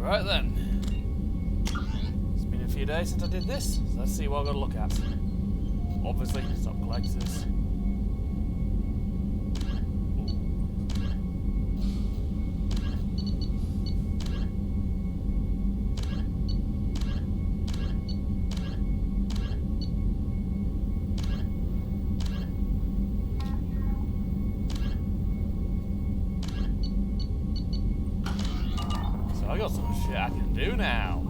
Right then. It's been a few days since I did this, so let's see what I've got to look at. Obviously, stop collectors. I got some shit I can do now.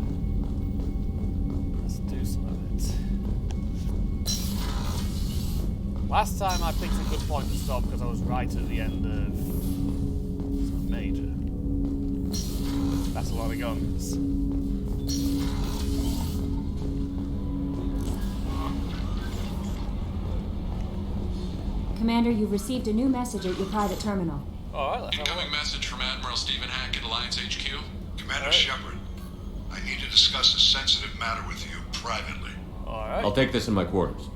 Let's do some of it. Last time I picked a good point to stop because I was right at the end of some major. That's a lot of guns. Commander, you've received a new message at your private terminal. Alright, let's have a Incoming look. message from Admiral Stephen Hackett, Alliance HQ. Commander Shepard, I need to discuss a sensitive matter with you privately. Alright. I'll take this in my quarters.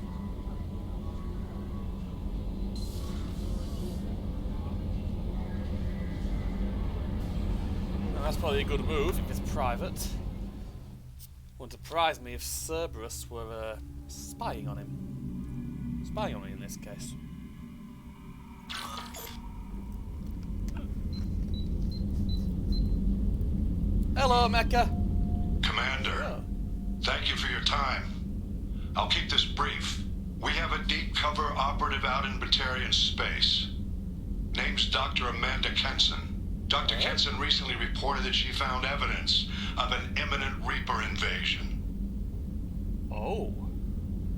And that's probably a good move if it's private. Wouldn't surprise me if Cerberus were spying on him. Spying on me in this case. Hello, Mecca. Commander, Oh. thank you for your time. I'll keep this brief. We have a deep cover operative out in Batarian space. Name's Dr. Amanda Kenson. Dr. Kenson recently reported that she found evidence of an imminent Reaper invasion. Oh.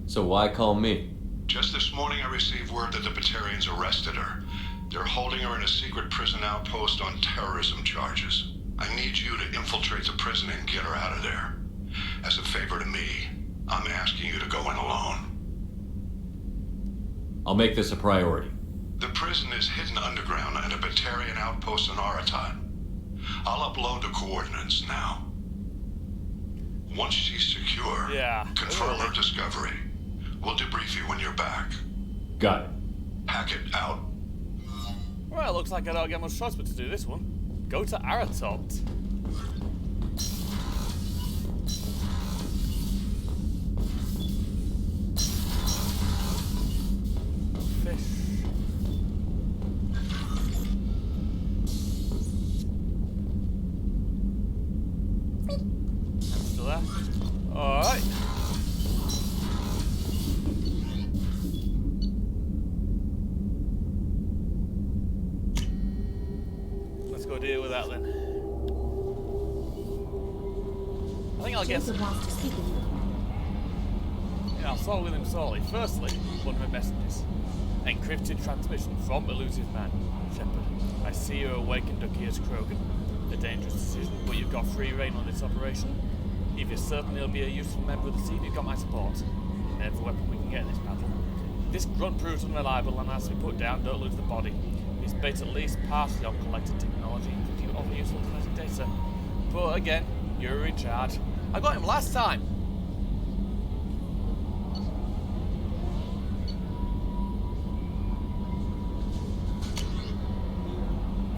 So why call me? Just this morning I received word that the Batarians arrested her. They're holding her in a secret prison outpost on terrorism charges. I need you to infiltrate the prison and get her out of there. As a favor to me, I'm asking you to go in alone. I'll make this a priority. The prison is hidden underground at a Batarian outpost in Aratat. I'll upload the coordinates now. Once she's secure, confirm her discovery. We'll debrief you when you're back. Got it. Hackett out. Well, looks like I don't get much choice but to do this one. Go to Aratot. Fish. I'm still there. Alright. Let's go deal with that then. I think I'll get Joseph wants to speak with you. Yeah, I'll solve with him slowly. Firstly, one of my messages. Encrypted transmission from Elusive Man. Shepard, I see you're awakened Dukias Krogan. A dangerous decision, but you've got free reign on this operation. If you're certain he'll be a useful member of the team, you've got my support. In every weapon we can get in this battle. If this grunt proves unreliable and has to be put down, don't lose the body. He's based at least partially on collected technology and gives you other useful genetic data. But again, you're in charge. I got him last time.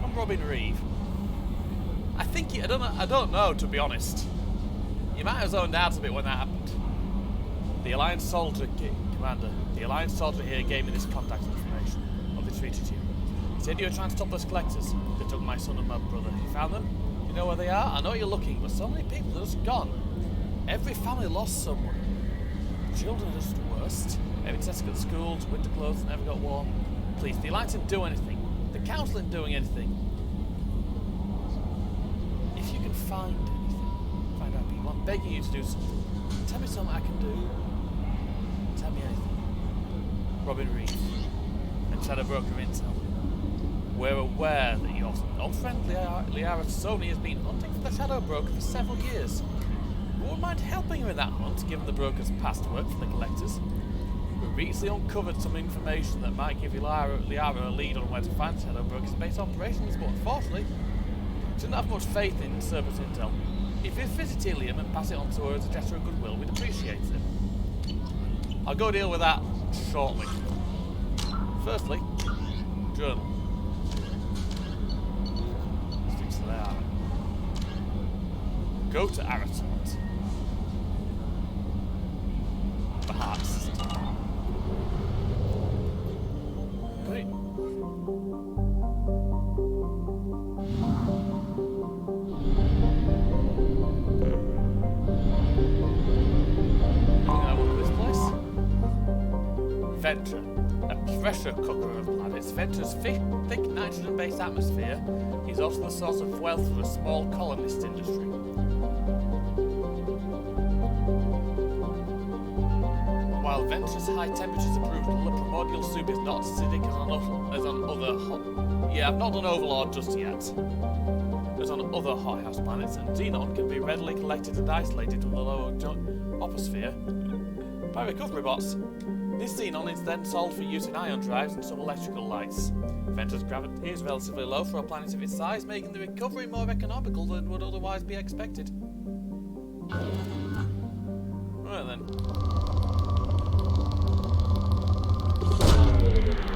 From Robin Reeve. I think I don't know to be honest. You might have zoned out a bit when that happened. The Alliance soldier commander. The Alliance soldier here gave me this contact information. Of the treated you. He said you were trying to stop those collectors. They took my son and my brother. You found them? You know where they are? I know you're looking, but so many people are just gone. Every family lost someone. Children are just the worst. Every test got schools, winter clothes never got warm. Please, the Alliance didn't do anything. The Council isn't doing anything. If you can find anything, find out people. I'm begging you to do something. Tell me something I can do. Tell me anything. Robin Reeve and Shadow Broker Intel. We're aware that your old friend Liara Sony has been hunting for the Shadow Broker for several years. We wouldn't mind helping her in that hunt, given the broker's past work for the collectors. We recently uncovered some information that might give Liara a lead on where to find Shadow Broker's base operations, but unfortunately, she didn't have much faith in Cerberus Intel. If you visit Ilium and pass it on to her as a gesture of goodwill, we'd appreciate it. I'll go deal with that shortly. Firstly, journal. Sticks to there. go to Aratot. Perhaps. Wait. Venture, a pressure cooker of planets. Venture's thick nitrogen-based atmosphere is also the source of wealth for a small colonist industry. While Venture's high temperatures are brutal, the primordial soup is not as acidic as on other yeah, I've not done Overlord just yet. As on other hothouse planets, and xenon can be readily collected and isolated from the lower atmosphere by recovery bots. This xenon is then sold for use in ion drives and some electrical lights. Venture's gravity is relatively low for a planet of its size, making the recovery more economical than would otherwise be expected. Right then.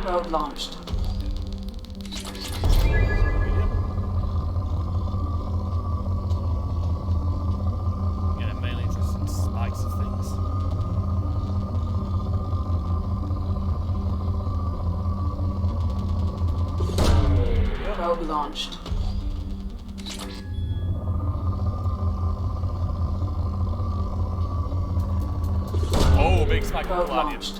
Probe launched. Yeah, I'm mainly interested in spikes of things. Probe launched. Oh, big spike of Probe Palladium. launched.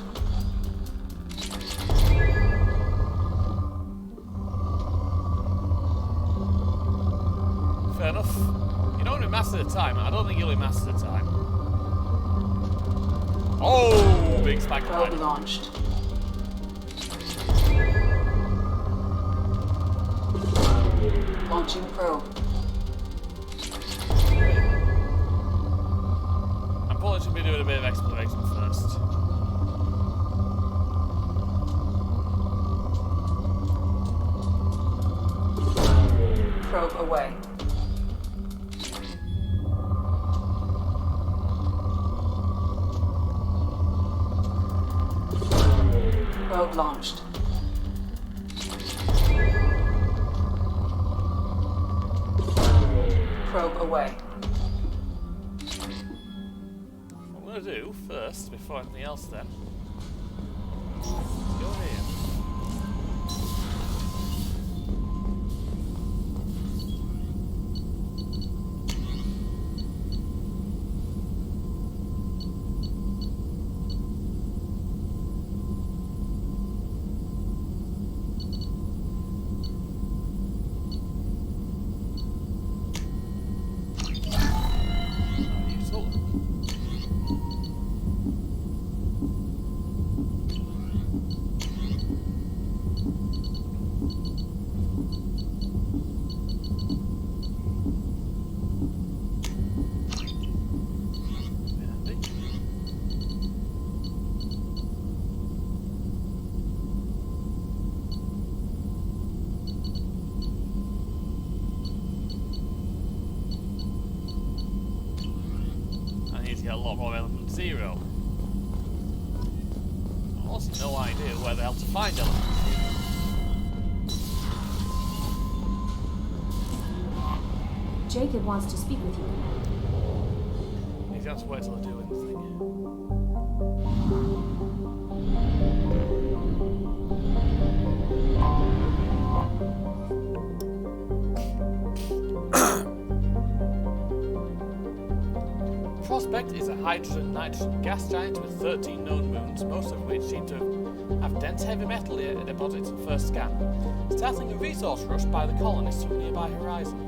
Fair enough. You don't want to master the time. I don't think you'll master the time. Oh, big spike of Probe Palladium. launched. Launching probe. I'm probably should be doing a bit of exploration first. Probe away. Probe launched. Probe away. What I'm going to do first, before anything else then, go here. A lot more Element Zero. I've also no idea where the hell to find Element Zero. Jacob wants to speak with you. He's going to wait till I do anything. Prospect is a hydrogen-nitrogen gas giant with 13 known moons, most of which seem to have dense heavy metal deposits at first scan, starting a resource rush by the colonists from a nearby horizon.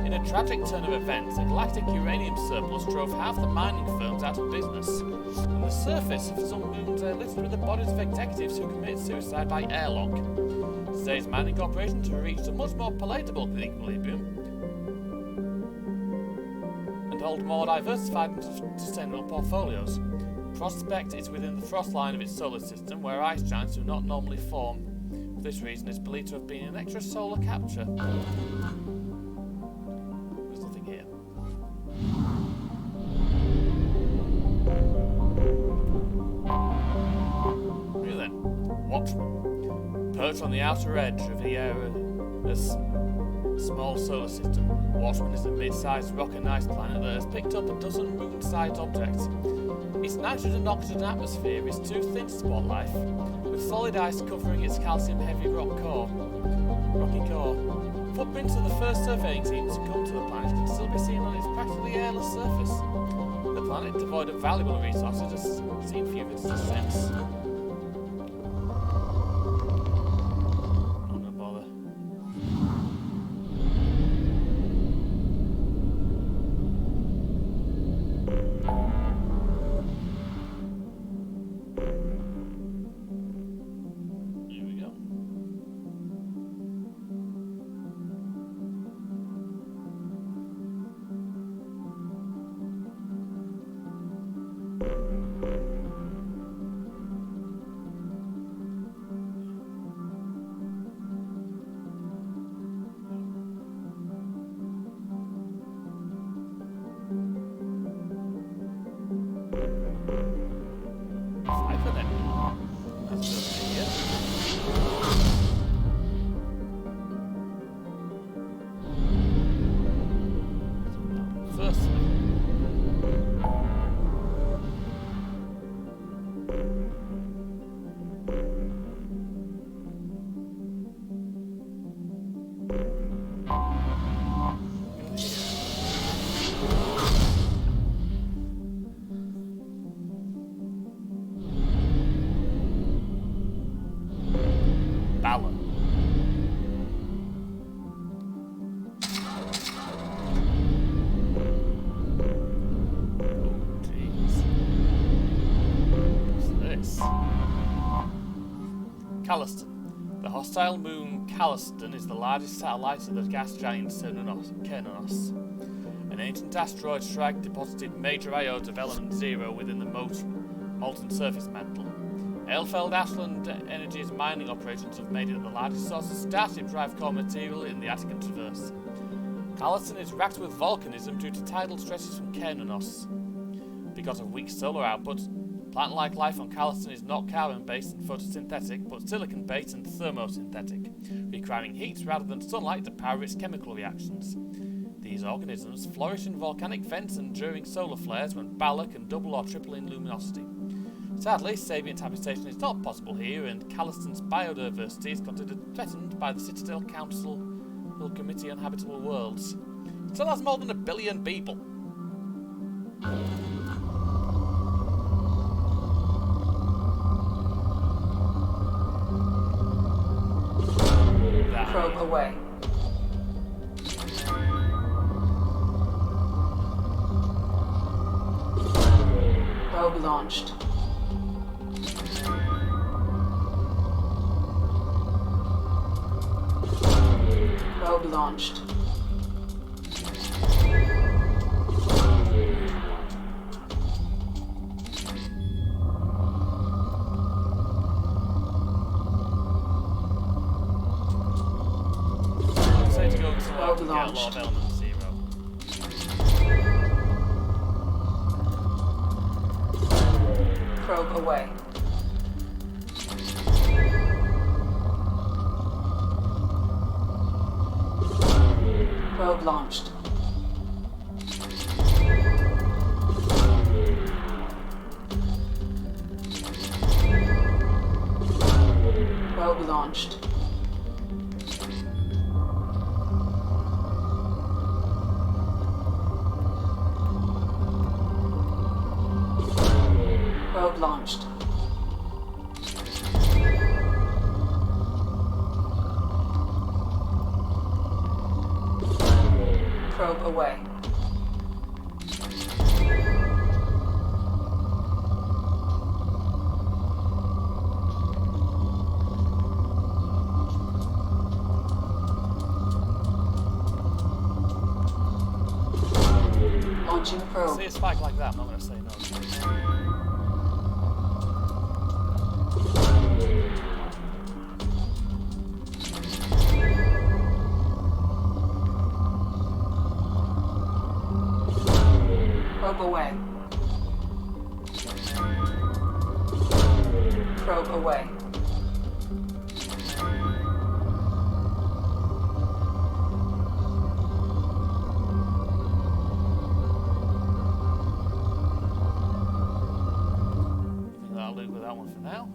In a tragic turn of events, a galactic uranium surplus drove half the mining firms out of business, and the surface of some moons are littered with the bodies of executives who committed suicide by airlock. Today's mining operations have reached a much more palatable equilibrium, hold more diversified and sustainable portfolios. Prospect is within the frost line of its solar system, where ice giants do not normally form. For this reason, it's believed to have been an extrasolar capture. There's nothing here. Here then, Watchman. Perched on the outer edge of the area, Small solar system. Watchman is a mid-sized rock and ice planet that has picked up a dozen moon-sized objects. Its nitrogen-oxygen atmosphere is too thin to spot life, with solid ice covering its calcium-heavy rocky core. Footprints of the first surveying team to come to the planet can still be seen on its practically airless surface. The planet, devoid of valuable resources, has seen few visitors since. Oh, no bother. Here we go. Calliston. The hostile moon Calliston is the largest satellite of the gas giant Cernunnos. An ancient asteroid strike deposited major IO development 0 within the molten surface mantle. Aelfeld Ashland Energy's mining operations have made it the largest source of starship-derived core material in the Attican Traverse. Calliston is racked with volcanism due to tidal stretches from Cernunnos. Because of weak solar output, plant-like life on Calliston is not carbon-based and photosynthetic, but silicon-based and thermosynthetic, requiring heat rather than sunlight to power its chemical reactions. These organisms flourish in volcanic vents and during solar flares when Bala can double or triple in luminosity. Sadly, sapient habitation is not possible here, and Calliston's biodiversity is considered threatened by the Citadel Council Committee on Habitable Worlds. It still has more than 1 billion people. Probe away. Probe launched. Probe launched. Say to go slow Probe to get a lot launched. of element 0. Probe away. Probe launched. Probe launched. Probe launched. Probe away. Launching probe. See a spike like that, I'm not going to say no. Probe away. Probe away. now.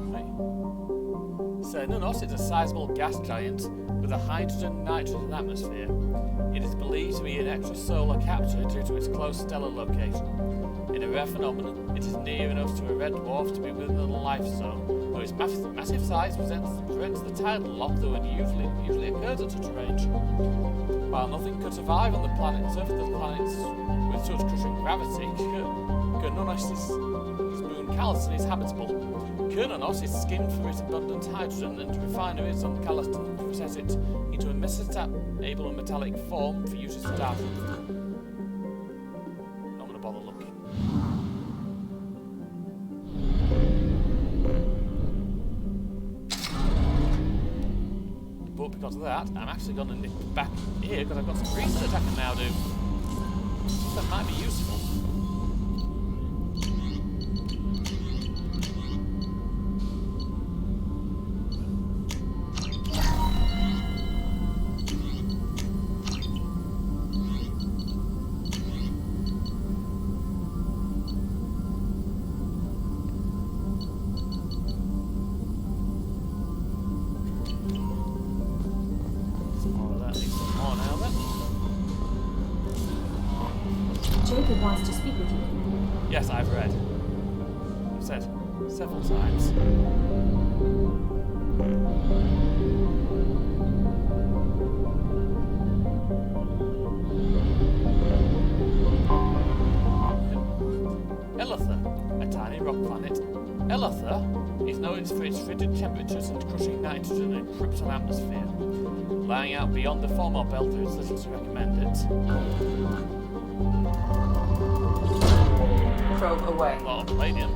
Right. Cernunnos is a sizable gas giant with a hydrogen-nitrogen atmosphere. It is believed to be an extrasolar capture due to its close stellar location. In a rare phenomenon, it is near enough to a red dwarf to be within the life zone, though its massive size prevents the tidal lock that would usually occurs at such a range. While nothing could survive on the planet's surface, the planets with such crushing gravity, Cernunnos' moon Calliston is habitable. Cernunnos is skimmed for its abundant hydrogen, and refineries on Calliston process it into a methane-able and metallic form for use as starter. Not going to bother looking. But because of that, I'm actually going to nip back here because I've got some research I can now do. That might be useful. Jacob wants to speak with you. Yes, I've read. I've said several times. Elotha, a tiny rock planet. Elotha is known for its frigid temperatures and crushing nitrogen and krypton atmosphere. Lying out beyond the former belt, there is little to recommend it. Probe away. A lot of palladium.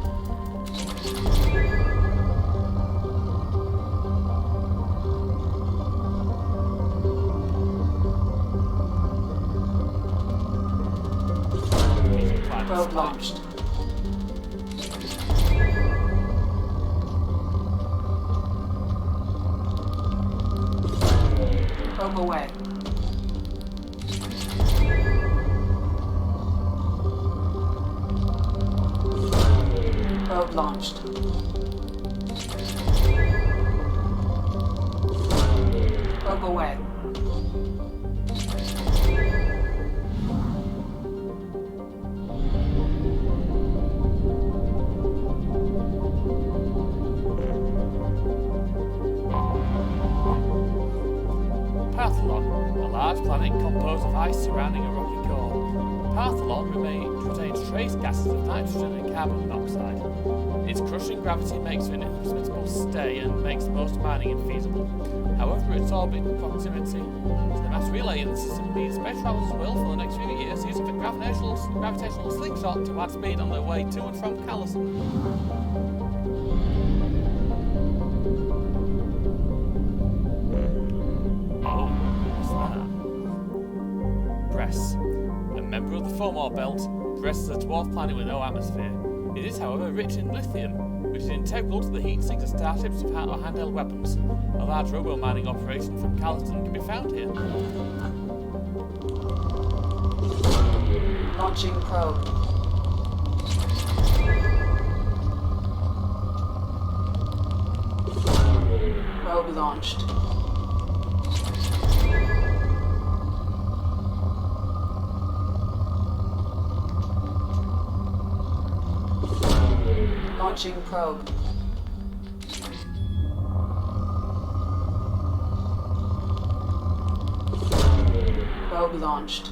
Probe launched. Probe away. Probe launched. Probe away. Partholon, a large planet composed of ice surrounding a rocky core. Partholon retains trace gases of nitrogen and carbon monoxide. Its crushing gravity makes for an inhospitable stay and makes most mining infeasible. However, its orbit proximity to the mass relay in the system means space travelers will, for the next few years, use a gravitational slingshot to add speed on their way to and from Calliston. Bress. A member of the Fomor Belt, Bress is a dwarf planet with no atmosphere. It is, however, rich in lithium, which is integral to the heat sinks of starships or handheld weapons. A large robo-mining operation from Calliston can be found here. Launching probe. Probe launched. Launching probe. Probe launched.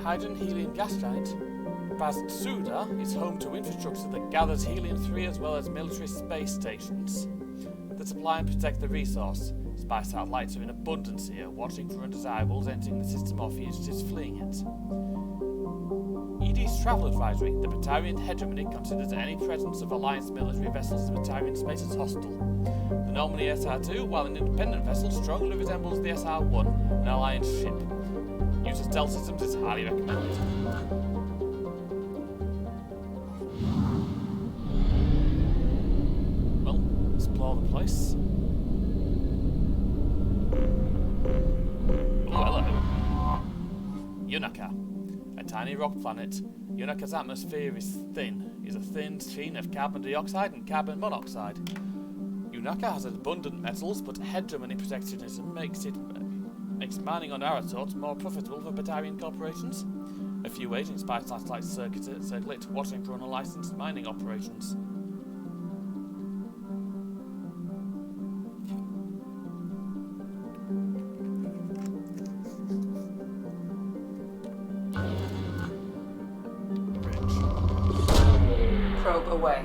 Hydrogen helium gas giant Batsuda is home to infrastructure that gathers helium-3 as well as military space stations that supply and protect the resource. Spy satellites are in abundance here, watching for undesirables entering the system or fugitives fleeing it. ED's travel advisory. The Batarian hegemony considers any presence of Alliance military vessels in Batarian space as hostile. The Normandy SR-2, while an independent vessel, strongly resembles the SR-1, an Alliance ship. Use of stealth systems is highly recommended. Well, explore the place. Oh, hello. Yunaka. A tiny rock planet. Yunaka's atmosphere is a thin sheen of carbon dioxide and carbon monoxide. Yunaka has abundant metals, but hegemony protectionism makes mining on Aratot more profitable for Batarian corporations. A few aging spy satellites circulate, watching for unlicensed mining operations. Probe away.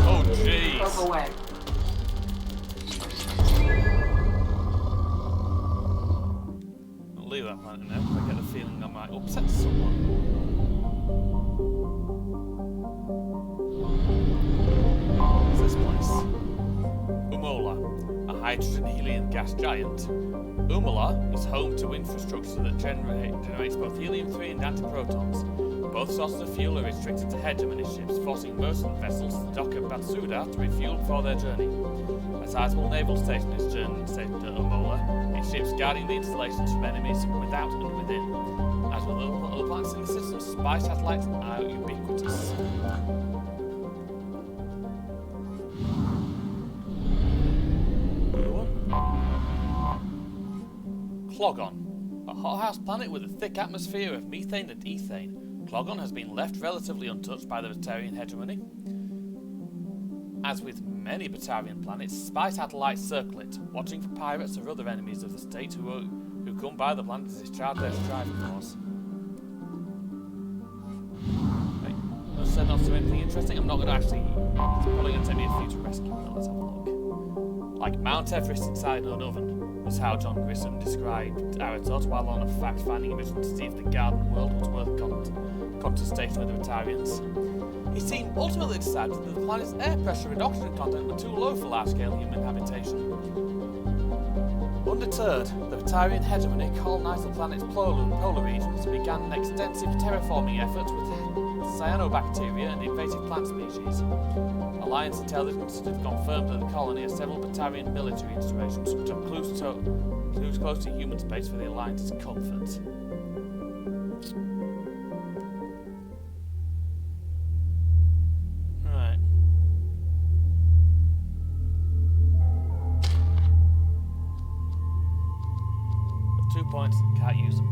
Oh, jeez. Probe away. I'll leave that planet now, because I get the feeling I might upset someone. What's this place? Umola, a hydrogen-helium gas giant. Umola is home to infrastructure that generates both helium-3 and antiprotons. Both sources of fuel are restricted to hegemony ships, forcing merchant vessels to dock at Batsuda to refuel before their journey. A sizable naval station is stationed at Umola, with ships guarding the installations from enemies without and within. As with other planets in the system, spy satellites are ubiquitous. Clogon, a hothouse planet with a thick atmosphere of methane and ethane. Clogon has been left relatively untouched by the Batarian hegemony. As with many Batarian planets, spy satellites circle it, watching for pirates or other enemies of the state who come by the planet to discharge their strife cause. Right. I said not to do anything interesting. I'm not going to actually... It's probably going to take me a few to rescue, but let's have a look. Like Mount Everest inside an oven was how John Grissom described Aratot while on a fact-finding mission to see if the garden world was worth contestation with the Batarians. He seemed ultimately decided that the planet's air pressure and oxygen content were too low for large-scale human habitation. Undeterred, the Batarian hegemony colonized the planet's polar regions and began an extensive terraforming effort with cyanobacteria and invasive plant species. Alliance intelligence have confirmed that the colony has several Batarian military installations, which are close to human space for the Alliance's comfort. Right. Got 2 points, can't use them.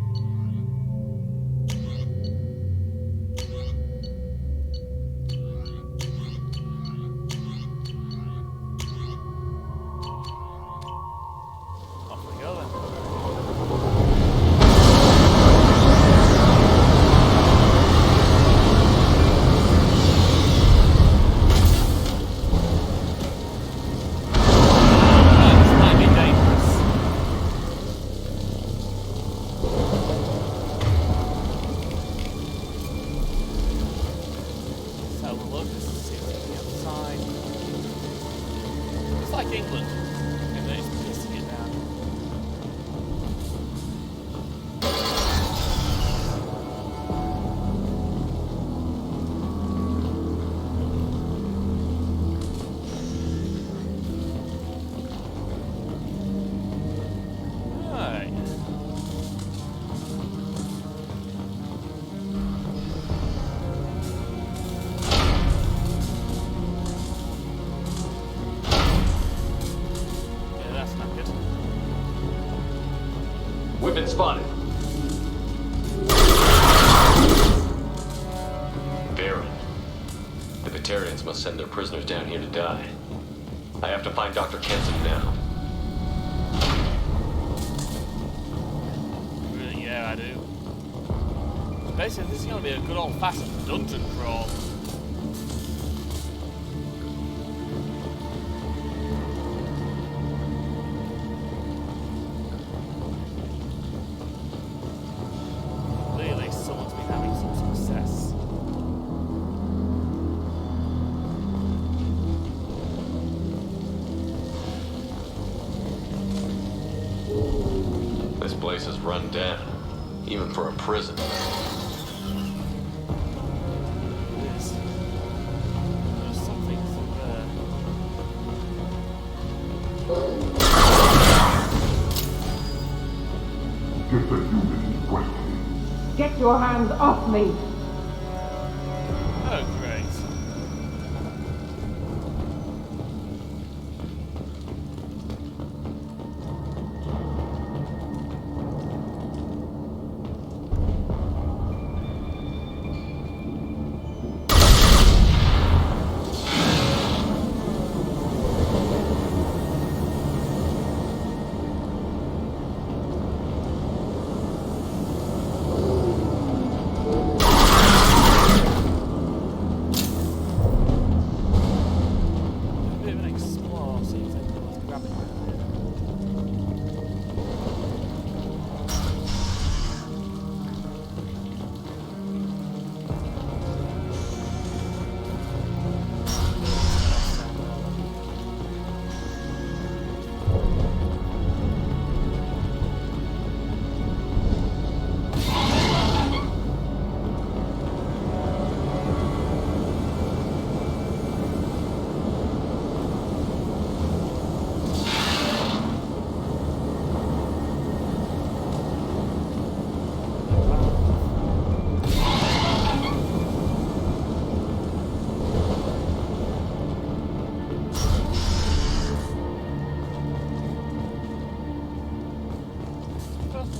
We've been spotted. Baron. The Batarians must send their prisoners down here to die. I have to find Dr. Kenson now. Basically, this is going to be a good old-fashioned dungeon crawl. Clearly, someone's been having some success. This place is run down, even for a prison. It is. There's something from there. Get the human quickly. Get your hands off me! Oh, great. A bit of an explore, see if anything was grabbing it.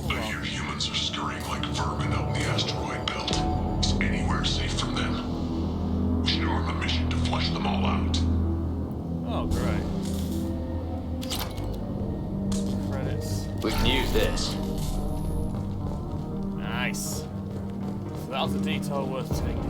I hear humans are scurrying like vermin out in the asteroid belt. Is anywhere safe from them? We should arm a mission to flush them all out. Oh, great. Credits. We can use this. Nice. So that was a detour worth taking.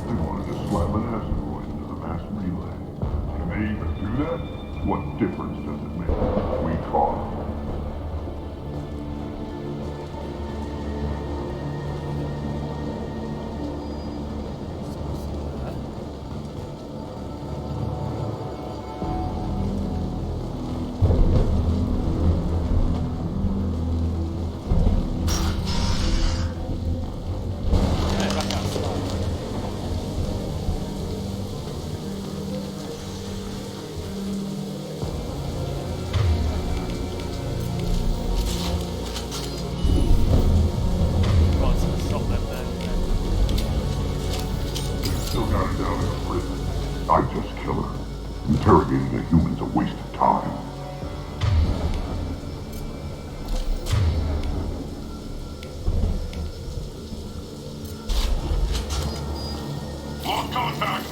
They wanted to slam an asteroid into the mass relay. Can they even do that? What difference does it make? We caught them. Yeah, back outside. Go on, so stop them there. Still got her down in a prison. I'd just kill her. Interrogating a human's a waste of time. Lost contact!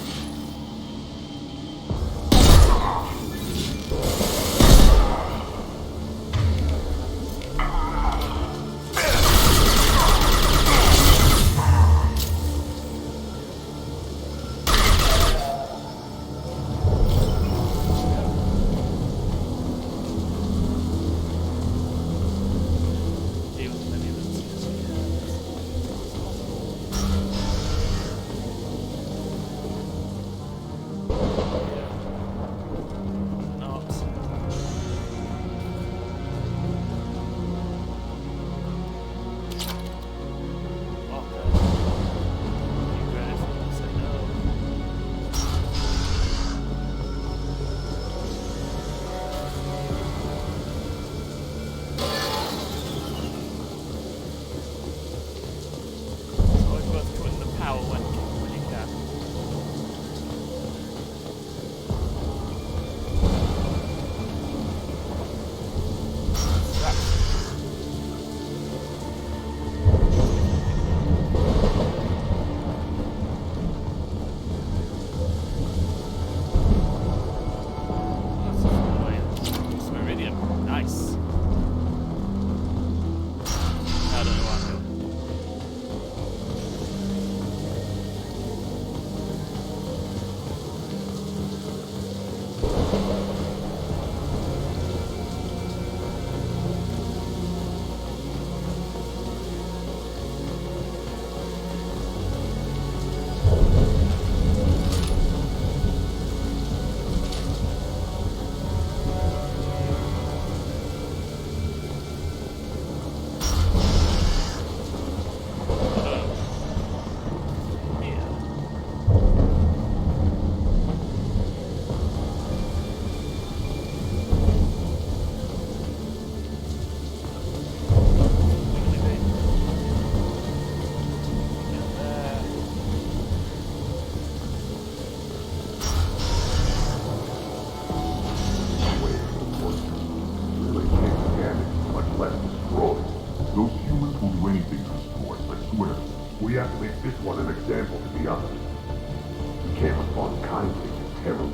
terrible.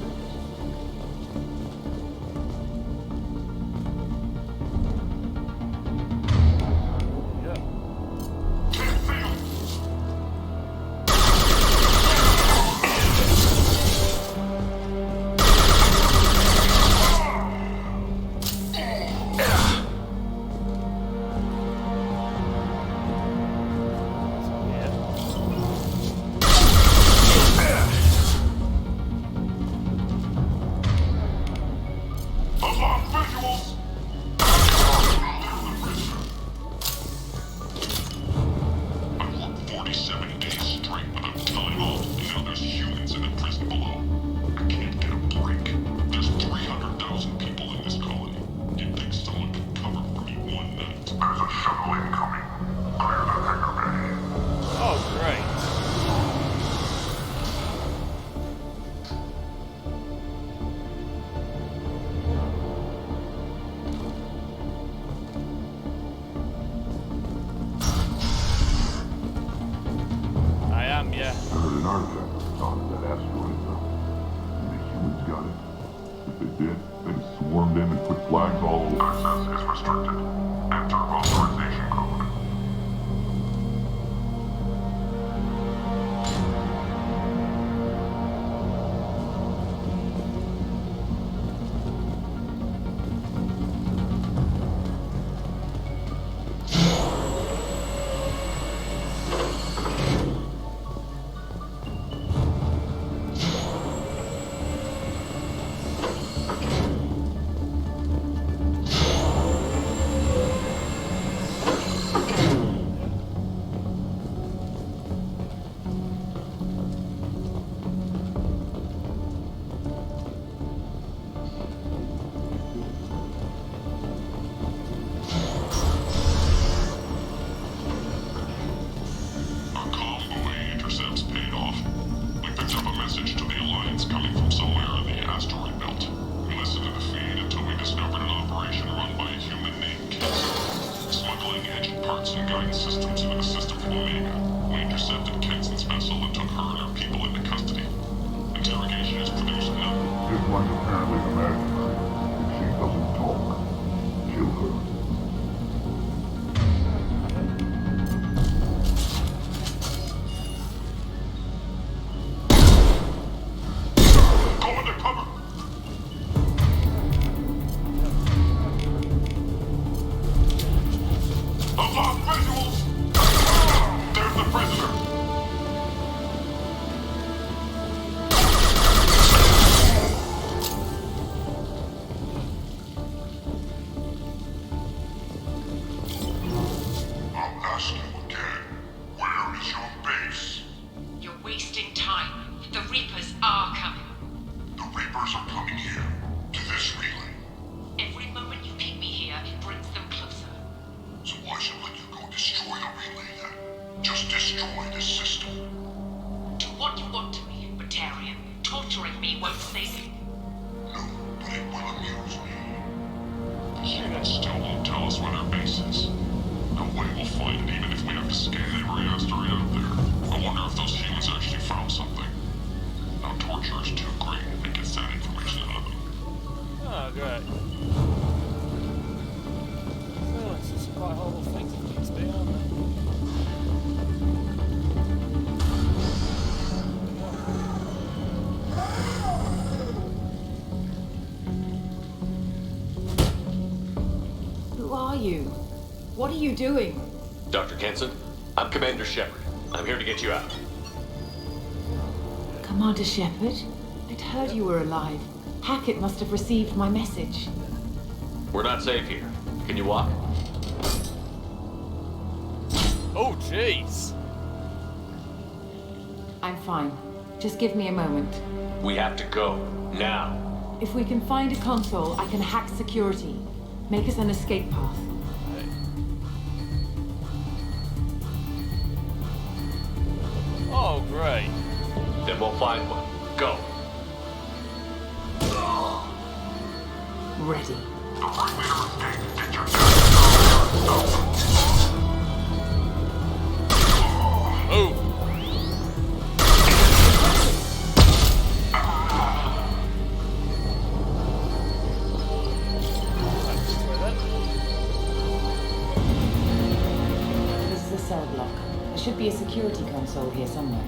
Yeah. Alarm visuals! I worked 47 days straight without time off, and now there's humans in the prison below. I can't get a break. There's 300,000 people in this colony. You'd think someone could cover for me one night. There's a shuttle incoming. Clear the hangar bay. Oh, great. I am, yeah. I heard an artifact was found at that asteroid belt. And the humans got it. If they did, they'd swarmed in and put flags all over. Access is restricted. Enter authorization code. Our convoy intercepts paid off. We picked up a message to the Alliance coming from somewhere in the asteroid belt. We listened to the feed until we discovered an operation run by a human named Kenson, smuggling engine parts and guidance systems into the system from Omega. We intercepted Kenson's vessel and took her and her people into custody. Interrogation has produced nothing. This one's apparently imaginary. If she doesn't talk, kill her. Go under cover! Alarm visuals! There's the prisoner! I'll ask you again. Where is your base? You're wasting time. The Reapers are coming. The Reapers are coming here. To this relay. Every moment you keep me here brings them closer. So why should let you go destroy the relay then? Just destroy this system. Do what you want to me, Batarian. Torturing me won't save you. No, but it will amuse me. The humans still won't tell us where their base is. No way we'll find it even if we have to scan every asteroid out there. I wonder if those humans actually found something. Our torture is too great if it gets that information out of them. Oh, great. Well, it's just quite horrible things it needs to be, aren't they? Who are you? What are you doing? Dr. Kenson, I'm Commander Shepard. I'm here to get you out. Commander Shepard? I'd heard you were alive. Hackett must have received my message. We're not safe here. Can you walk? Oh, jeez. I'm fine. Just give me a moment. We have to go. Now. If we can find a console, I can hack security. Make us an escape path. Oh, great. Then we'll find one. Go. Ready. The ringleader escaped. Get your Move. be a security console here somewhere.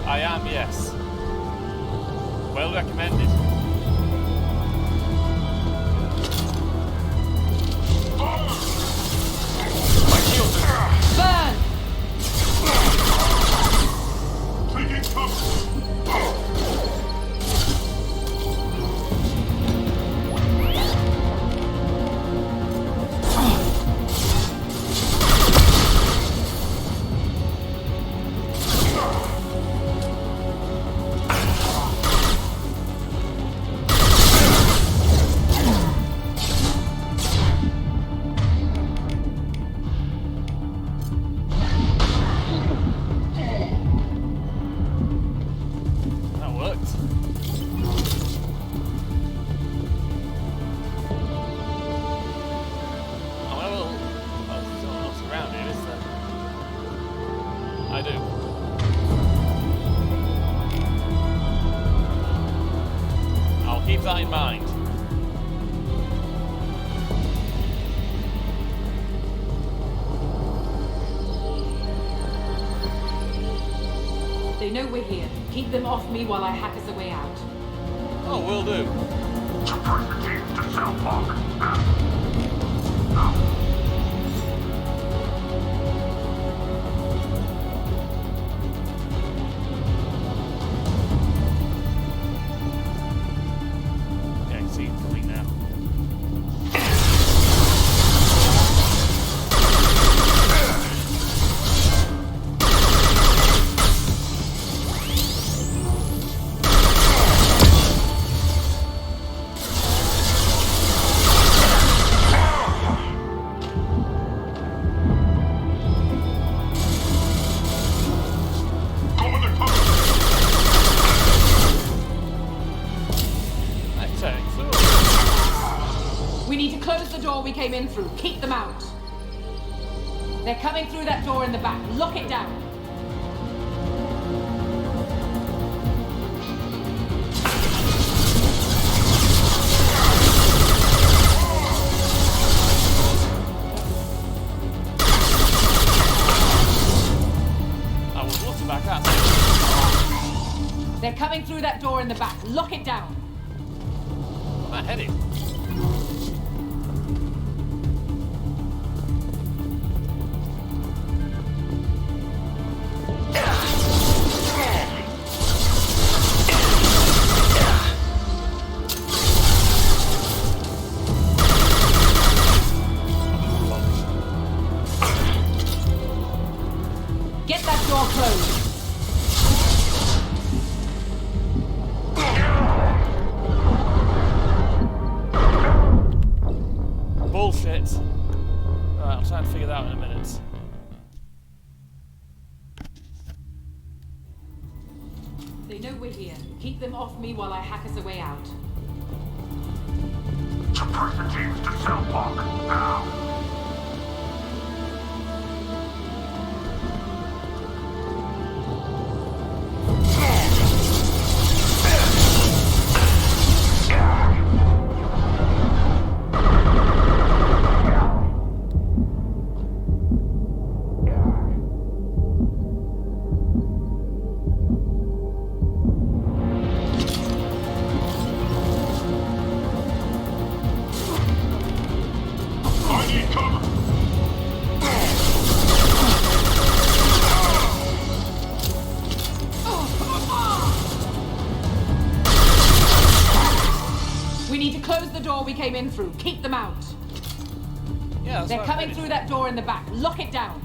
I am, yes. Well recommended. My shields are... Burn! Taking cover! That worked. Oh, well, there's someone else around here, is there? I do. I'll keep that in mind. They know we're here. Keep them off me while I hack us a way out. Oh, will do. Support the team to cell block. Okay, I can see it coming now. Go in the cover! Excellent. We need to close the door we came in through. Keep them out. They're coming through that door in the back. Lock it down. I would love to back up. They're coming through that door in the back. Lock it down. Where am I heading? Get that door closed. Bullshit. Right, I'll try and figure that out in a minute. They know we're here. Keep them off me while I hack us a way out. Support the teams to cell block. Now. I need cover! We need to close the door we came in through. Keep them out. Yeah, that's They're what I'm coming heading. through that door in the back. Lock it down.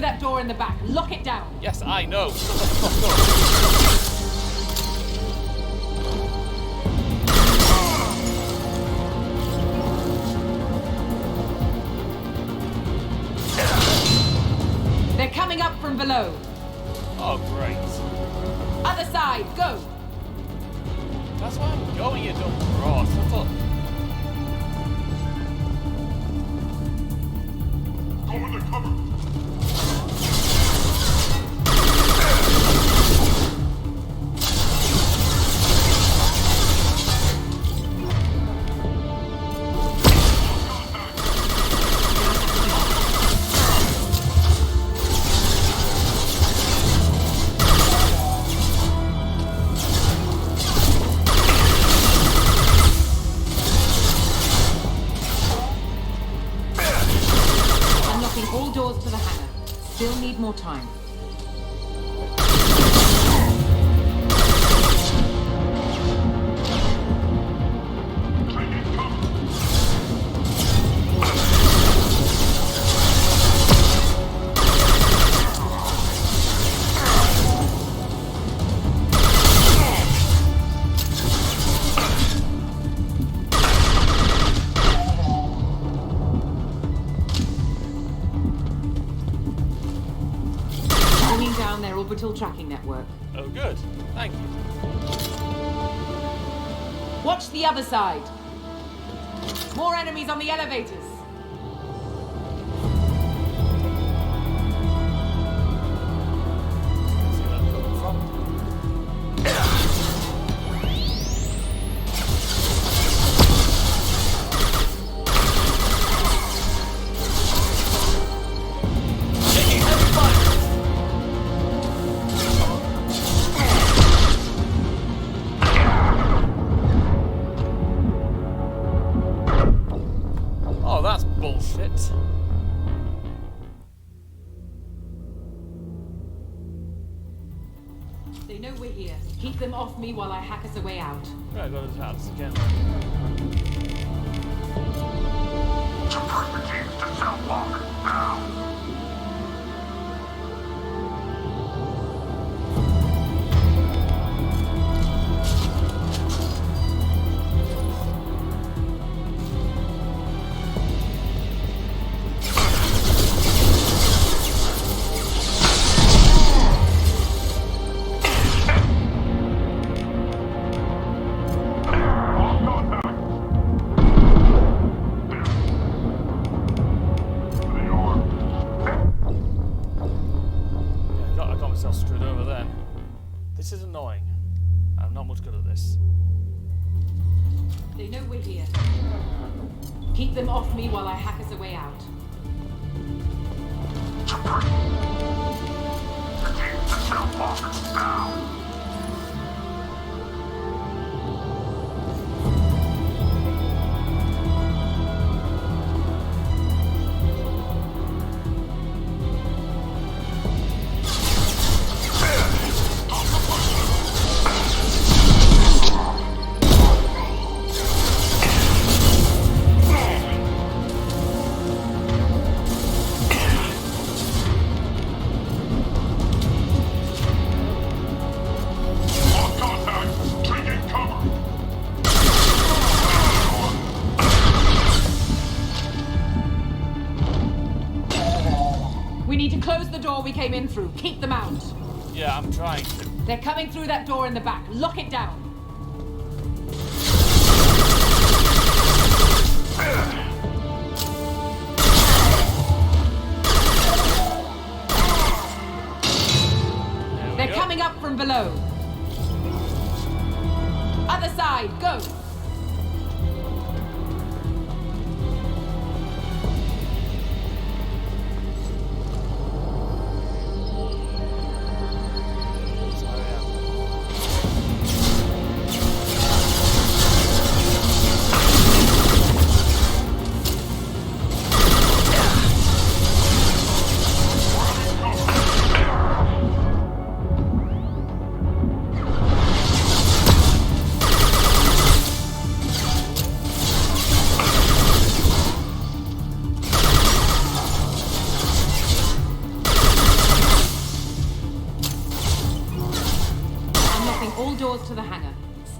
through that door in the back. Lock it down. Yes, I know. Shut the fuck up. They're coming up from below. Oh, great. Other side, go. That's why I'm going, you dumb broad. Shut up. Go into cover. All doors to the hangar. Still need more time. Their orbital tracking network. Oh, good. Thank you. Watch the other side. More enemies on the elevators. See where I'm coming from. Taking heavy fire. Oh, that's bullshit. They know we're here. Keep them off me while I hack us a way out. Right, I got his hands again. Support the teams to South Walk, now. I got myself screwed over then. This is annoying. I'm not much good at this. They know we're here. Keep them off me while I hack us a way out. Support the teams to South Walk, now. We need to close the door we came in through. Keep them out. Yeah, I'm trying to. They're coming through that door in the back. Lock it down. They're coming up from below. Other side, go.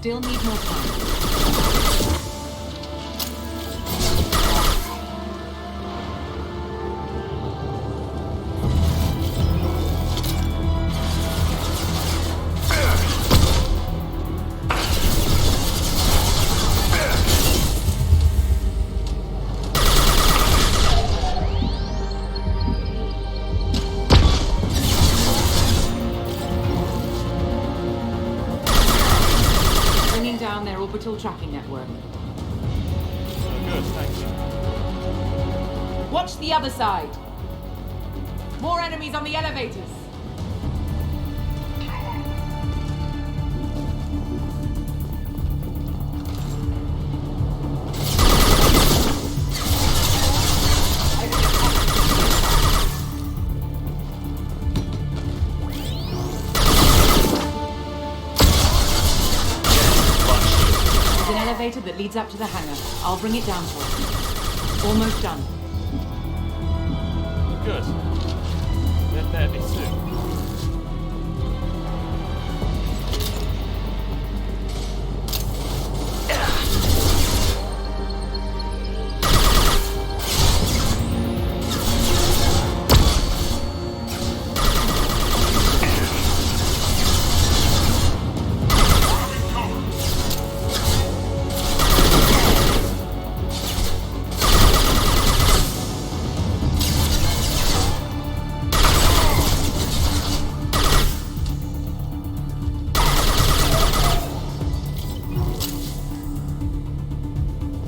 still need more time. Down their orbital tracking network. Good, thank you. Watch the other side. More enemies on the elevators. Elevator that leads up to the hangar. I'll bring it down for you. Almost done. Good. Then there be soon.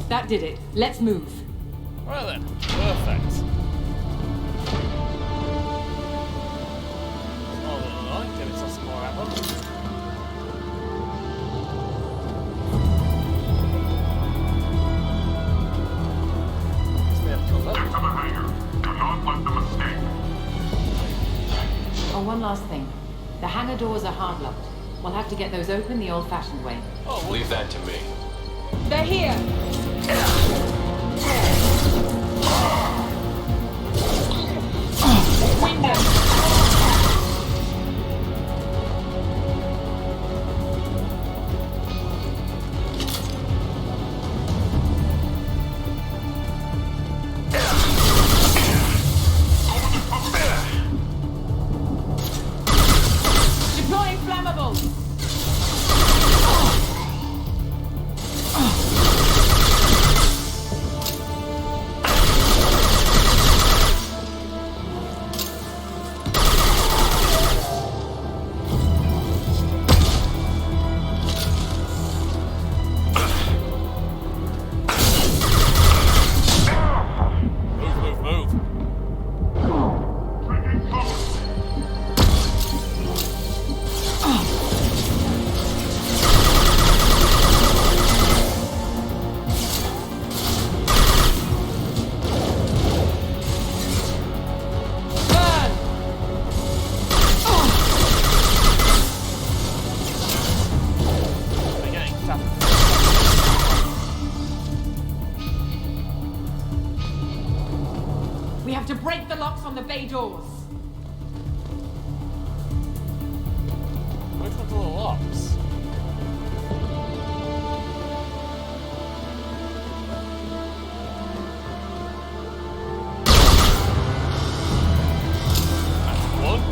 That did it. Let's move. Right then. Perfect. Oh, get us some more ammo. Get to the hangar. Do not let them escape. Oh, one last thing. The hangar doors are hard-locked. We'll have to get those open the old-fashioned way. Oh, Leave that to me. They're here! Wing them! Deploying flammables! We have to break the locks on the bay doors. Which ones are the locks? That's one.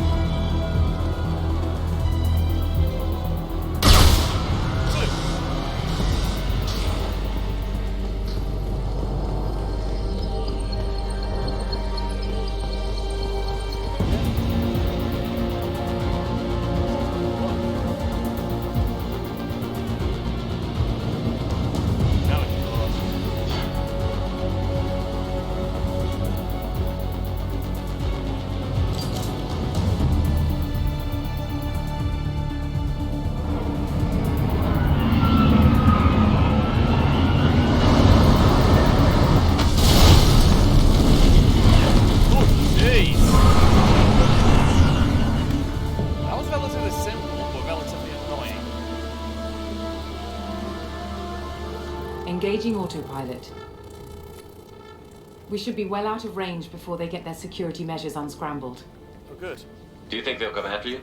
Engaging autopilot. We should be well out of range before they get their security measures unscrambled. Oh, good. Do you think they'll come after you?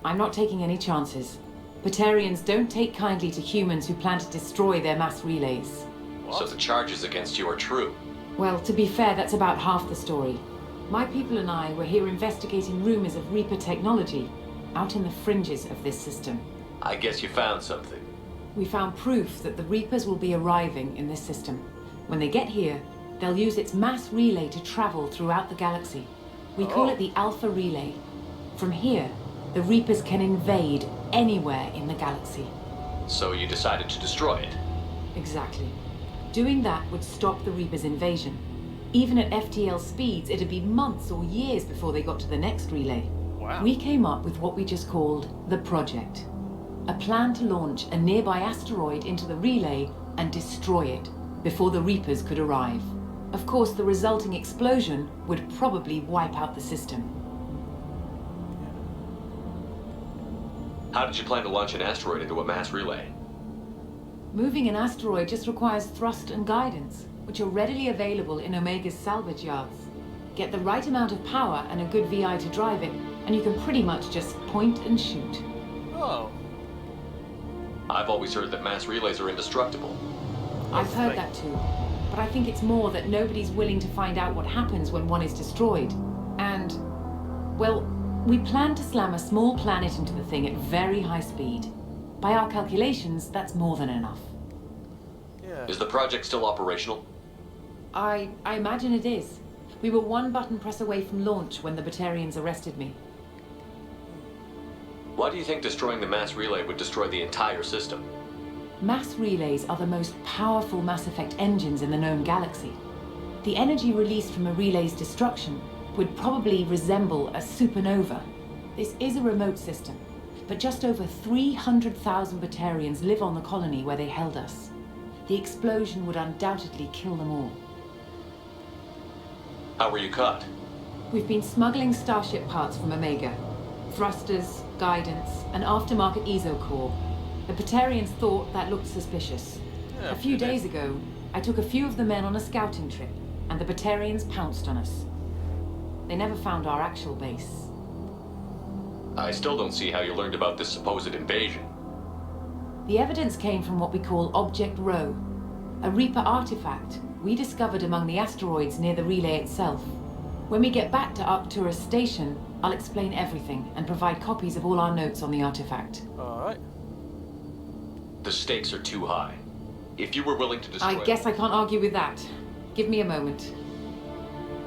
I'm not taking any chances. Batarians don't take kindly to humans who plan to destroy their mass relays. What? So the charges against you are true. Well, to be fair, that's about half the story. My people and I were here investigating rumors of Reaper technology out in the fringes of this system. I guess you found something. We found proof that the Reapers will be arriving in this system. When they get here, they'll use its mass relay to travel throughout the galaxy. We call it the Alpha Relay. From here, the Reapers can invade anywhere in the galaxy. So you decided to destroy it. Exactly. Doing that would stop the Reapers' invasion. Even at FTL speeds, it'd be months or years before they got to the next relay. Wow. We came up with what we just called the Project. A plan to launch a nearby asteroid into the relay and destroy it before the Reapers could arrive. Of course, the resulting explosion would probably wipe out the system. How did you plan to launch an asteroid into a mass relay? Moving an asteroid just requires thrust and guidance, which are readily available in Omega's salvage yards. Get the right amount of power and a good VI to drive it, and you can pretty much just point and shoot. Oh. I've always heard that mass relays are indestructible. I've heard that too, but I think it's more that nobody's willing to find out what happens when one is destroyed. And, well, we plan to slam a small planet into the thing at very high speed. By our calculations, that's more than enough. Yeah. Is the project still operational? I imagine it is. We were one button press away from launch when the Batarians arrested me. Why do you think destroying the mass relay would destroy the entire system? Mass relays are the most powerful Mass Effect engines in the known galaxy. The energy released from a relay's destruction would probably resemble a supernova. This is a remote system, but just over 300,000 Batarians live on the colony where they held us. The explosion would undoubtedly kill them all. How were you caught? We've been smuggling Starship parts from Omega. Thrusters, guidance, and aftermarket ESO core. The Batarians thought that looked suspicious. Yeah, A few it did. days ago, I took a few of the men on a scouting trip, and the Batarians pounced on us. They never found our actual base. I still don't see how you learned about this supposed invasion. The evidence came from what we call Object Rho, a Reaper artifact we discovered among the asteroids near the relay itself. When we get back to Arcturus Station, I'll explain everything and provide copies of all our notes on the artifact. Alright. The stakes are too high. If you were willing to destroy I guess I can't argue with that. Give me a moment.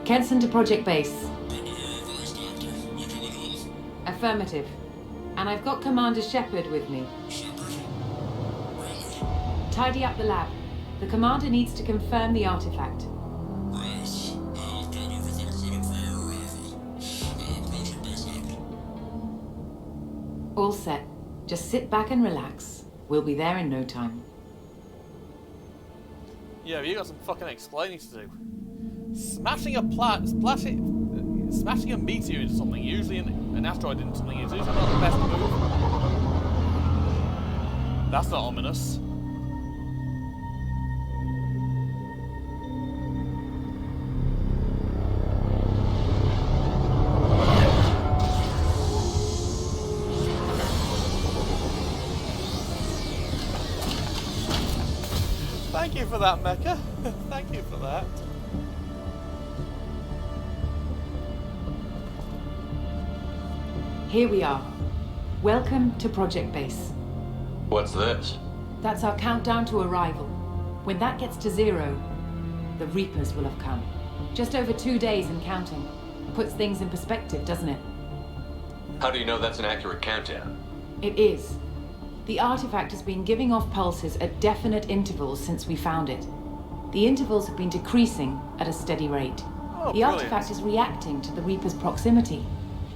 Kenson to Project Base. Affirmative. And I've got Commander Shepard with me. Tidy up the lab. The Commander needs to confirm the artifact. I'll get everything set up for your arrival. Project Base out. All set. Just sit back and relax. We'll be there in no time. Yeah, you got some fucking explaining to do. Smashing a smashing a meteor into something, usually an asteroid into something, is usually not the best move. That's not ominous. Thank you for that, Mecha. Thank you for that. Here we are. Welcome to Project Base. What's this? That's our countdown to arrival. When that gets to 0, the Reapers will have come. Just over 2 days and counting. Puts things in perspective, doesn't it? How do you know that's an accurate countdown? It is. The artifact has been giving off pulses at definite intervals since we found it. The intervals have been decreasing at a steady rate. Oh, The artifact is reacting to the Reaper's proximity.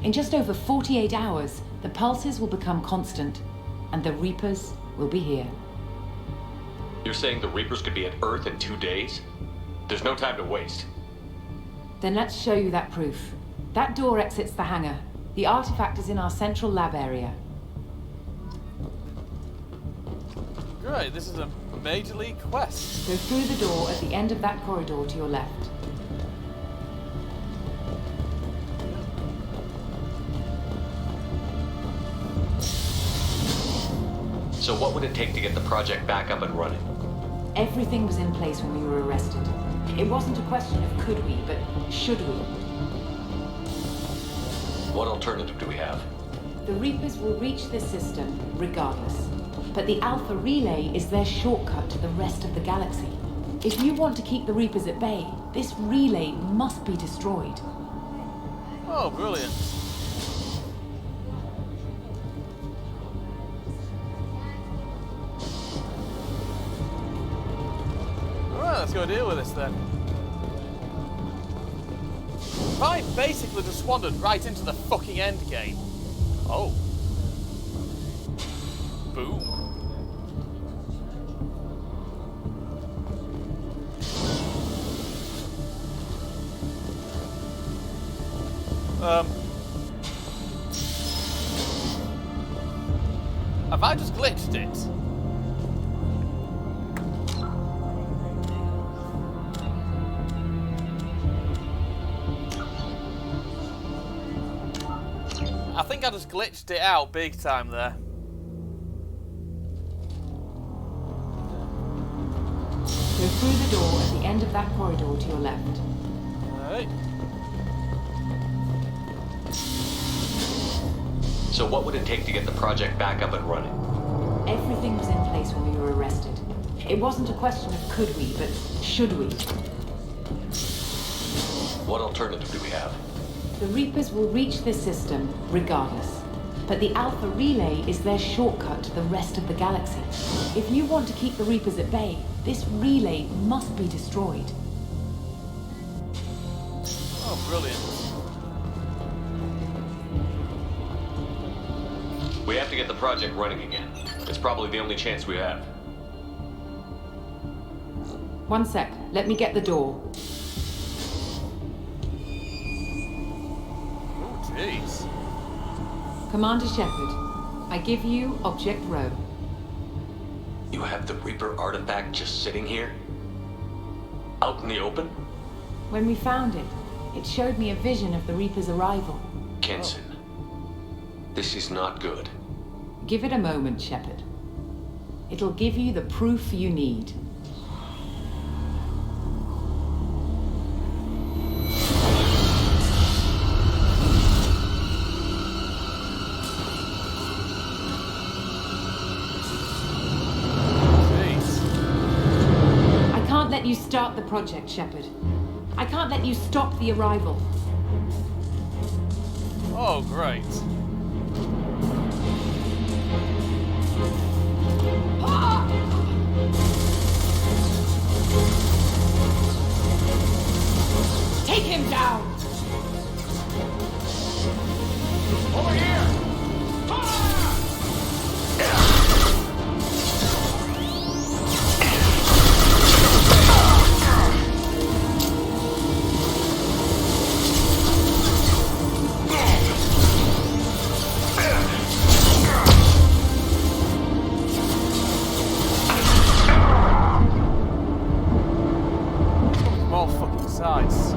In just over 48 hours, the pulses will become constant, and the Reapers will be here. You're saying the Reapers could be at Earth in 2 days? There's no time to waste. Then let's show you that proof. That door exits the hangar. The artifact is in our central lab area. Great, this is a Major League quest. Go through the door at the end of that corridor to your left. So what would it take to get the project back up and running? Everything was in place when we were arrested. It wasn't a question of could we, but should we. What alternative do we have? The Reapers will reach this system regardless. But the Alpha Relay is their shortcut to the rest of the galaxy. If you want to keep the Reapers at bay, this relay must be destroyed. Oh, brilliant. Alright, let's go deal with this then. I basically just wandered right into the fucking end game. Oh. Boom. Have I just glitched it? I think I just glitched it out big time there. Go through the door at the end of that corridor to your left. Alright. So what would it take to get the project back up and running? Everything was in place when we were arrested. It wasn't a question of could we, but should we. What alternative do we have? The Reapers will reach this system regardless. But the Alpha Relay is their shortcut to the rest of the galaxy. If you want to keep the Reapers at bay, this relay must be destroyed. Oh, brilliant. We have to get the project running again. It's probably the only chance we have. One sec. Let me get the door. Oh, jeez. Commander Shepard, I give you Object Rho. You have the Reaper artifact just sitting here? Out in the open? When we found it, it showed me a vision of the Reaper's arrival. Kenson, this is not good. Give it a moment, Shepard. It'll give you the proof you need. I can't let you start the project, Shepard. I can't let you stop the arrival. Oh, great. Take him down! Over here! From all fucking sides.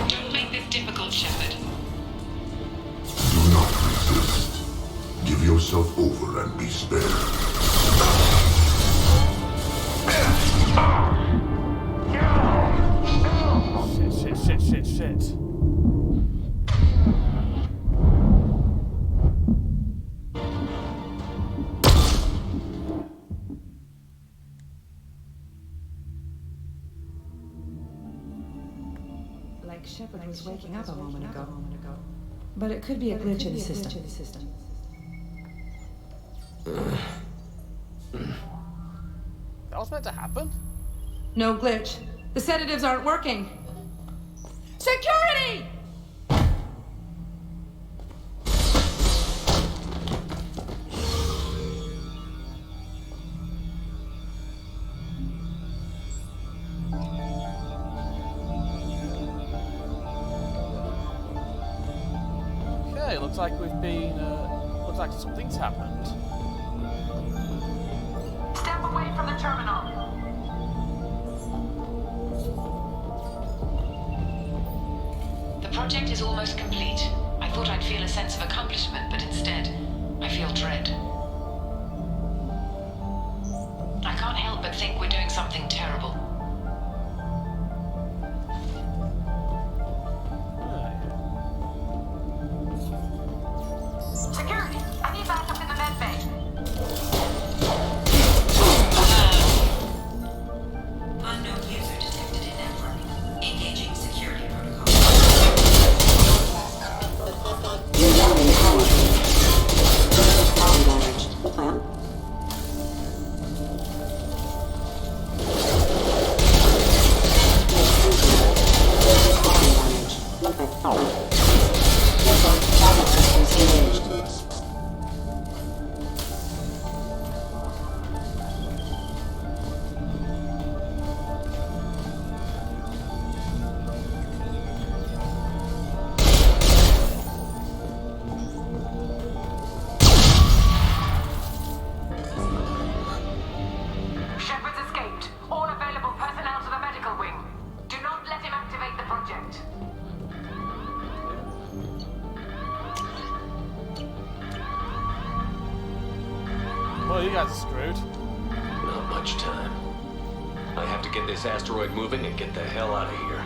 Don't make this difficult, Shepard. Do not resist. Give yourself over and be spared. Shit. Like Shepard was waking up a moment ago. But it could be a glitch in the system. That was meant to happen? No glitch. The sedatives aren't working. Security! looks like we've been. Looks like something's happened. Step away from the terminal. The project is almost complete. I thought I'd feel a sense of accomplishment, but instead, I feel dread. I can't help but think we're doing something terrible. Security! I need backup in the med bay. Unknown user detected in network. Engaging security protocol. Shepard's escaped. All available personnel to the medical wing. Do not let him activate the project. Well, you guys are screwed. Not much time. I have to get this asteroid moving and get the hell out of here.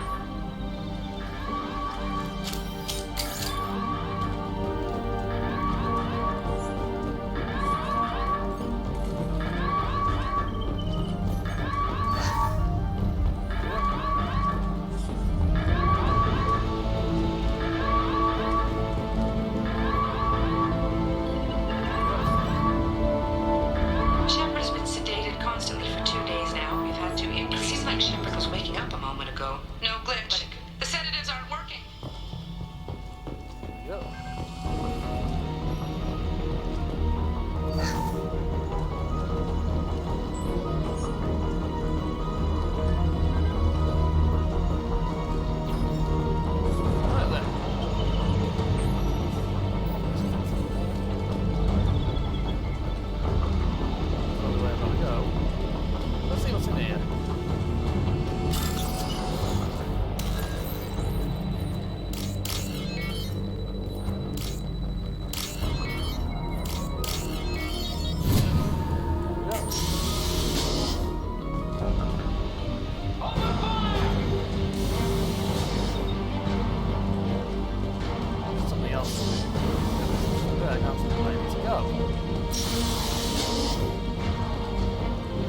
Shepard's been sedated constantly for 2 days now. We've had to increase. It seems like Shepard was waking up a moment ago. No glitch. The sedatives aren't working. Yep. Right then. Where am I gonna go? Let's see what's in here. Something else. There, I can't see where I need to go.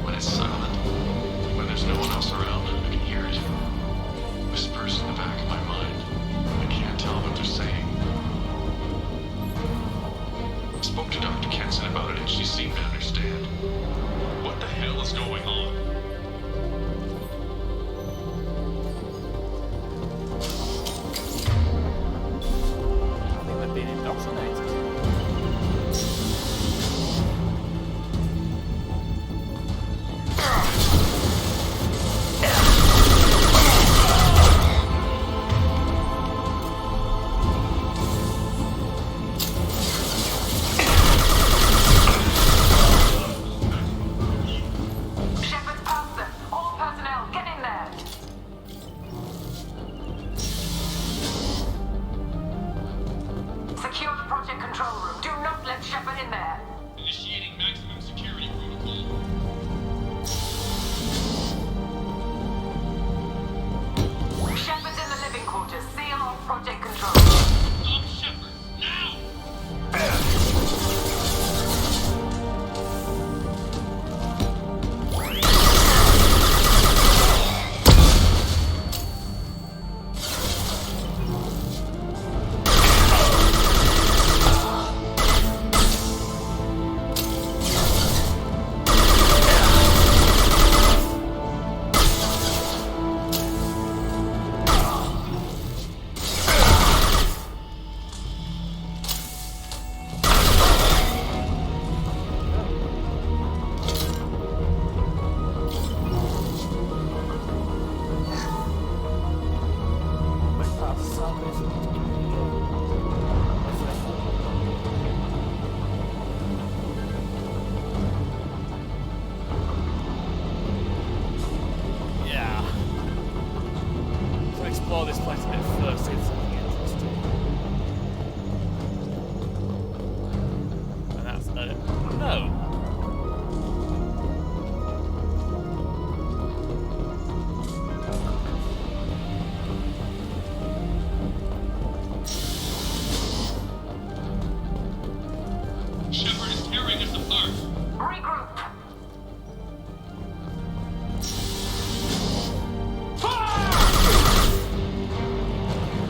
When it's silent, when explore this place a bit first, see if there's something interesting. And that's no. Shepard is tearing us apart. Regroup.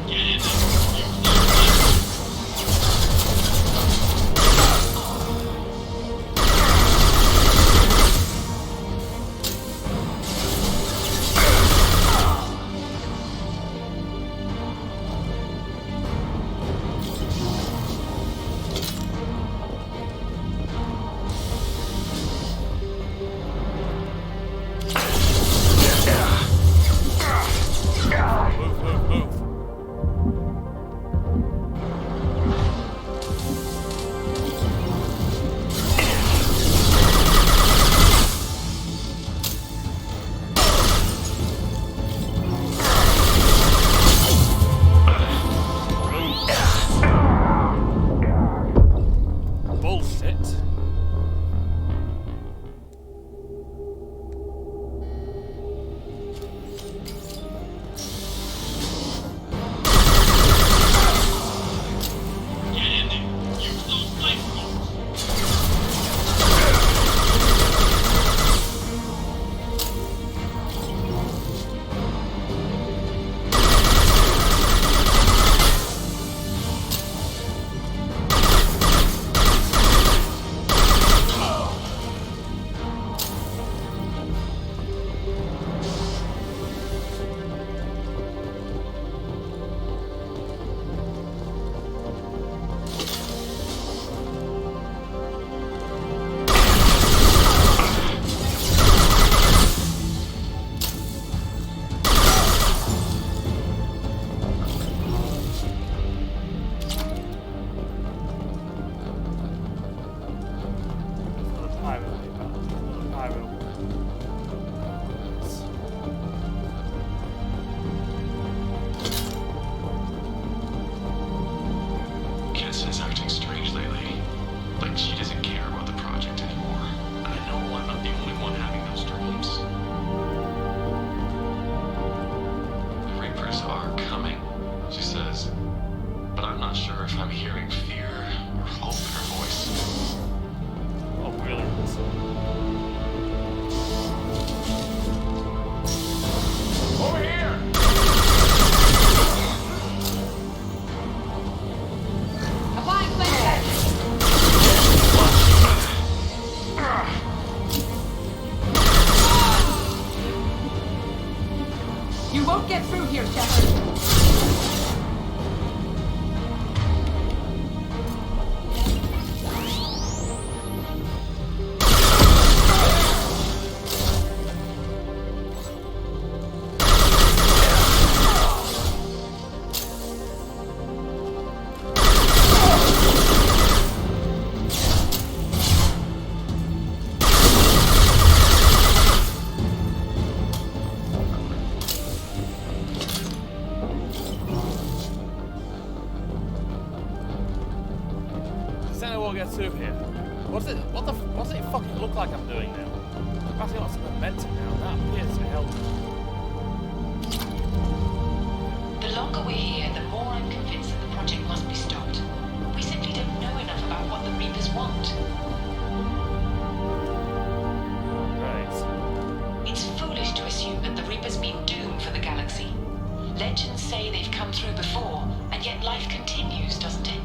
Get in there. Move, move, move. Bullshit. Get in there. Use those flamethrowers. Kenson is acting strange lately. Like she doesn't care about the project anymore. I know I'm not the only one having those dreams. The Reapers are coming, she says. But I'm not sure if I'm hearing fear or hope in her voice. Oh, brilliant. Over here! Applying flashlight. You won't get through here, Shepard. Santa will get through here. What does it fucking look like I'm doing now? Perhaps I got some momentum now. That appears to be helping. The longer we're here, the more I'm convinced that the project must be stopped. We simply don't know enough about what the Reapers want. Right. It's foolish to assume that the Reapers mean doom for the galaxy. Legends say they've come through before, and yet life continues, doesn't it?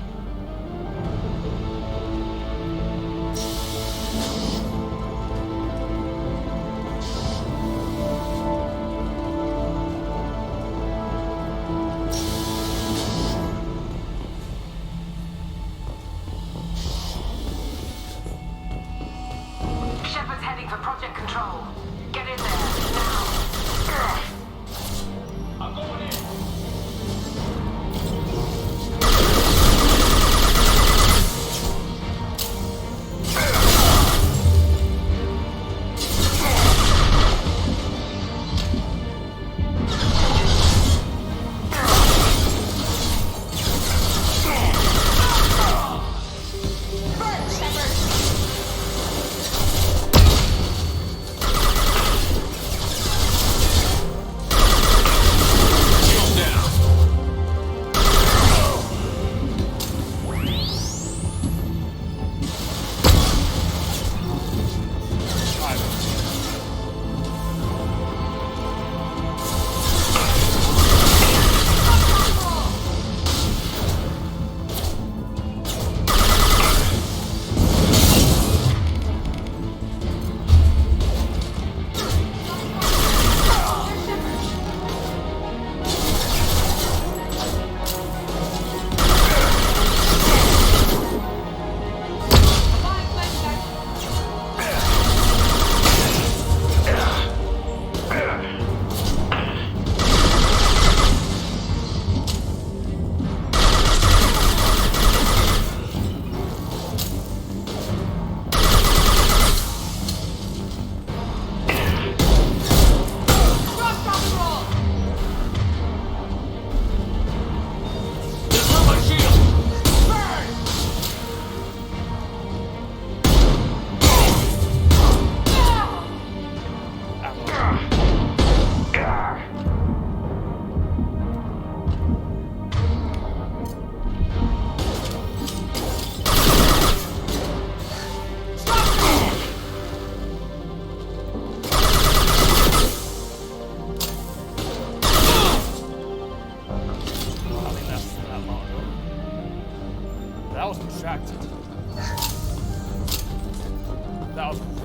Shepard's heading for Project Control. Get in there, now. I'm going in.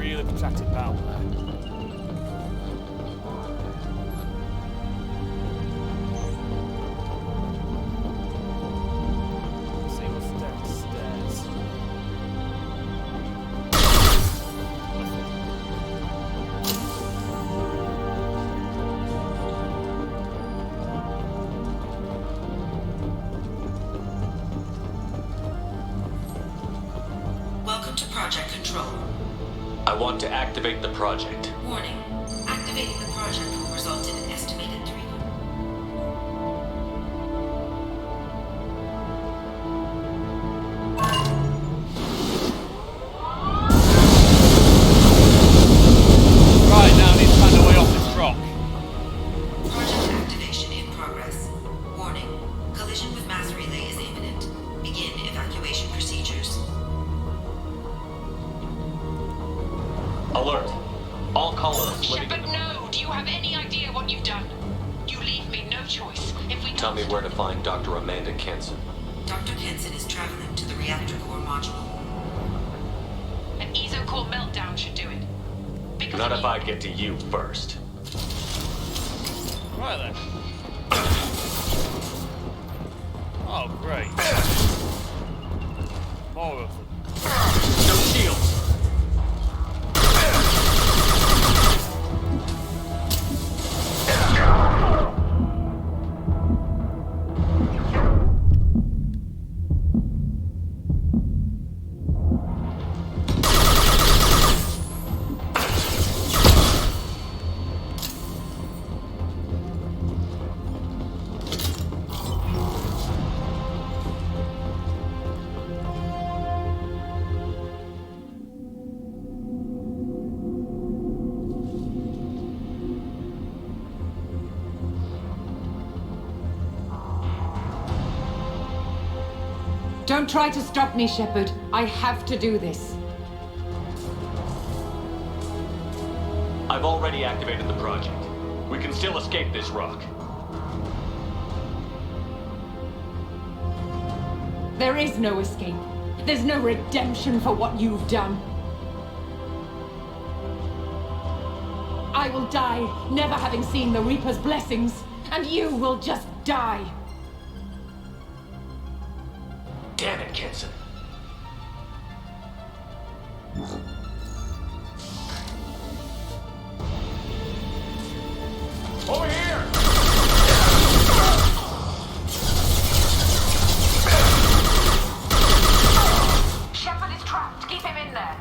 really protracted battle there. Let's see what's downstairs. Welcome to Project Control. I want to activate the project. Warning. Activating the project will result in an estimated 3. Right, now I need to find a way off this rock. Project activation in progress. Warning. Collision with mass relay is imminent. Begin evacuation procedures. Alert. All colonists living... Shepard, no! Do you have any idea what you've done? You leave me no choice. If we Tell me where to find Dr. Amanda Kenson. Dr. Kenson is traveling to the reactor core module. An ESO-core meltdown should do it. Because Not if I get to you first. Right then. Oh, great. More of them. No shields! Don't try to stop me, Shepard. I have to do this. I've already activated the project. We can still escape this rock. There is no escape. There's no redemption for what you've done. I will die, never having seen the Reaper's blessings, and you will just die. Damn it, Kenson. Over here! Shepard is trapped. Keep him in there.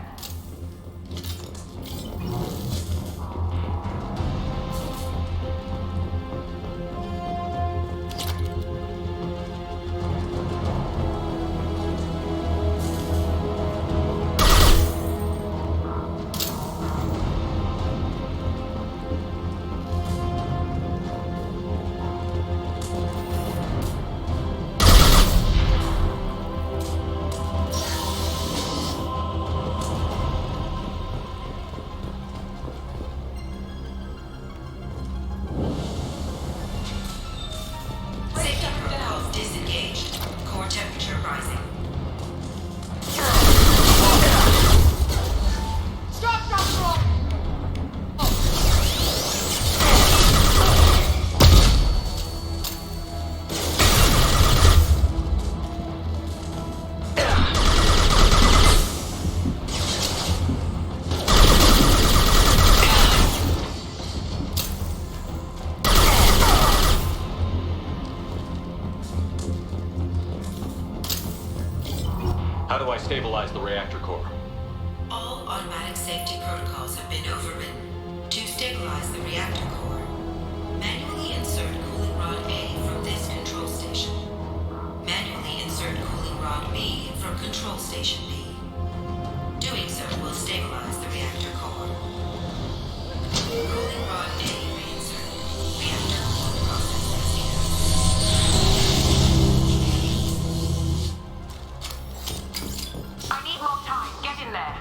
Safety protocols disengaged. Core temperature rising. Stop, Doctor! How do I stabilize the reactor core? All automatic safety protocols have been overridden. To stabilize the reactor core, manually insert cooling rod A from this control station. Manually insert cooling rod B from control station B. Doing so will stabilize the reactor core. Cooling rod A reinserted. Reactor core process I need more time. Get in there.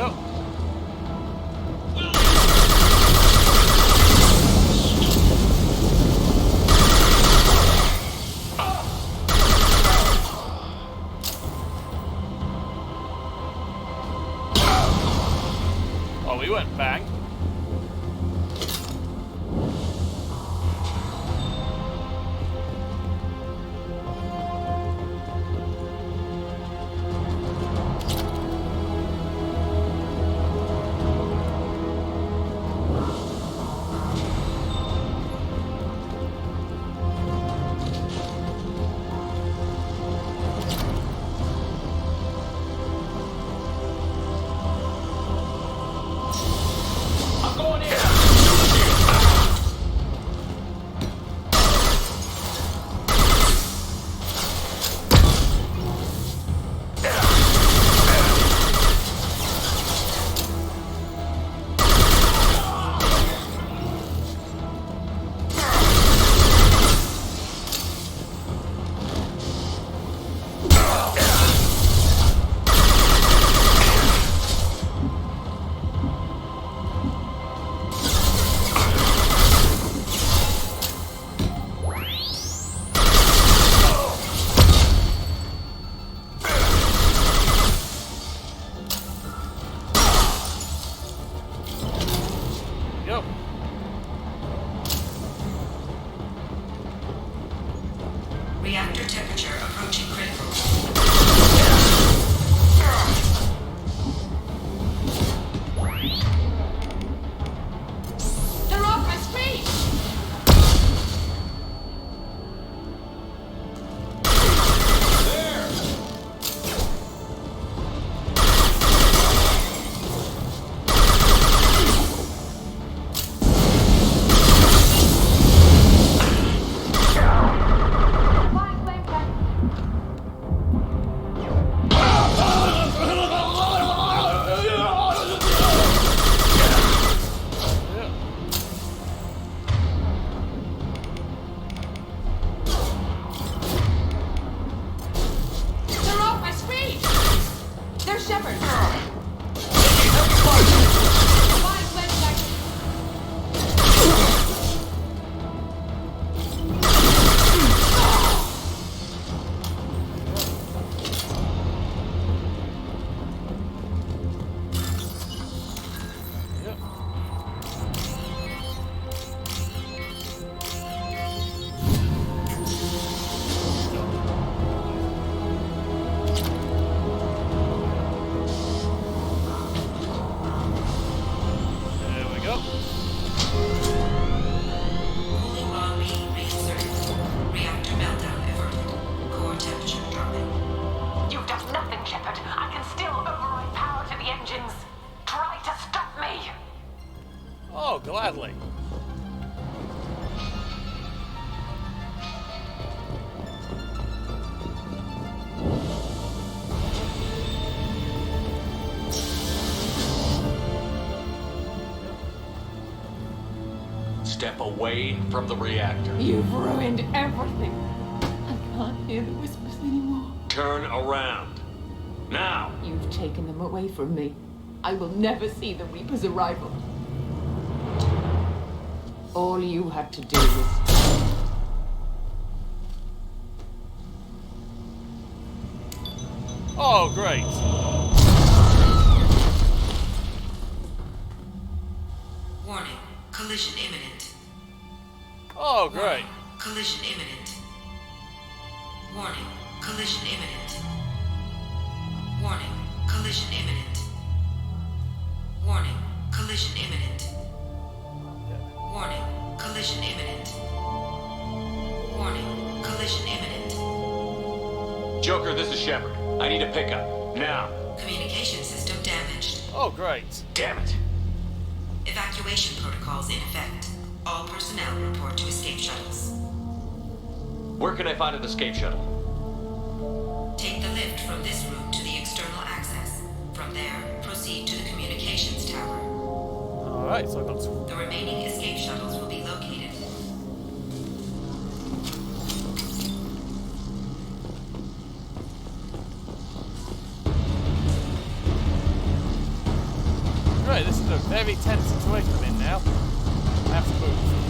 go. Oh, we went bang. Reactor temperature approaching critical. They're off my screen! Gladly. Step away from the reactor. You've ruined everything. I can't hear the whispers anymore. Turn around. Now! You've taken them away from me. I will never see the Reaper's arrival. All you had to do was... Oh, great. Warning. Collision imminent. Oh, great. Warning. Collision imminent. Warning. Collision imminent. Warning. Collision imminent. Warning. Collision imminent. Warning. Collision imminent. Warning. Collision imminent. Joker, this is Shepard. I need a pickup. Now. Communication system damaged. Oh, great. Damn it. Evacuation protocols in effect. All personnel report to escape shuttles. Where can I find an escape shuttle? Take the lift from this room to the external access. From there, proceed to the communications tower. Alright, so I've got to... The remaining escape shuttles will be located. Right, this is a very tense situation I'm in now. I have to move.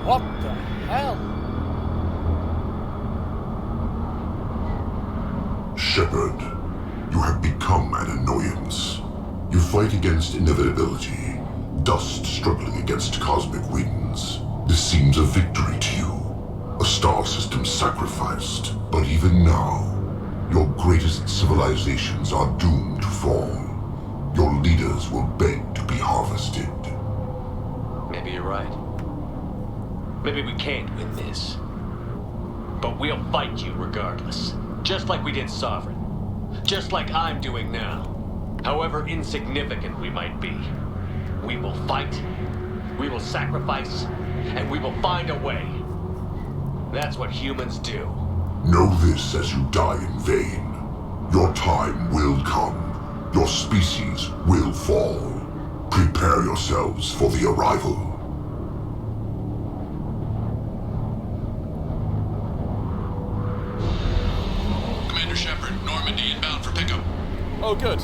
What the hell? Shepard, you have become an annoyance. You fight against inevitability, dust struggling against cosmic winds. This seems a victory to you, a star system sacrificed. But even now, your greatest civilizations are doomed to fall. Your leaders will beg to be harvested. Maybe you're right. Maybe we can't win this. But we'll fight you regardless. Just like we did Sovereign. Just like I'm doing now. However insignificant we might be. We will fight, we will sacrifice, and we will find a way. That's what humans do. Know this as you die in vain. Your time will come. Your species will fall. Prepare yourselves for the arrival. Commander Shepard, Normandy inbound for pickup. Oh, good.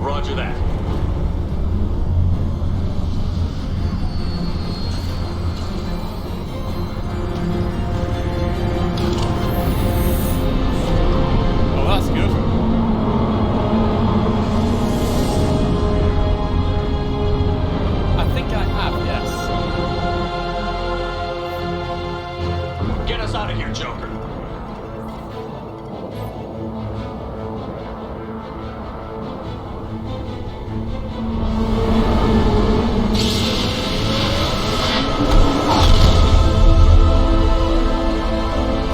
Roger that. Oh, that's good. I think I have, yes. Get us out of here, Joker.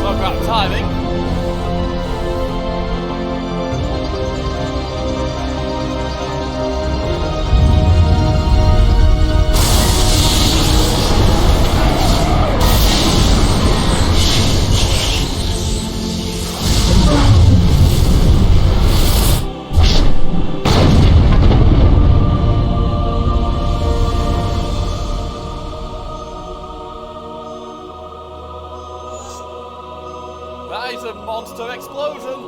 Talk about timing. That is a monster explosion!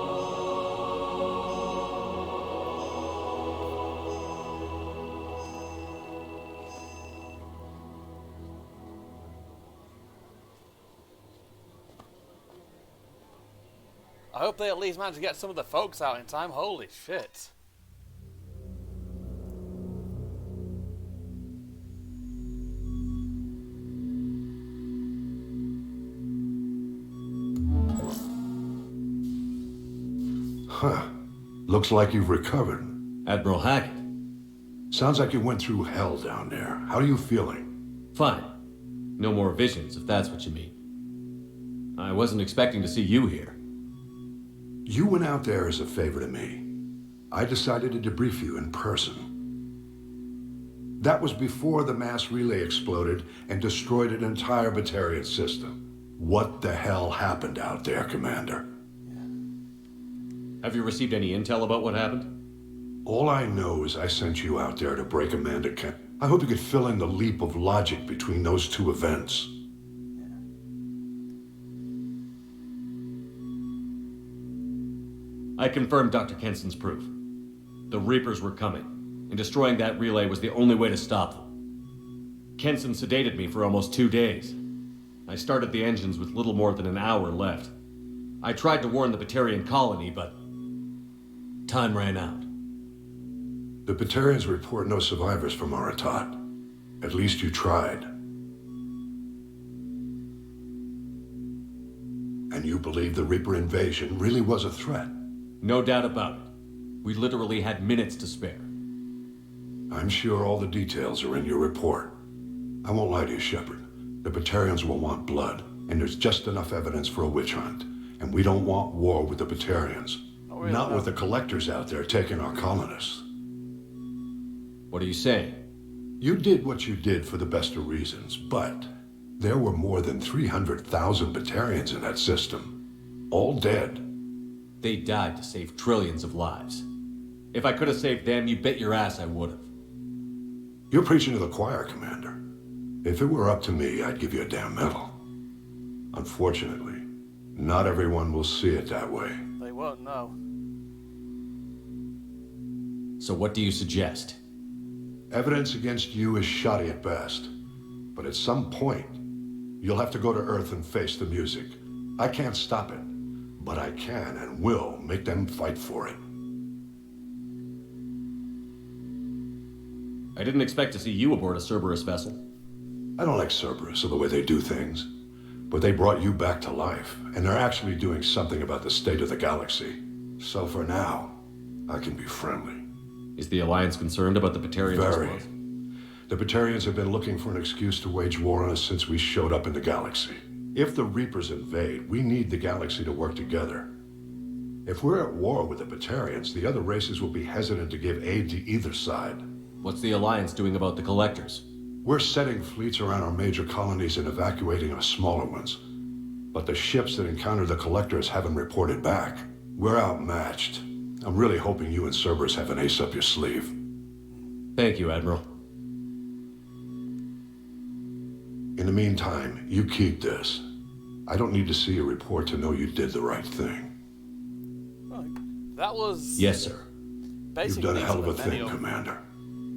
I hope they at least manage to get some of the folks out in time. Holy shit. Huh. Looks like you've recovered. Admiral Hackett. Sounds like you went through hell down there. How are you feeling? Fine. No more visions, if that's what you mean. I wasn't expecting to see you here. You went out there as a favor to me. I decided to debrief you in person. That was before the mass relay exploded and destroyed an entire Batarian system. What the hell happened out there, Commander? Have you received any intel about what happened? All I know is I sent you out there to break Amanda Kent. I hope you could fill in the leap of logic between those two events. I confirmed Dr. Kenson's proof. The Reapers were coming, and destroying that relay was the only way to stop them. Kenson sedated me for almost 2 days. I started the engines with little more than an hour left. I tried to warn the Batarian colony, but time ran out. The Batarians report no survivors from Aratat. At least you tried. And you believe the Reaper invasion really was a threat? No doubt about it. We literally had minutes to spare. I'm sure all the details are in your report. I won't lie to you, Shepard. The Batarians will want blood, and there's just enough evidence for a witch hunt. And we don't want war with the Batarians. Not with the collectors out there taking our colonists. What are you saying? You did what you did for the best of reasons, but there were more than 300,000 Batarians in that system. All dead. They died to save trillions of lives. If I could have saved them, you bet your ass I would have. You're preaching to the choir, Commander. If it were up to me, I'd give you a damn medal. Unfortunately, not everyone will see it that way. They won't know. So what do you suggest? Evidence against you is shoddy at best. But at some point, You'll have to go to Earth and face the music. I can't stop it, but I can and will make them fight for it. I didn't expect to see you aboard a Cerberus vessel. I don't like Cerberus or the way they do things, but they brought you back to life, and they're actually doing something about the state of the galaxy. So for now, I can be friendly. Is the Alliance concerned about the Batarians' Very. response? The Batarians have been looking for an excuse to wage war on us since we showed up in the galaxy. If the Reapers invade, we need the galaxy to work together. If we're at war with the Batarians, the other races will be hesitant to give aid to either side. What's the Alliance doing about the Collectors? We're setting fleets around our major colonies and evacuating our smaller ones. But the ships that encounter the Collectors haven't reported back. We're outmatched. I'm really hoping you and Cerberus have an ace up your sleeve. Thank you, Admiral. In the meantime, you keep this. I don't need to see a report to know you did the right thing. Right. That was... Yes, sir. You've done a hell of a thing, Commander.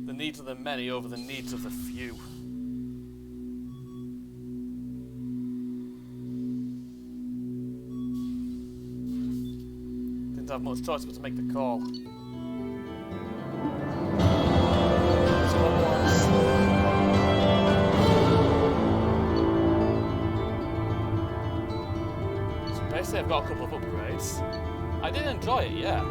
The needs of the many over the needs of the few. Didn't have much choice but to make the call. So basically I've got a couple of upgrades. I did enjoy it, yeah.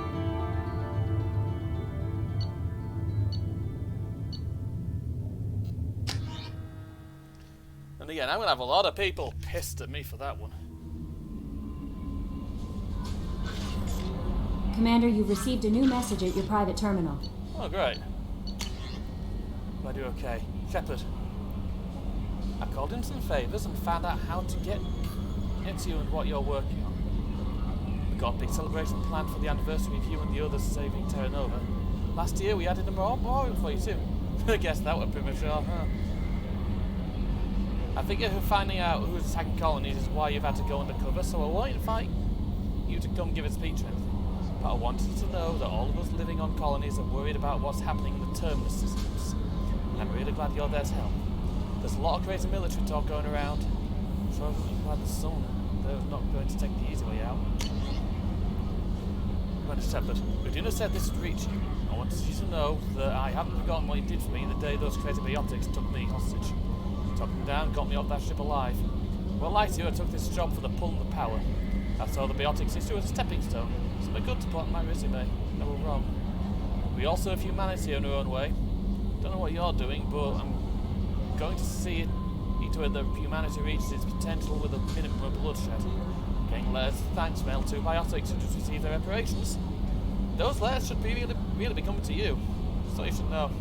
And again, I'm going to have a lot of people pissed at me for that one. Commander, you've received a new message at your private terminal. Oh, great. Glad you're okay. Shepard, I called in some favours and found out how to get to you and what you're working on. We've got a big celebration planned for the anniversary of you and the others saving Terra Nova. Last year we added a memorial for you too. I guess that would premature, huh? I figure finding out who's attacking colonies is why you've had to go undercover, so I won't invite you to come give a speech or anything. But I wanted you to know that all of us living on colonies are worried about what's happening in the Terminus systems. And I'm really glad you're there to help. There's a lot of crazy military talk going around, so I'm glad there's someone they're not going to take the easy way out. Commander Shepard, Udina said this would reach you. I wanted you to know that I haven't forgotten what you did for me the day those crazy biotics took me hostage. Took them down, got me off that ship alive. Well, like you, I took this job for the pull and the power. I saw the biotics issue as a stepping stone. Something good to put on my resume. Never wrong. We all serve humanity in our own way. Don't know what you're doing, but I'm going to see it to it that humanity reaches its potential with a minimum of bloodshed. Getting letters of thanks mailed to biotics who just received their reparations. Those letters should be really be coming to you. So you should know.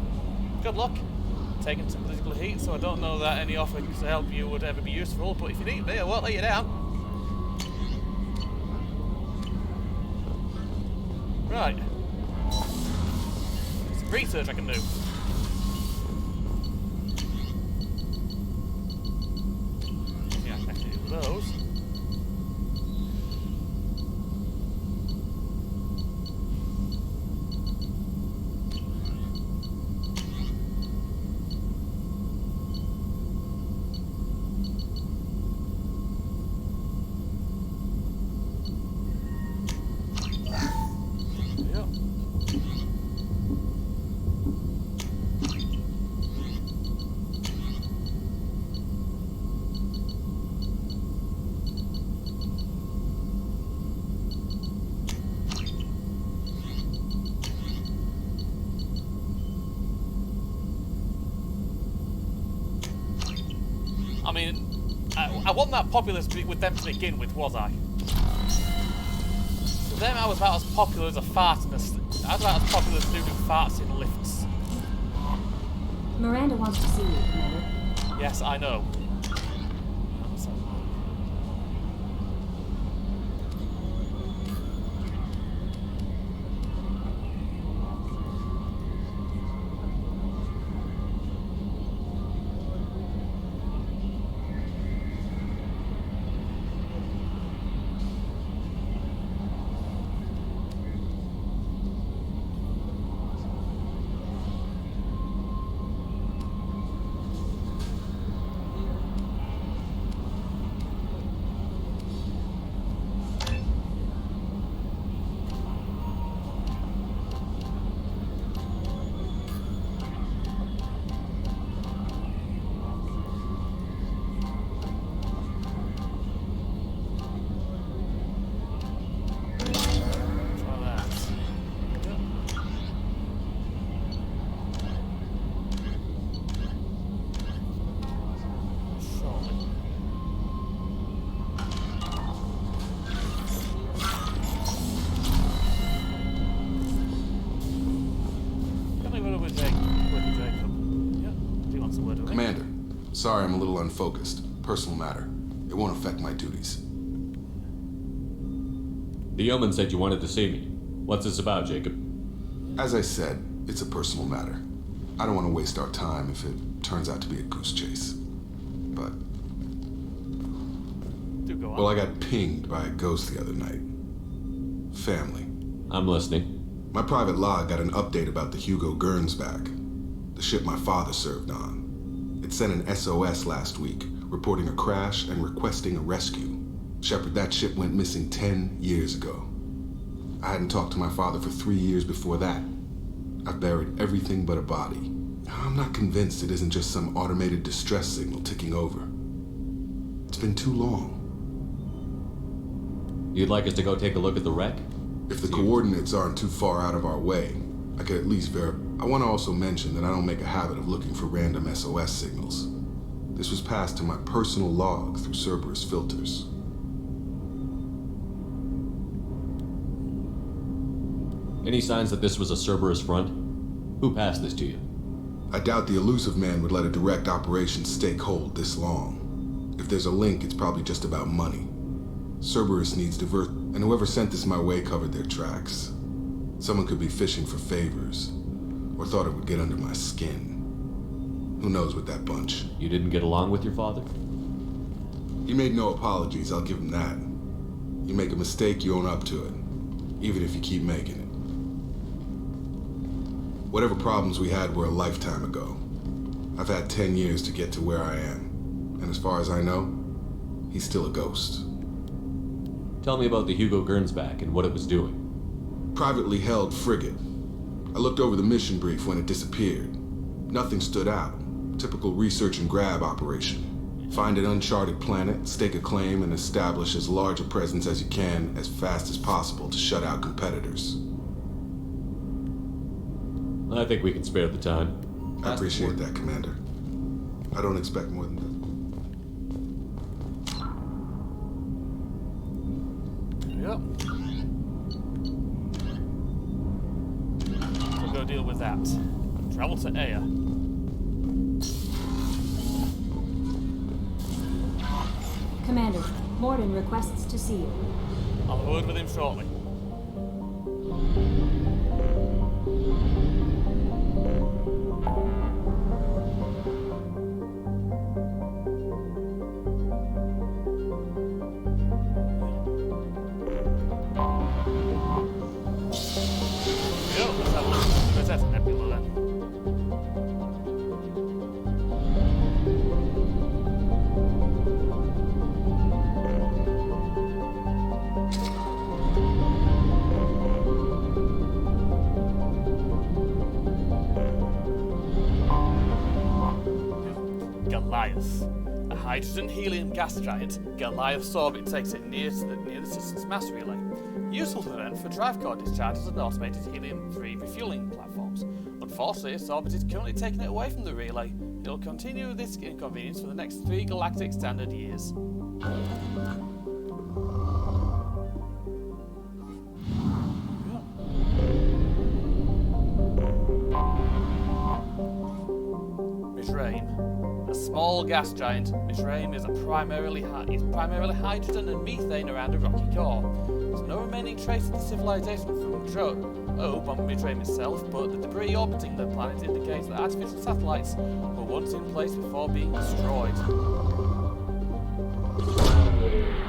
Good luck. Taking some political heat, so I don't know that any offer to help you would ever be useful, but if you need me, I won't let you down. Right. Some research I can do. Yeah, I can do those. I mean, I wasn't that popular with them to begin with, was I? For them, I was about as popular as a fart in a... I was about as popular as dude who farts in lifts. Miranda wants to see you, Commander. Yes, I know. Commander, sorry I'm a little unfocused. Personal matter. It won't affect my duties. The Yeoman said you wanted to see me. What's this about, Jacob? As I said, it's a personal matter. I don't want to waste our time if it turns out to be a goose chase. But... Do go on. Well, I got pinged by a ghost the other night. Family. I'm listening. My private log got an update about the Hugo Gernsback, the ship my father served on. It sent an SOS last week, reporting a crash and requesting a rescue. Shepard, that ship went missing 10 years ago. I hadn't talked to my father for 3 years before that. I've buried everything but a body. I'm not convinced it isn't just some automated distress signal ticking over. It's been too long. You'd like us to go take a look at the wreck? If the coordinates aren't too far out of our way, I could at least verify. I want to also mention that I don't make a habit of looking for random SOS signals. This was passed to my personal log through Cerberus filters. Any signs that this was a Cerberus front? Who passed this to you? I doubt the Elusive Man would let a direct operation stake hold this long. If there's a link, it's probably just about money. Cerberus needs divert, and whoever sent this my way covered their tracks. Someone could be fishing for favors, or thought it would get under my skin. Who knows with that bunch? You didn't get along with your father? He made no apologies, I'll give him that. You make a mistake, you own up to it, even if you keep making it. Whatever problems we had were a lifetime ago. I've had 10 years to get to where I am, and as far as I know, he's still a ghost. Tell me about the Hugo Gernsback and what it was doing. Privately held frigate. I looked over the mission brief when it disappeared. Nothing stood out. Typical research and grab operation. Find an uncharted planet, stake a claim, and establish as large a presence as you can as fast as possible to shut out competitors. I think we can spare the time. I appreciate that, Commander. I don't expect more than that. Yep. We'll go deal with that. Travel to Aya. Commander, Morden requests to see you. I'll have a word with him shortly. Goliath. A hydrogen-helium gas giant, Goliath's orbit takes it near the system's mass relay. Useful for them for drive core discharges and automated helium-free refueling platforms. Unfortunately, its orbit is currently taking it away from the relay. It will continue this inconvenience for the next 3 galactic standard years. Mizraim. A small gas giant, Mizraim is primarily hydrogen and methane around a rocky core. There's no remaining trace of the civilization from Job on Mizraim itself, but the debris orbiting the planet indicates that artificial satellites were once in place before being destroyed.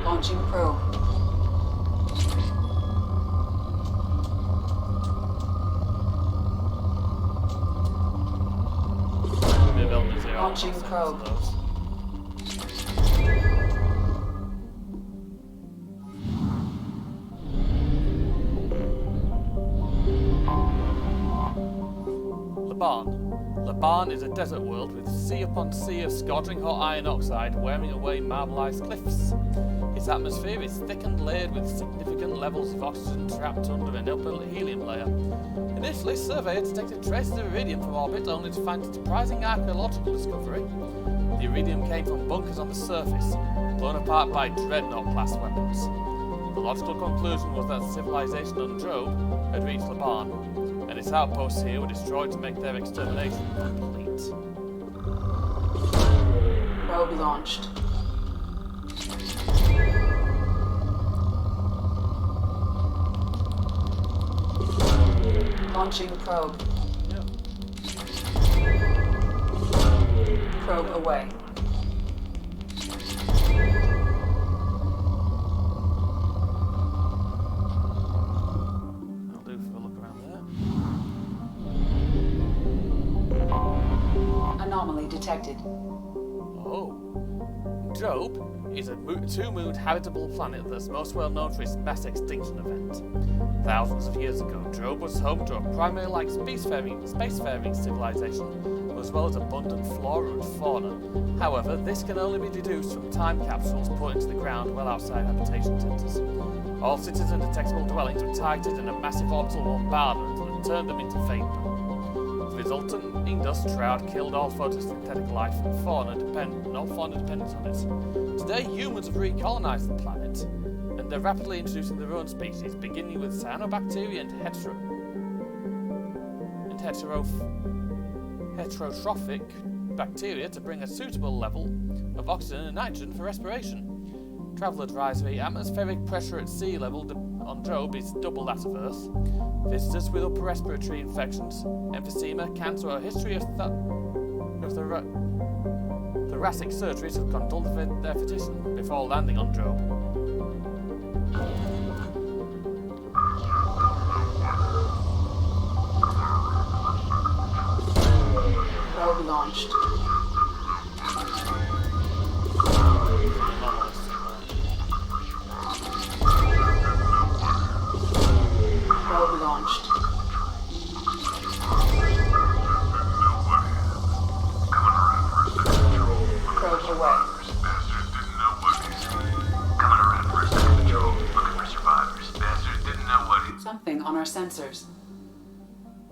Launching probe. Launching probe. Laban is a desert world with sea upon sea of scorching hot iron oxide wearing away marbleized cliffs. Its atmosphere is thick and layered with significant levels of oxygen trapped under an upper helium layer. Initially, surveyors detected traces of iridium from orbit, only to find a surprising archaeological discovery. The iridium came from bunkers on the surface, blown apart by Dreadnought-class weapons. The logical conclusion was that civilization on Job had reached Laban, and its outposts here were destroyed to make their extermination complete. Probe launched. Launching probe. Probe away. I'll do for a look around there. Anomaly detected. Oh. Job is a two-moon habitable planet that's most well known for its mass extinction event. Thousands of years ago, Job was home to a primarily spacefaring civilization, as well as abundant flora and fauna. However, this can only be deduced from time capsules put into the ground well outside habitation centres. All cities and detectable dwellings were targeted in a massive orbital bombardment that turned them into vapour. The resultant dust shroud killed all photosynthetic life and fauna dependent on it. Today, humans have recolonised the planet, and they're rapidly introducing their own species, beginning with cyanobacteria and heterotrophic bacteria to bring a suitable level of oxygen and nitrogen for respiration. Travel advisory: atmospheric pressure at sea level on Job is double that of Earth. Visitors with upper respiratory infections, emphysema, cancer, or a history of thoracic surgery should consult their physician before landing on Job. Probe launched. Probe launched. Probe away. Something on our sensors.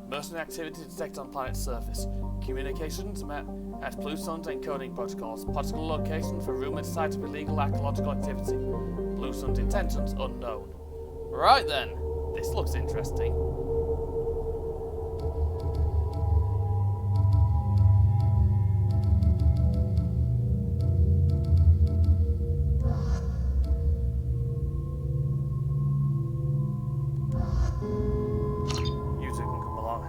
Mercenary activity detected on planet's surface. Communications met at Blue Sun's encoding protocols. Particle location for rumored site of illegal archaeological activity. Blue Sun's intentions unknown. Right then, this looks interesting. You two can come along.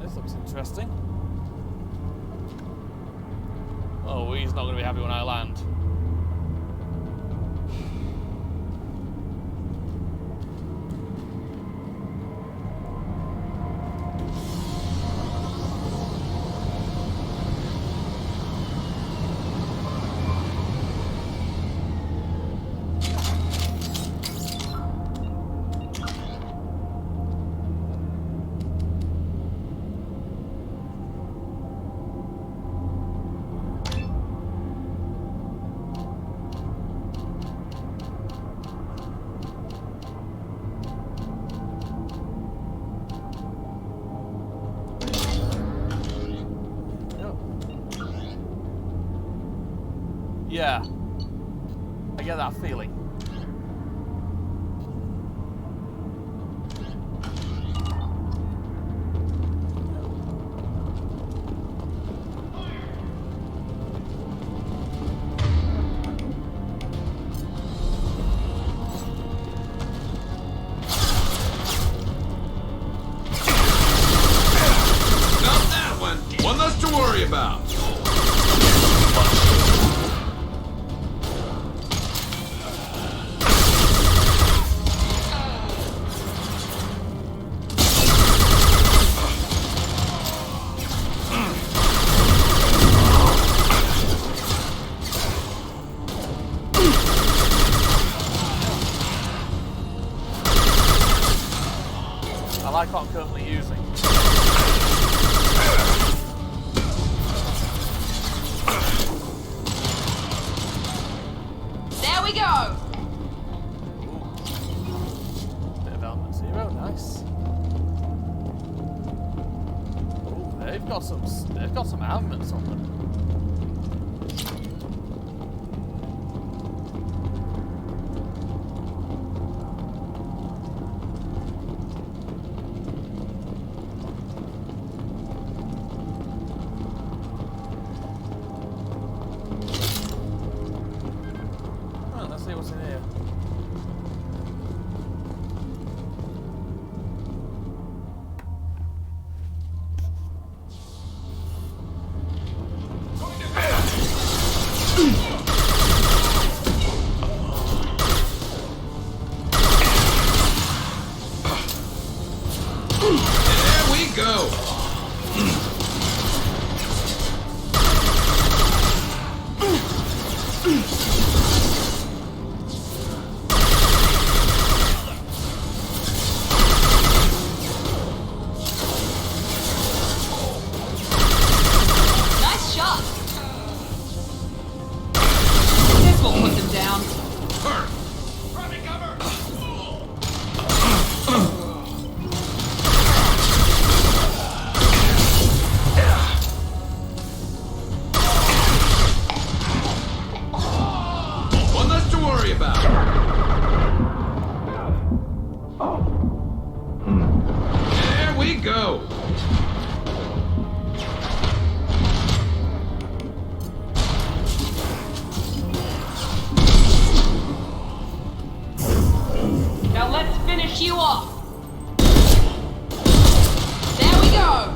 This looks interesting. Oh, he's not going to be happy when I land. Yeah, I get that feeling. Not that one. One less to worry about. I like what I'm currently using. There we go! they've got some armaments on them. Well, let's see what's in here. There we go. Nice shot. This will put them down. One less to worry about. There we go. Now let's finish you off. There we go.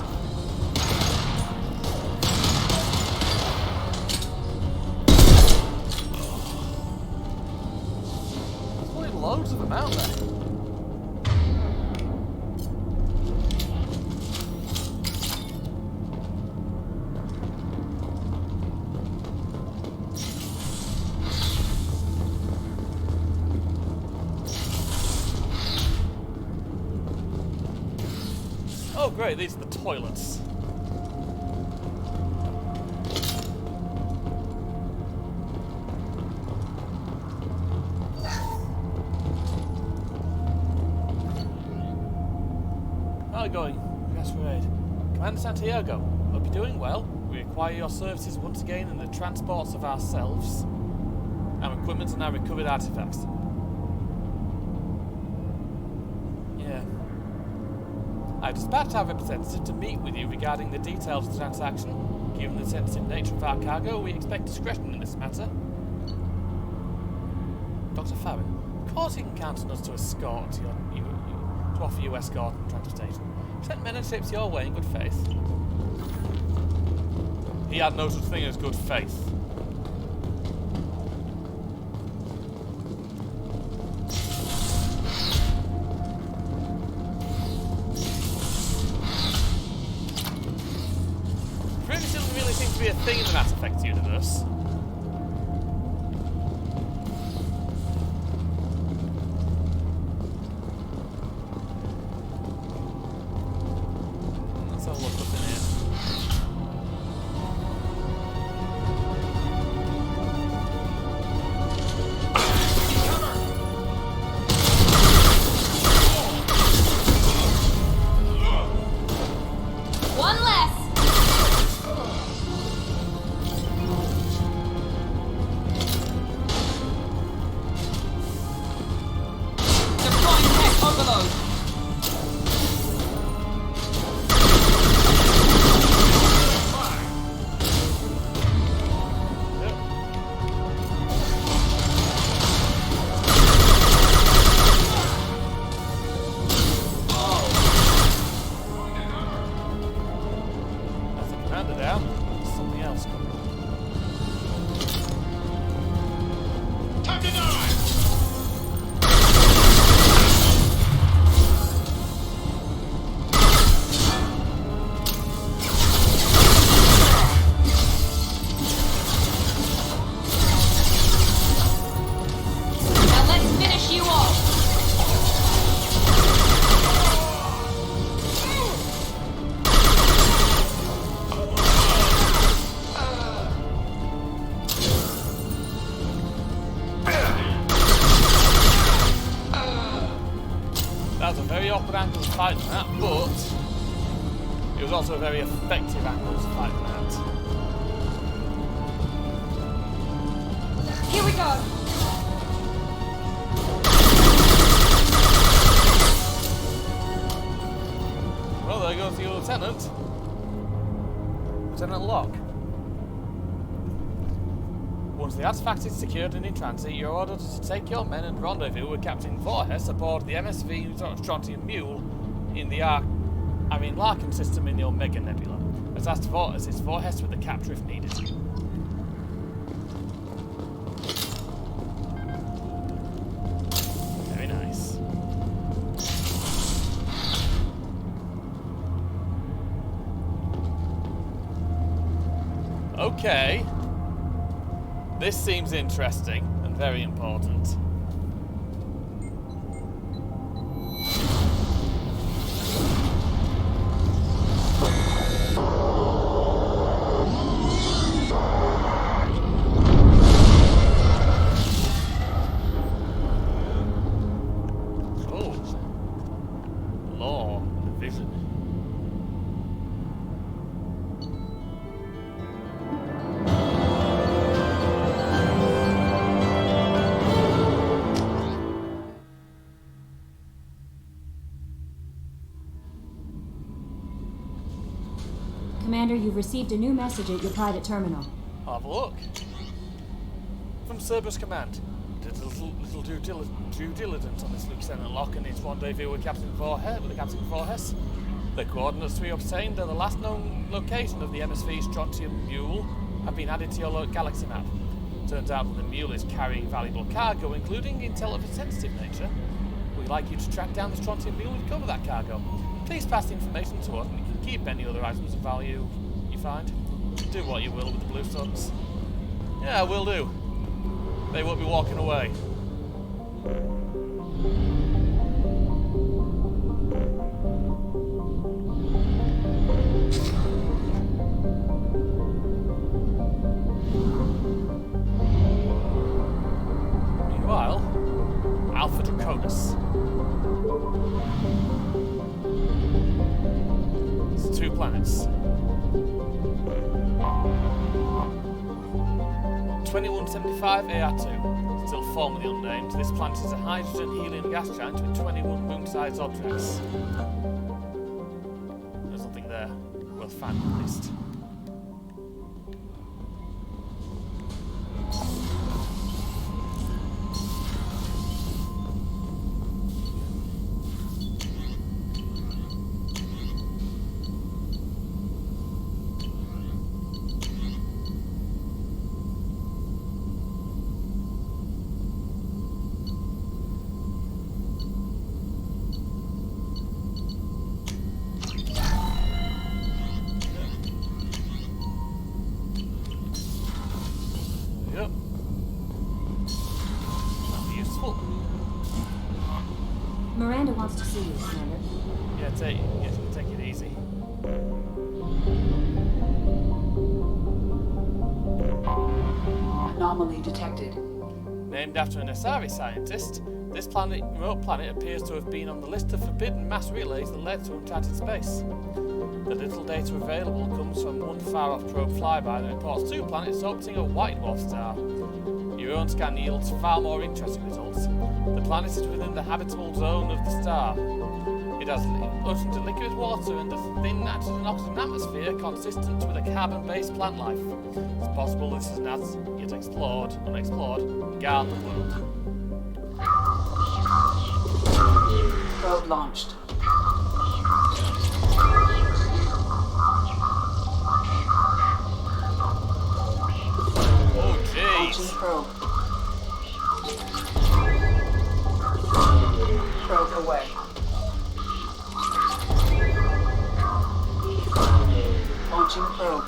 There's probably loads of them out there. Oh great, these are the toilets. How are you going? Yes, raid. Commander Santiago, hope you're doing well. We require your services once again in the transports of ourselves, our equipment and our recovered artifacts. Yeah. I dispatched our representative to meet with you regarding the details of the transaction. Given the sensitive nature of our cargo, we expect discretion in this matter. Dr. Farron, of course you can count on us to escort to offer you escort and transportation. Sent men and ships your way in good faith. He had no such thing as good faith. Privilege doesn't really seem to be a thing in the Mass Effect universe. Let's have a look what's in here. One less. Deploying tech overload. That's the commander down. There's something else coming. Time to die. Now let's finish you off. That was a very awkward angle to fight that, but It was also a very effective angle to fight that. Here we go. Well, there goes your lieutenant. Lieutenant Locke. Once the artifact is secured and in transit, you're ordered to take your men and rendezvous with Captain Voorhis aboard the MSV Strontium Mule in the Larkin system in the Omega Nebula. As asked Voorhis is Voorhis with the capture if needed. Very nice. Okay. This seems interesting and very important. Commander, you've received a new message at your private terminal. I'll have a look. From Cerberus Command. Did a little due diligence on this Lieutenant Locke and his rendezvous with Captain Voorhis. The coordinates we obtained are the last known location of the MSV Strontium Mule have been added to your galaxy map. Turns out that the Mule is carrying valuable cargo, including intel of a sensitive nature. We'd like you to track down the Strontium Mule and recover that cargo. Please pass the information to us and you can keep any other items of value you find. Do what you will with the Blue Suns. Yeah, will do. They won't be walking away. Meanwhile, Alpha Draconis. It's 2 planets. 2175 AR2, still formerly unnamed. This planet is a hydrogen-helium gas giant with 21 moon-sized objects. There's nothing there. Worth finding, at least. Miranda wants to see you, Commander. Yeah, take it easy. Anomaly detected. Named after an Asari scientist, this remote planet appears to have been on the list of forbidden mass relays that led to uncharted space. The little data available comes from one far-off probe flyby that reports 2 planets orbiting a white dwarf star. Your own scan yields far more interesting results. The planet is within the habitable zone of the star. It has oceans of liquid water and a thin nitrogen oxygen atmosphere consistent with a carbon-based plant life. It's possible this is an as-yet unexplored garden world. Probe launched. Oh, jeez. Launching probe. Probe away. Launching probe.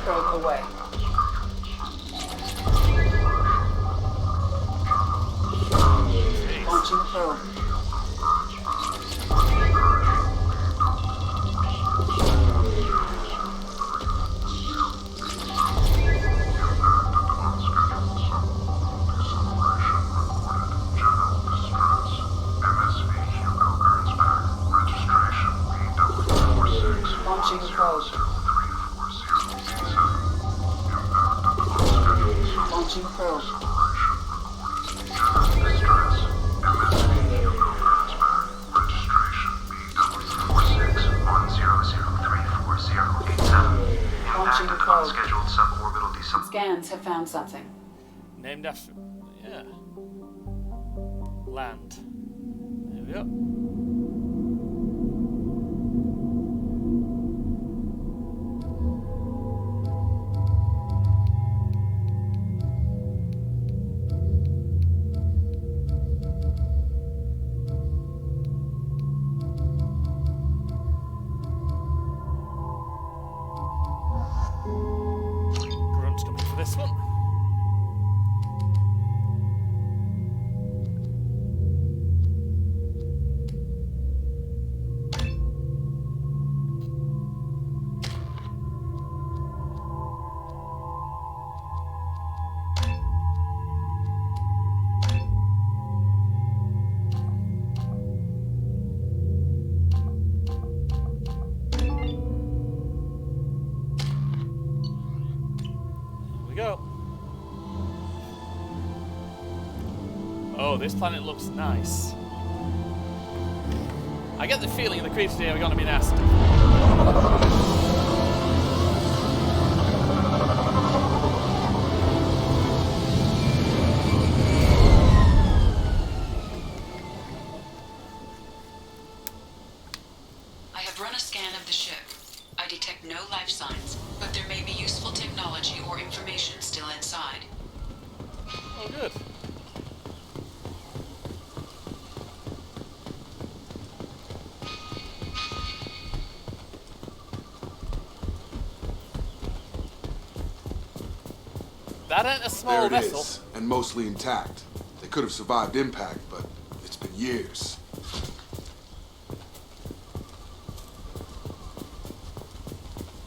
Probe away. Launching probe. probe. Launching probe. Launching probe. Scheduled suborbital descent. Scans have found something. Named after... yeah. Land. There we go. Grunt's coming for this one. We go. Oh, this planet looks nice. I get the feeling the creatures here are going to be nasty. I have run a scan of the ship. I detect no life signs, but there may be useful technology or information still inside. Oh, good. That ain't a small There it vessel. is, and mostly intact. They could have survived impact, but it's been years.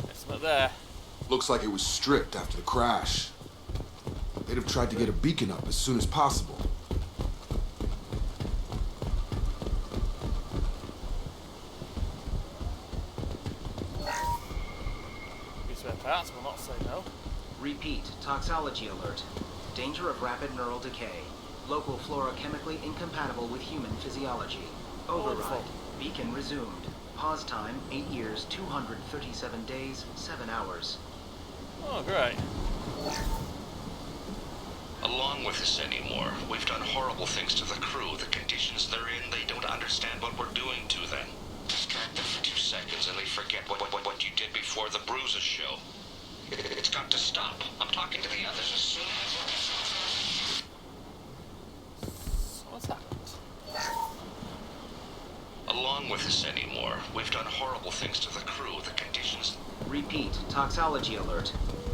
There's something there. Looks like it was stripped after the crash. They'd have tried to get a beacon up as soon as possible. These spare parts will not say no. Repeat, toxology alert. Danger of rapid neural decay. Local flora chemically incompatible with human physiology. Override. Wonderful. Beacon resumed. Pause time, 8 years, 237 days, 7 hours. Oh, great. Along with this anymore. We've done horrible things to the crew. The conditions they're in, they don't understand what we're doing to them. Distract them for 2 seconds and they forget what you did before the bruises show. It's got to stop. I'm talking to the others as soon as... So what's happened? Along with this anymore. We've done horrible things to the crew. The conditions... Repeat, toxology alert.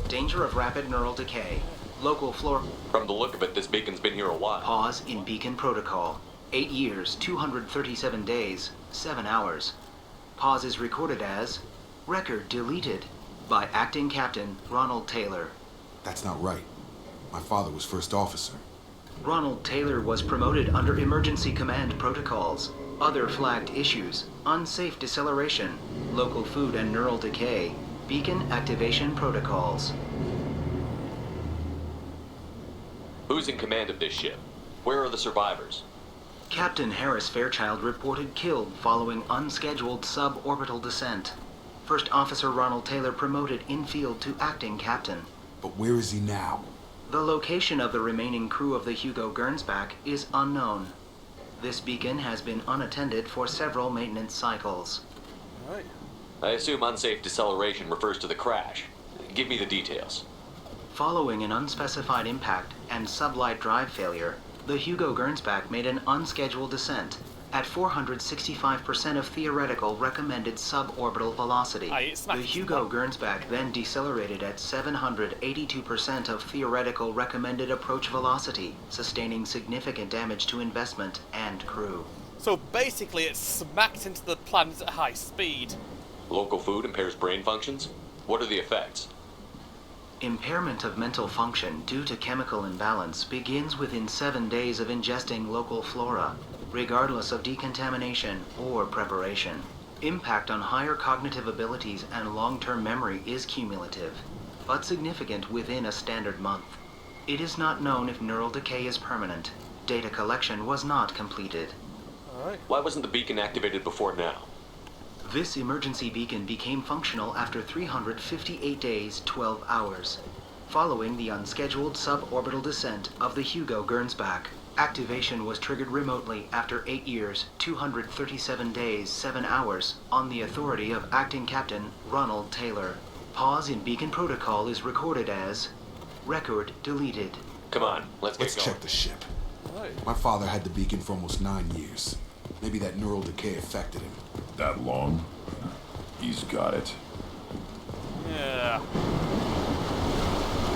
Danger of rapid neural decay. Local flora... From the look of it, this beacon's been here a while. Pause in beacon protocol. 8 years, 237 days, 7 hours. Pause is recorded as... Record deleted. By Acting Captain Ronald Taylor. That's not right. My father was first officer. Ronald Taylor was promoted under emergency command protocols. Other flagged issues: unsafe deceleration, local food and neural decay, beacon activation protocols. Who's in command of this ship? Where are the survivors? Captain Harris Fairchild reported killed following unscheduled suborbital descent. First Officer Ronald Taylor promoted in-field to acting captain. But where is he now? The location of the remaining crew of the Hugo Gernsback is unknown. This beacon has been unattended for several maintenance cycles. Right. I assume unsafe deceleration refers to the crash. Give me the details. Following an unspecified impact and sublight drive failure, the Hugo Gernsback made an unscheduled descent at 465% of theoretical recommended suborbital velocity. The Hugo Gernsback then decelerated at 782% of theoretical recommended approach velocity, sustaining significant damage to investment and crew. So basically it smacked into the planet at high speed. Local food impairs brain functions? What are the effects? Impairment of mental function due to chemical imbalance begins within 7 days of ingesting local flora, regardless of decontamination or preparation. Impact on higher cognitive abilities and long-term memory is cumulative, but significant within a standard month. It is not known if neural decay is permanent. Data collection was not completed. Alright. Why wasn't the beacon activated before now? This emergency beacon became functional after 358 days, 12 hours, following the unscheduled suborbital descent of the Hugo Gernsback. Activation was triggered remotely after 8 years, 237 days, 7 hours, on the authority of Acting Captain Ronald Taylor. Pause in beacon protocol is recorded as record deleted. Come on, let's Let's check the ship. Right. My father had the beacon for almost 9 years. Maybe that neural decay affected him. That long? He's got it. Yeah.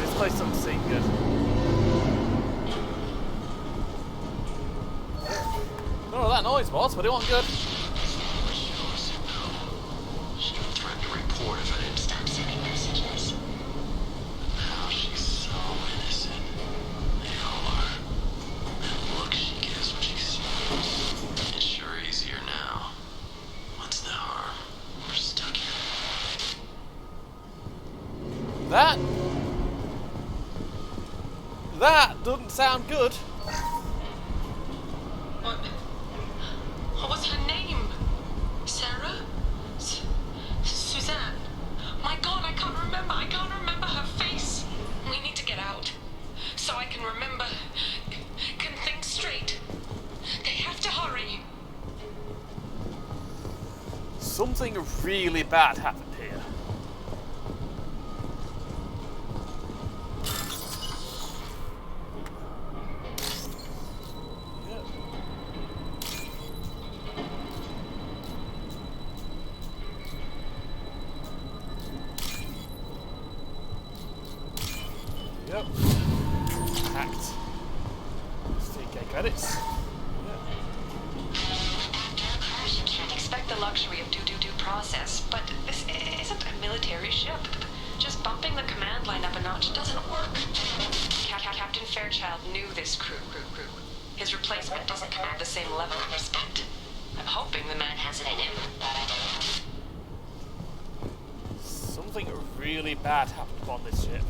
This place doesn't seem good. I don't know what that noise was, but it wasn't good. She threatened to report if I didn't stop sending messages. Now she's so innocent. They all are. That look she gives when she sees me. It's sure easier now. What's the harm? We're stuck here. That doesn't sound good. What was her name? Sarah? Suzanne? My God, I can't remember. I can't remember her face. We need to get out. So I can remember. Can think straight. They have to hurry. Something really bad happened here. Yep. Hacked. CK credits. You can't expect the luxury of do process, but this isn't a military ship. Just bumping the command line up a notch doesn't work. Captain Fairchild knew this crew. His replacement doesn't command the same level of respect. I'm hoping the man has it in him. Something really bad happened on this ship.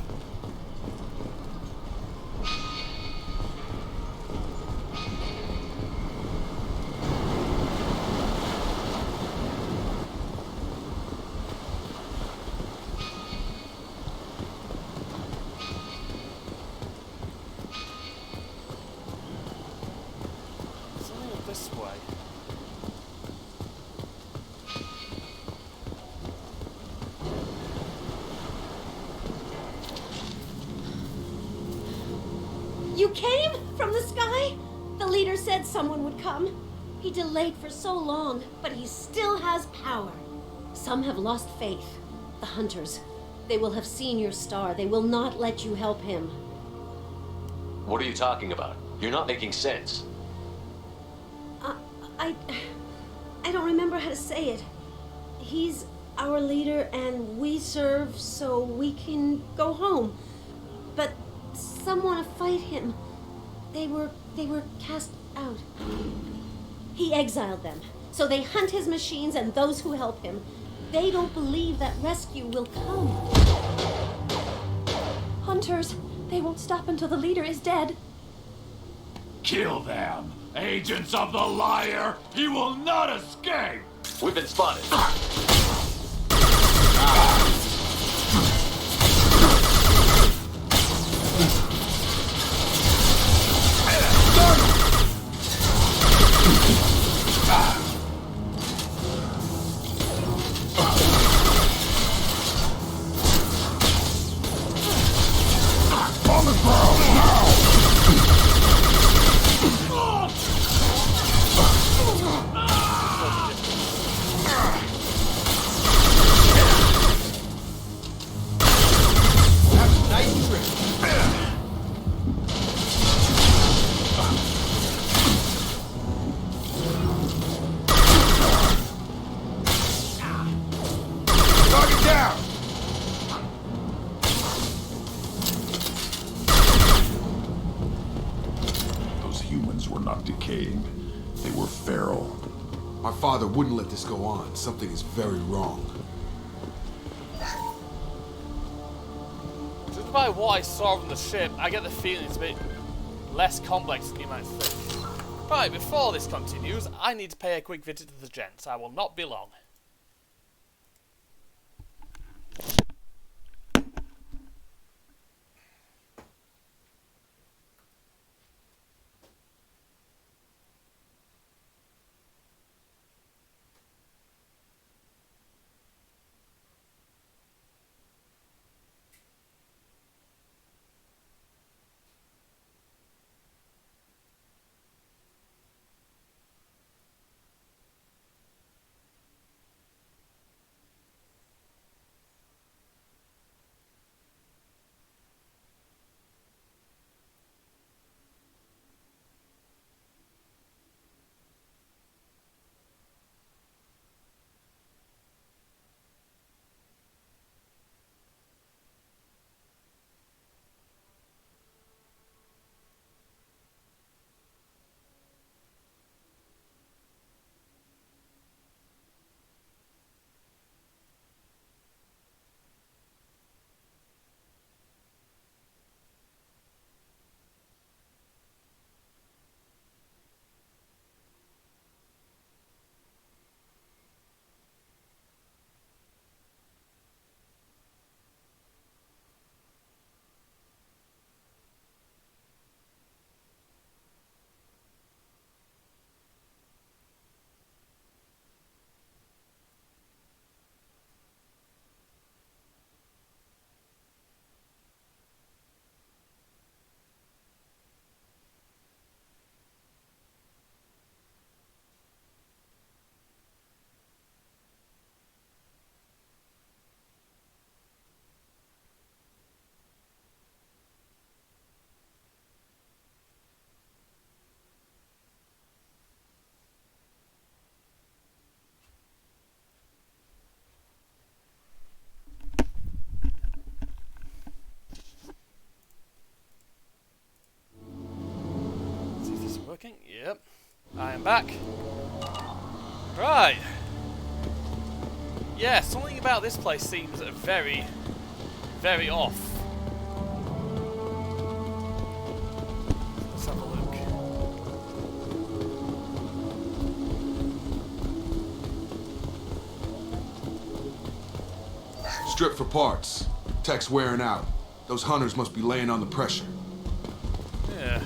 Something this way. You came from the sky? The leader said someone would come. He delayed for so long, but he still has power. Some have lost faith. The hunters. They will have seen your star. They will not let you help him. What are you talking about? You're not making sense. I don't remember how to say it. He's our leader and we serve so we can go home. But some want to fight him. They were cast out. He exiled them. So they hunt his machines and those who help him. They don't believe that rescue will come. Hunters, they won't stop until the leader is dead. Kill them! Agents of the liar! He will not escape! We've been spotted. On the ground now! Nice trick. Target down! Those humans were not decaying. They were feral. My father wouldn't let this go on. Something is very wrong. Just by what I saw from the ship, I get the feeling it's a bit less complex than you might think. Right, before this continues, I need to pay a quick visit to the gents. I will not be long. Yep, I am back. Right. Yeah, something about this place seems very, very off. Let's have a look. Strip for parts. Tech's wearing out. Those hunters must be laying on the pressure. Yeah.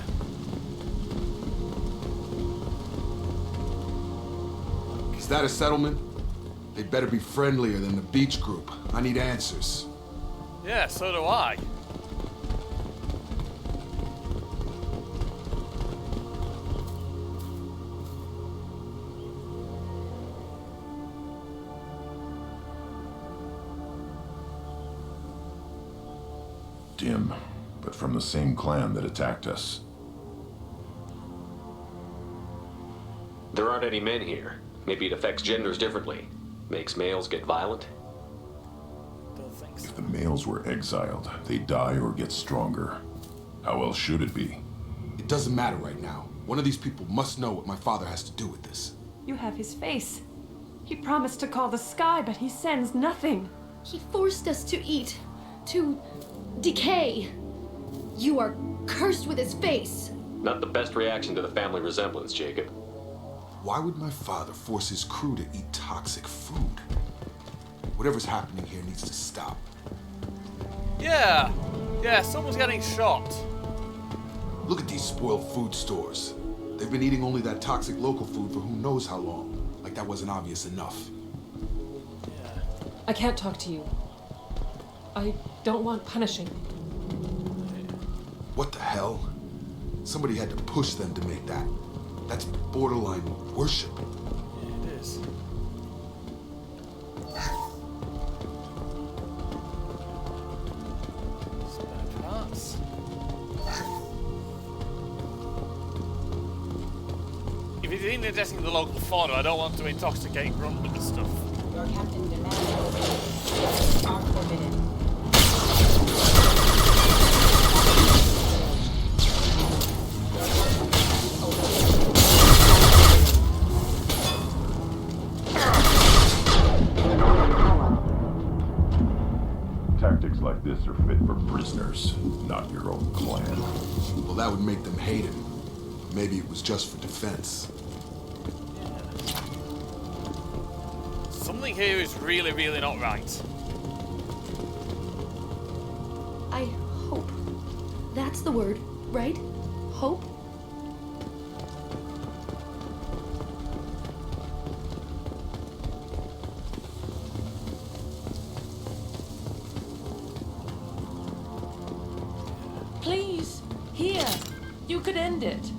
Is that a settlement? They better be friendlier than the beach group. I need answers. Yeah, so do I. Dim, but from the same clan that attacked us. There aren't any men here. Maybe it affects genders differently. Makes males get violent? Don't think so. If the males were exiled, they die or get stronger. How else should it be? It doesn't matter right now. One of these people must know what my father has to do with this. You have his face. He promised to call the sky, but he sends nothing. He forced us to eat, to decay. You are cursed with his face. Not the best reaction to the family resemblance, Jacob. Why would my father force his crew to eat toxic food? Whatever's happening here needs to stop. Yeah, someone's getting shot. Look at these spoiled food stores. They've been eating only that toxic local food for who knows how long. Like that wasn't obvious enough. I can't talk to you. I don't want punishing. What the hell? Somebody had to push them to make that. That's borderline worship. Yeah, it is. Spare parts. If he's ingesting the local fauna, I don't want to intoxicate Grunt with the stuff. Your captain demands are forbidden. Tactics like this are fit for prisoners, not your own clan. Well, that would make them hate him. Maybe it was just for defense. Something here is really, really not right. I hope. That's the word, right? Hope? Please, here. You could end it.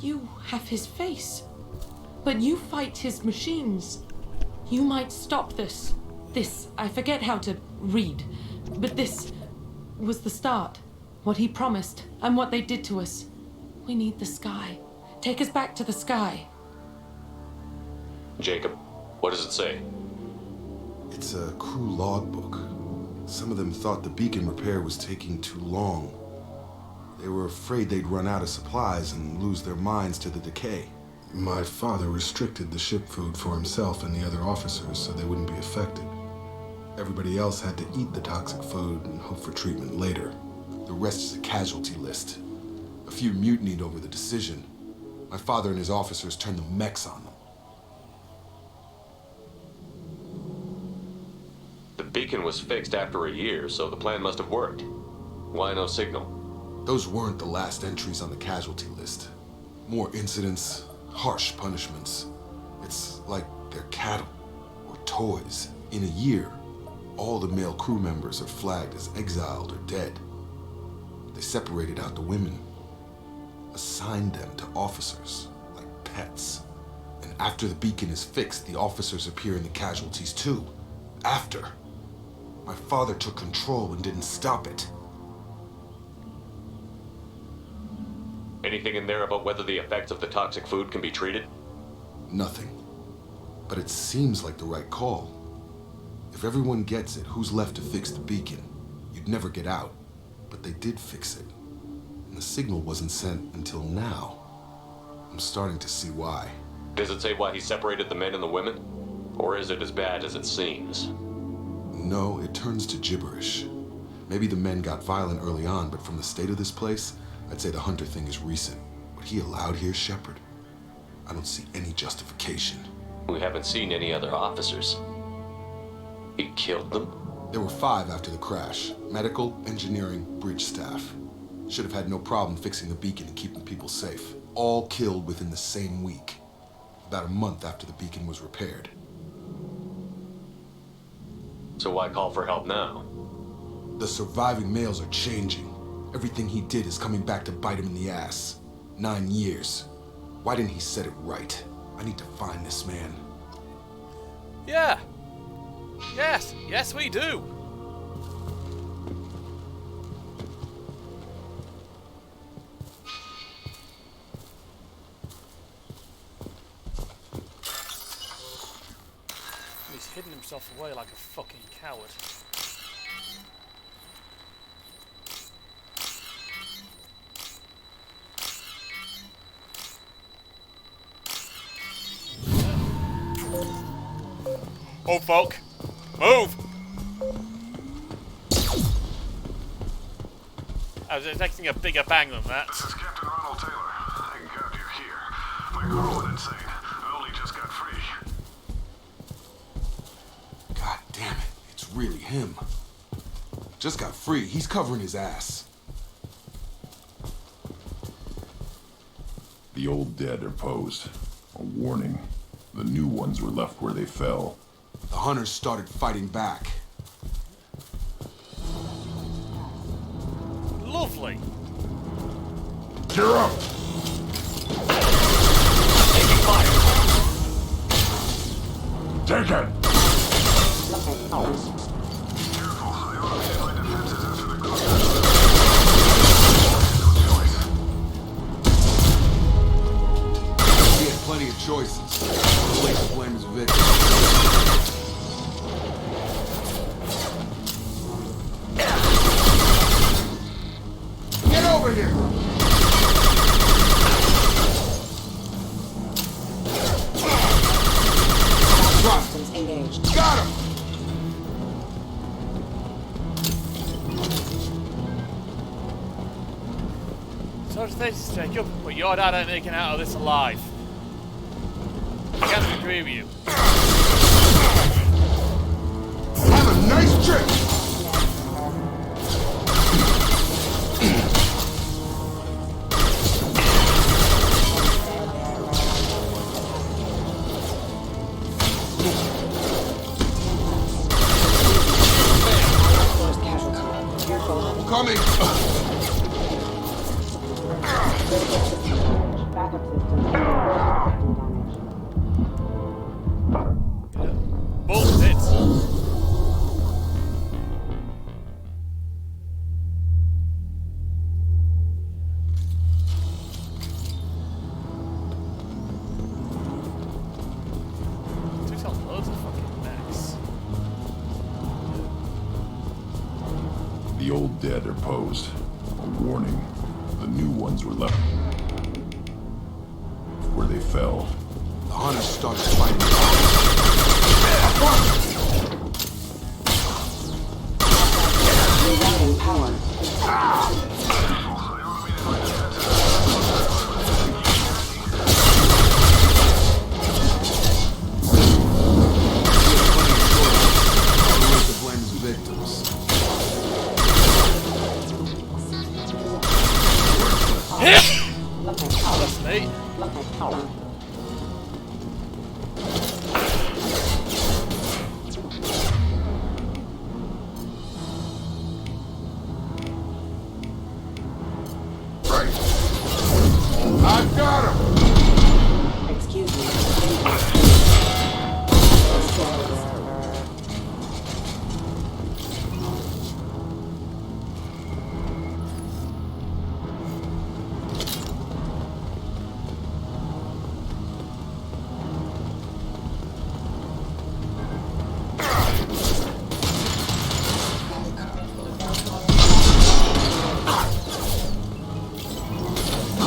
You have his face. But you fight his machines. You might stop this. This, I forget how to read. But this was the start. What he promised, and what they did to us. We need the sky. Take us back to the sky. Jacob, what does it say? It's a crew logbook. Some of them thought the beacon repair was taking too long. They were afraid they'd run out of supplies and lose their minds to the decay. My father restricted the ship food for himself and the other officers so they wouldn't be affected. Everybody else had to eat the toxic food and hope for treatment later. The rest is a casualty list. A few mutinied over the decision. My father and his officers turned the mechs on them. The beacon was fixed after a year, so the plan must have worked. Why no signal? Those weren't the last entries on the casualty list. More incidents, harsh punishments. It's like they're cattle or toys. In a year, all the male crew members are flagged as exiled or dead. They separated out the women, assigned them to officers like pets. And after the beacon is fixed, the officers appear in the casualties too. After. My father took control and didn't stop it. Anything in there about whether the effects of the toxic food can be treated? Nothing. But it seems like the right call. If everyone gets it, who's left to fix the beacon? You'd never get out. But they did fix it. And the signal wasn't sent until now. I'm starting to see why. Does it say why he separated the men and the women? Or is it as bad as it seems? No, it turns to gibberish. Maybe the men got violent early on, but from the state of this place, I'd say the Hunter thing is recent. What he allowed here, Shepard, I don't see any justification. We haven't seen any other officers. He killed them? There were 5 after the crash. Medical, engineering, bridge staff. Should have had no problem fixing the beacon and keeping people safe. All killed within the same week. About a month after the beacon was repaired. So why call for help now? The surviving males are changing. Everything he did is coming back to bite him in the ass. 9 years. Why didn't he set it right? I need to find this man. Yeah. Yes. Yes, we do. He's hidden himself away like a fucking coward. Oh, folk! Move! I was expecting a bigger bang than that. This is Captain Ronald Taylor. Thank God you're here. My crew went insane. I only just got free. God damn it. It's really him. Just got free. He's covering his ass. The old dead are posed. A warning. The new ones were left where they fell. The hunters started fighting back. Lovely. You're up! Taking fire. Take it! Careful. They all hit my defenses after the crash. He had plenty of choices. The place to blame his victim. Get over here! Rostons engaged. Got him! Sorry to say this, Jacob, but your dad ain't making out of this alive. I can't agree with you. Have a nice trip! Coming! Bullshit! Took out loads of fucking mechs. The old dead are posed. A warning. The new ones were left where they fell. The hunters started fighting. Regaining power. To blame his victims. That's neat. Right. I got him! Excuse me.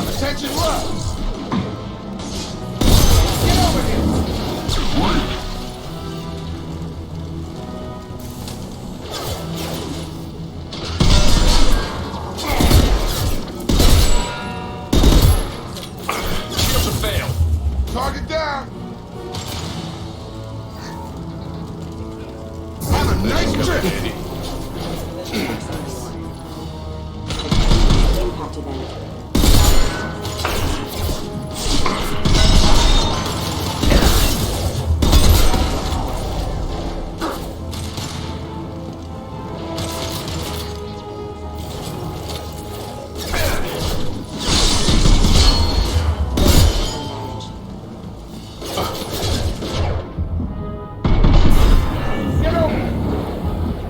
Attention left! Get over here! Shields have failed. Target down! Have a nice trip! Impacted energy.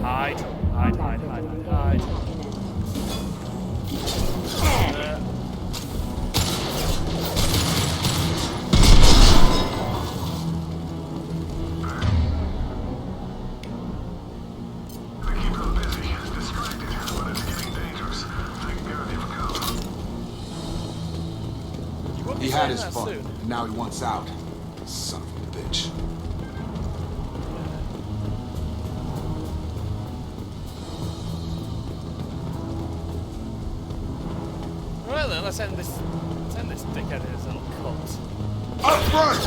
Hide, hide, hide, hide, hide, hide. He had his fun, and now he wants out. Son of a bitch. Right then, let's end this dickhead in his little cult. Up front!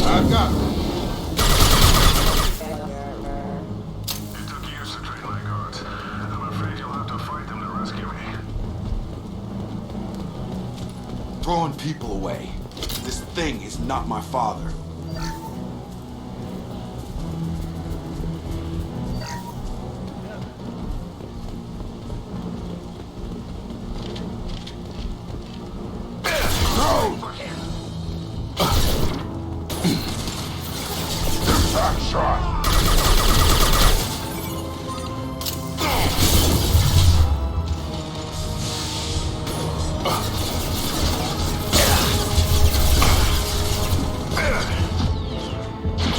I got him. It took years to train my guards. I'm afraid you'll have to fight them to rescue me. Throwing people away. This thing is not my father. Impact shot!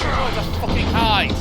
Oh, just fucking hide!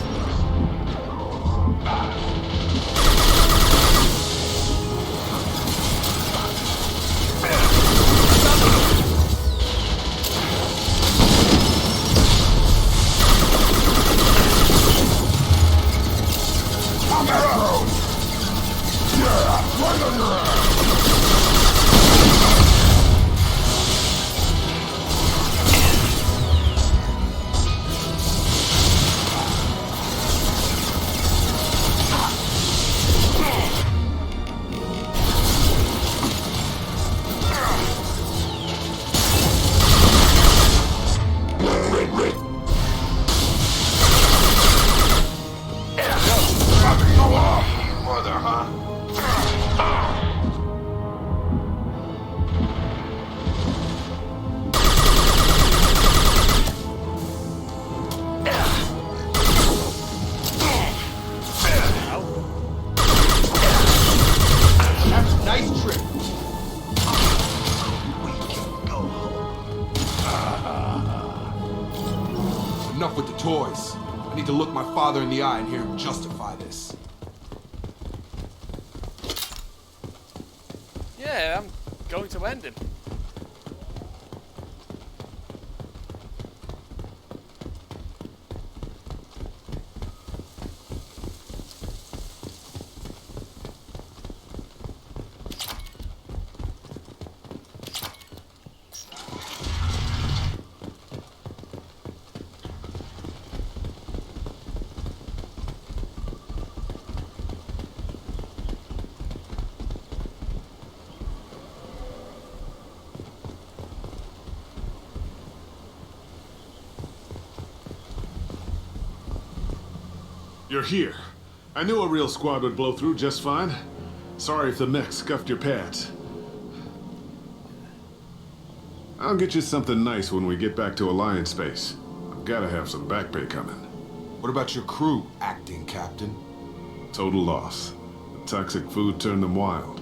need to look my father in the eye and hear him justify this. Yeah, I'm going to end him. You're here. I knew a real squad would blow through just fine. Sorry if the mech scuffed your pads. I'll get you something nice when we get back to Alliance space. I've gotta have some back pay coming. What about your crew, acting captain? Total loss. The toxic food turned them wild.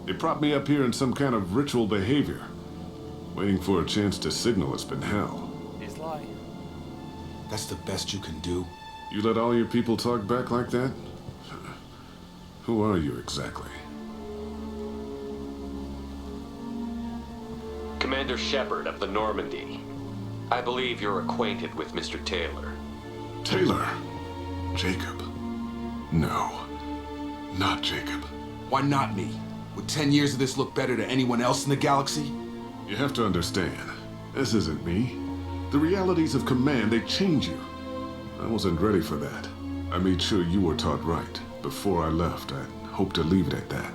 They propped me up here in some kind of ritual behavior. Waiting for a chance to signal has been hell. He's lying. That's the best you can do? You let all your people talk back like that? Who are you exactly? Commander Shepard of the Normandy. I believe you're acquainted with Mr. Taylor. Taylor? Jacob? No. Not Jacob. Why not me? Would 10 years of this look better to anyone else in the galaxy? You have to understand, this isn't me. The realities of command, they change you. I wasn't ready for that. I made sure you were taught right. Before I left, I hoped to leave it at that.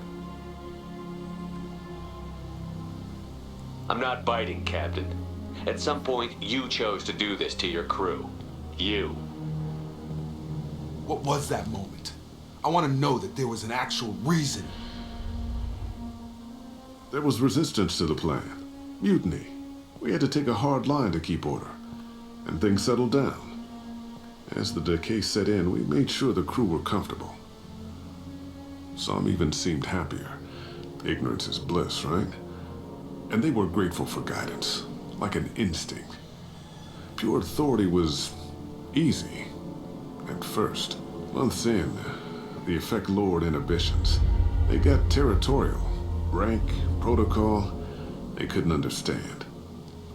I'm not biting, Captain. At some point, you chose to do this to your crew. You. What was that moment? I want to know that there was an actual reason. There was resistance to the plan. Mutiny. We had to take a hard line to keep order. And things settled down. As the decay set in, we made sure the crew were comfortable. Some even seemed happier. Ignorance is bliss, right? And they were grateful for guidance, like an instinct. Pure authority was easy, at first. Months in, the effect lowered inhibitions. They got territorial. Rank, protocol, they couldn't understand.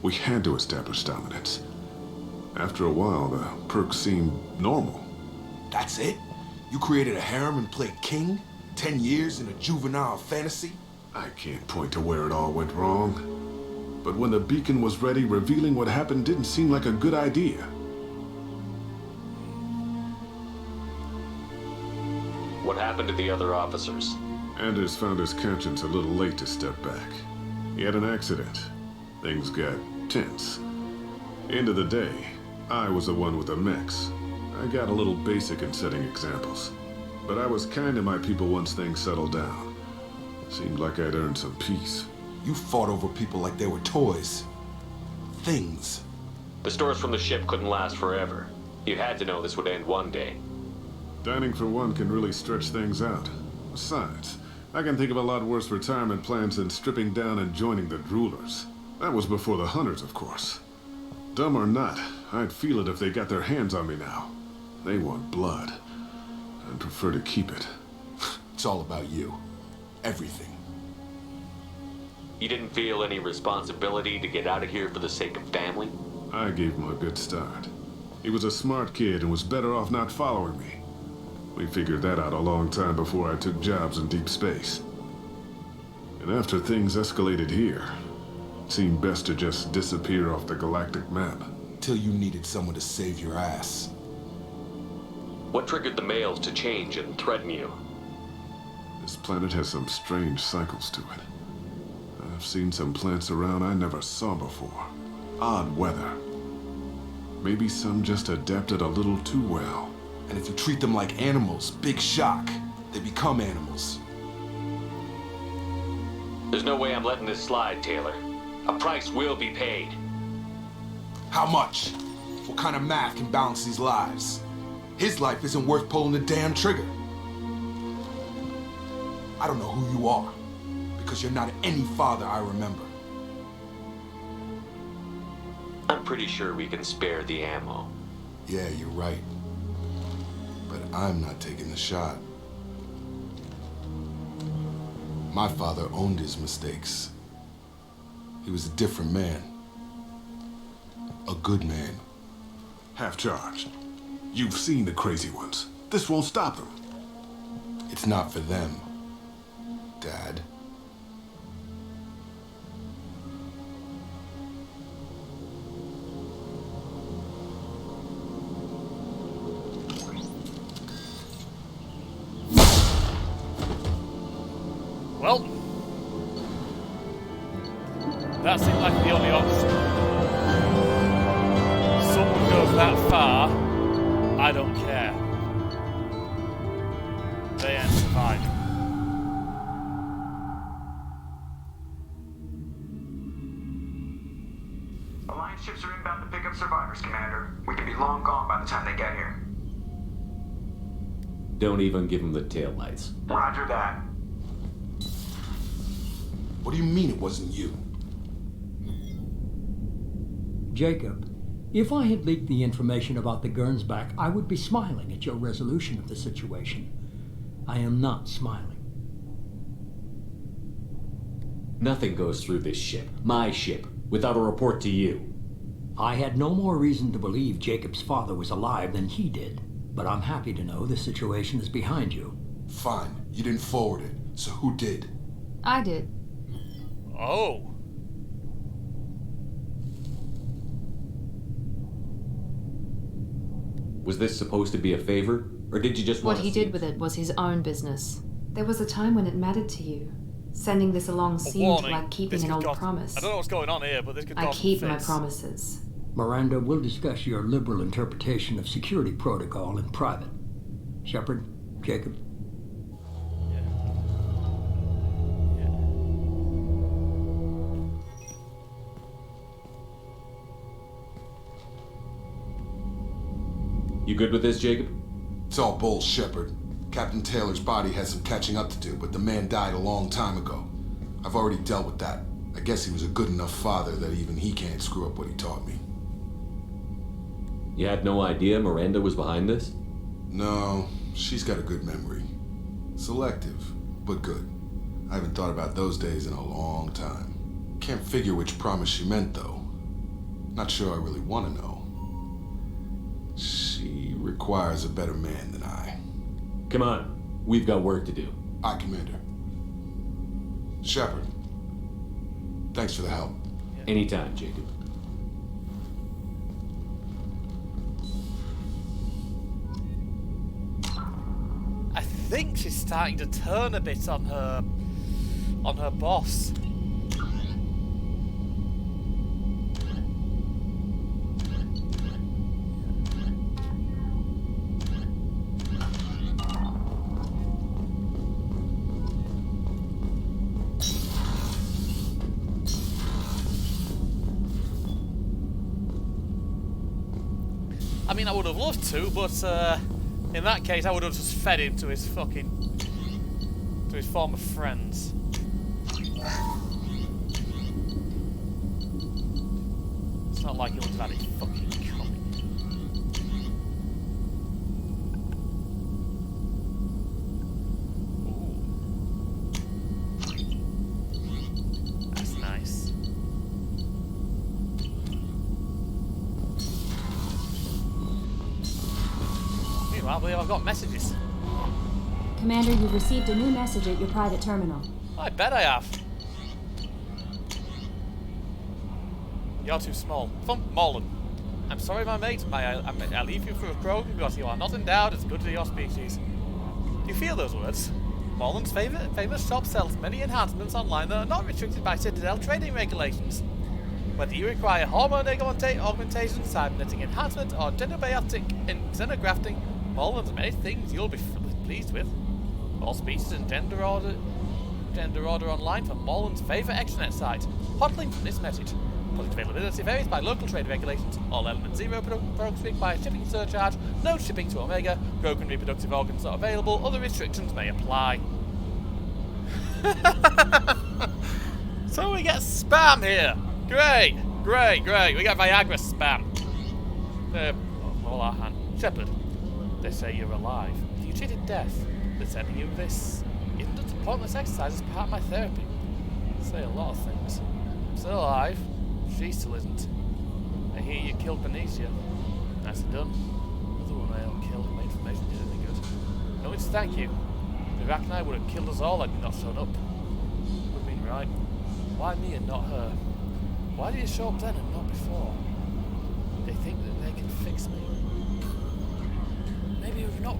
We had to establish dominance. After a while, the perks seemed normal. That's it? You created a harem and played king? 10 years in a juvenile fantasy? I can't point to where it all went wrong. But when the beacon was ready, revealing what happened didn't seem like a good idea. What happened to the other officers? Anders found his conscience a little late to step back. He had an accident. Things got tense. End of the day, I was the one with the mechs. I got a little basic in setting examples. But I was kind to my people once things settled down. Seemed like I'd earned some peace. You fought over people like they were toys. Things. The stores from the ship couldn't last forever. You had to know this would end one day. Dining for one can really stretch things out. Besides, I can think of a lot worse retirement plans than stripping down and joining the Droolers. That was before the Hunters, of course. Dumb or not, I'd feel it if they got their hands on me now. They want blood. I'd prefer to keep it. It's all about you. Everything. You didn't feel any responsibility to get out of here for the sake of family? I gave him a good start. He was a smart kid and was better off not following me. We figured that out a long time before I took jobs in deep space. And after things escalated here, it seemed best to just disappear off the galactic map. Till you needed someone to save your ass. What triggered the males to change and threaten you? This planet has some strange cycles to it. I've seen some plants around I never saw before. Odd weather. Maybe some just adapted a little too well. And if you treat them like animals, big shock. They become animals. There's no way I'm letting this slide, Taylor. A price will be paid. How much? What kind of math can balance these lives? His life isn't worth pulling the damn trigger. I don't know who you are, because you're not any father I remember. I'm pretty sure we can spare the ammo. Yeah, you're right. I'm not taking the shot. My father owned his mistakes. He was a different man. A good man. Half-charged. You've seen the crazy ones. This won't stop them. It's not for them, Dad. Well, that seemed like the only option. Someone goes that far, I don't care. They ain't surviving. Alliance ships are inbound to pick up survivors, Commander. We could be long gone by the time they get here. Don't even give them the taillights. Roger that. What do you mean it wasn't you? Jacob, if I had leaked the information about the Gernsback, I would be smiling at your resolution of the situation. I am not smiling. Nothing goes through this ship, my ship, without a report to you. I had no more reason to believe Jacob's father was alive than he did, but I'm happy to know the situation is behind you. Fine, you didn't forward it, so who did? I did. Oh. Was this supposed to be a favor? Or did you just want What to he did with it was his own business. There was a time when it mattered to you. Sending this along seemed warning, like keeping this an could old cost- promise. I don't know what's going on here, but this could I cost keep my fits. promises. Miranda, we'll discuss your liberal interpretation of security protocol in private. Shepard, Jacob. You good with this, Jacob? It's all bull, Shepard. Captain Taylor's body has some catching up to do, but the man died a long time ago. I've already dealt with that. I guess he was a good enough father that even he can't screw up what he taught me. You had no idea Miranda was behind this? No, she's got a good memory. Selective, but good. I haven't thought about those days in a long time. Can't figure which promise she meant, though. Not sure I really want to know. She requires a better man than I. Come on, we've got work to do. Aye, Commander. Shepard, thanks for the help. Anytime, Jacob. I think she's starting to turn a bit on her boss. I mean, I would have loved to, but in that case, I would have just fed him to his former friends. It's not like he would have had it fucking coming. Ooh. That's nice. I believe I've got messages. Commander, you've received a new message at your private terminal. I bet I have. You're too small. From Molan. I'm sorry, my mate. I leave you for a crow because you are not endowed as good as your species. Do you feel those words? Molan's famous shop sells many enhancements online that are not restricted by Citadel trading regulations. Whether you require hormone augmentation, cybernetic enhancement, or genobiotic xenografting, Molan's many things you'll be pleased with. All species and gender order online from Molan's favourite extranet site. Hot link from this message. Product availability varies by local trade regulations. All Element Zero products require shipping surcharge. No shipping to Omega. Broken reproductive organs not available. Other restrictions may apply. So we get spam here. Great. We got Viagra spam. Hold our hand. Shepard. They say you're alive. If you cheated death, they're sending you this. Isn't it a pointless exercise as part of my therapy? They say a lot of things. I'm still alive. She still isn't. I hear you killed Benicia. Nicely done. Another one I killed. My information did any good. No, it's thank you. The Arachni would have killed us all had you not shown up. Would have been right. Why me and not her? Why did you show up then and not before? They think that they can fix me. Maybe we're not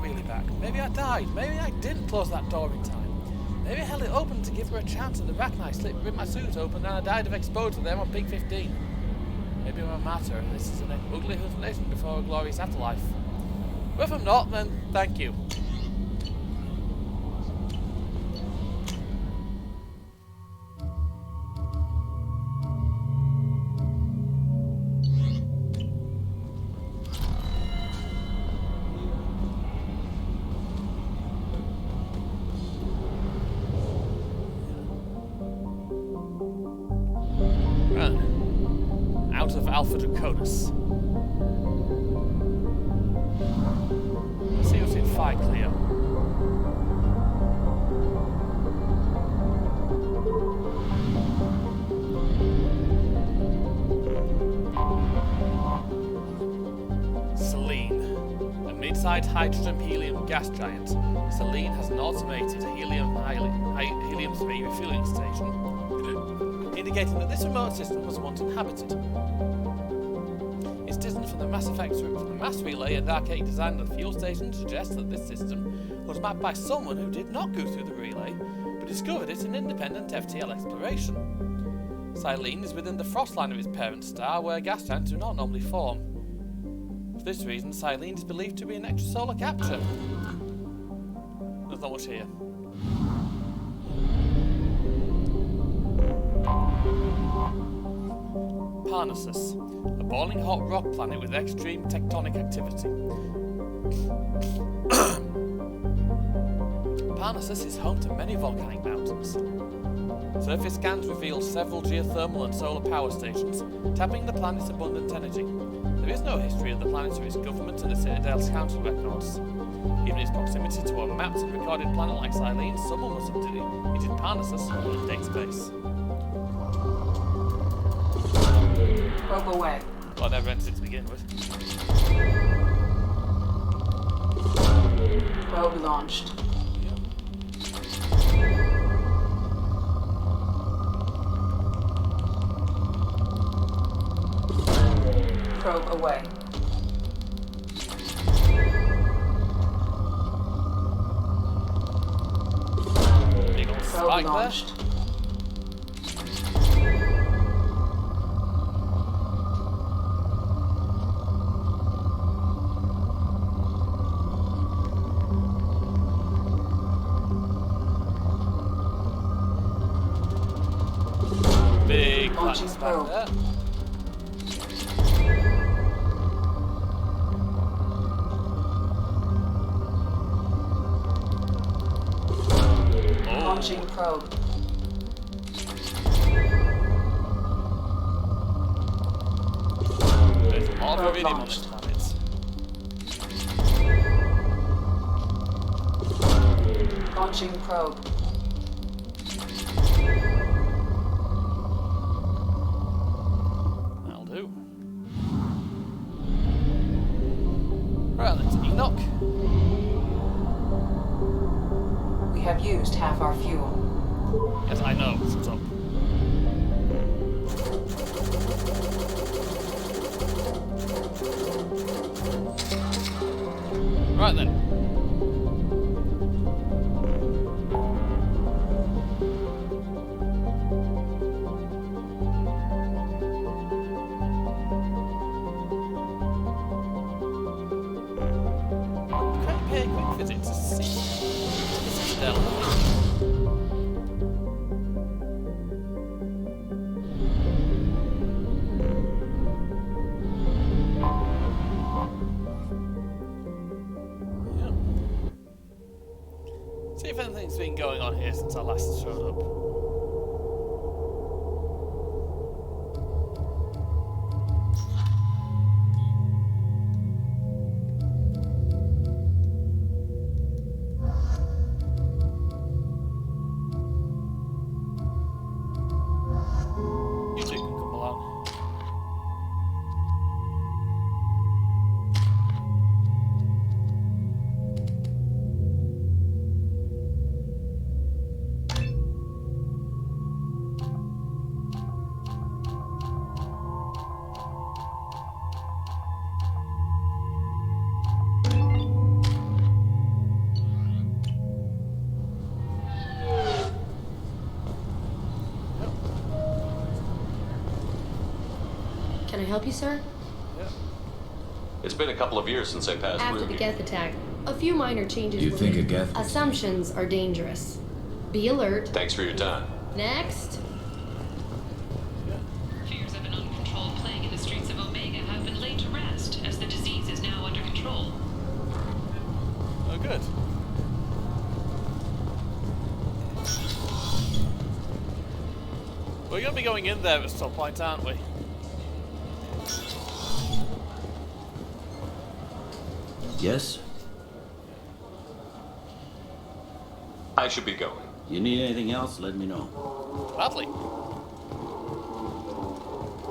really back. Maybe I died. Maybe I didn't close that door in time. Maybe I held it open to give her a chance and the Arachni ripped my suit open and I died of exposure to them on Peak 15. Maybe I'm a martyr and this is an ugly hallucination before a glorious afterlife. But if I'm not, then thank you. Out of Alpha Draconis. Let's see what's in Phi Cleo. Selene, a mid-sized hydrogen-helium gas giant. Selene has an automated helium-3 refueling station, indicating that this remote system was once inhabited. Its distance from the mass relay and archaic design of the fuel station suggests that this system was mapped by someone who did not go through the relay, but discovered it in independent FTL exploration. Selene is within the frost line of its parent star, where gas giants do not normally form. For this reason, Selene is believed to be an extrasolar capture. There's not much here. Parnassus, a boiling hot rock planet with extreme tectonic activity. Parnassus is home to many volcanic mountains. Surface scans reveal several geothermal and solar power stations, tapping the planet's abundant energy. There is no history of the planet or its government and the Citadel's council records. Given its proximity to a mapped and recorded planet like Selene, someone must have deleted Parnassus on a date space. Probe away. Well, I never entered to begin with. Probe launched. Probe away. Big old spike launched. Big launching probe. There. Launching probe. There's a lot of iridium on this planet. Launching probe. That'll do. Right, that's Enoch. We have used half our fuel. Yes, I know. Shut up. Right then. Quite pay a quick visit to see the Citadel. See if anything's been going on here since I last showed up. help you, sir? It's been a couple of years since I passed After through the here. Geth attack, a few minor changes You were think a made. Geth- Assumptions are dangerous. Be alert. Thanks for your time. Next. Fears of an uncontrolled plague in the streets of Omega have been laid to rest, as the disease is now under control. Oh, good. We're going to be going in there at some point, aren't we? Yes? I should be going. You need anything else, let me know. Gladly.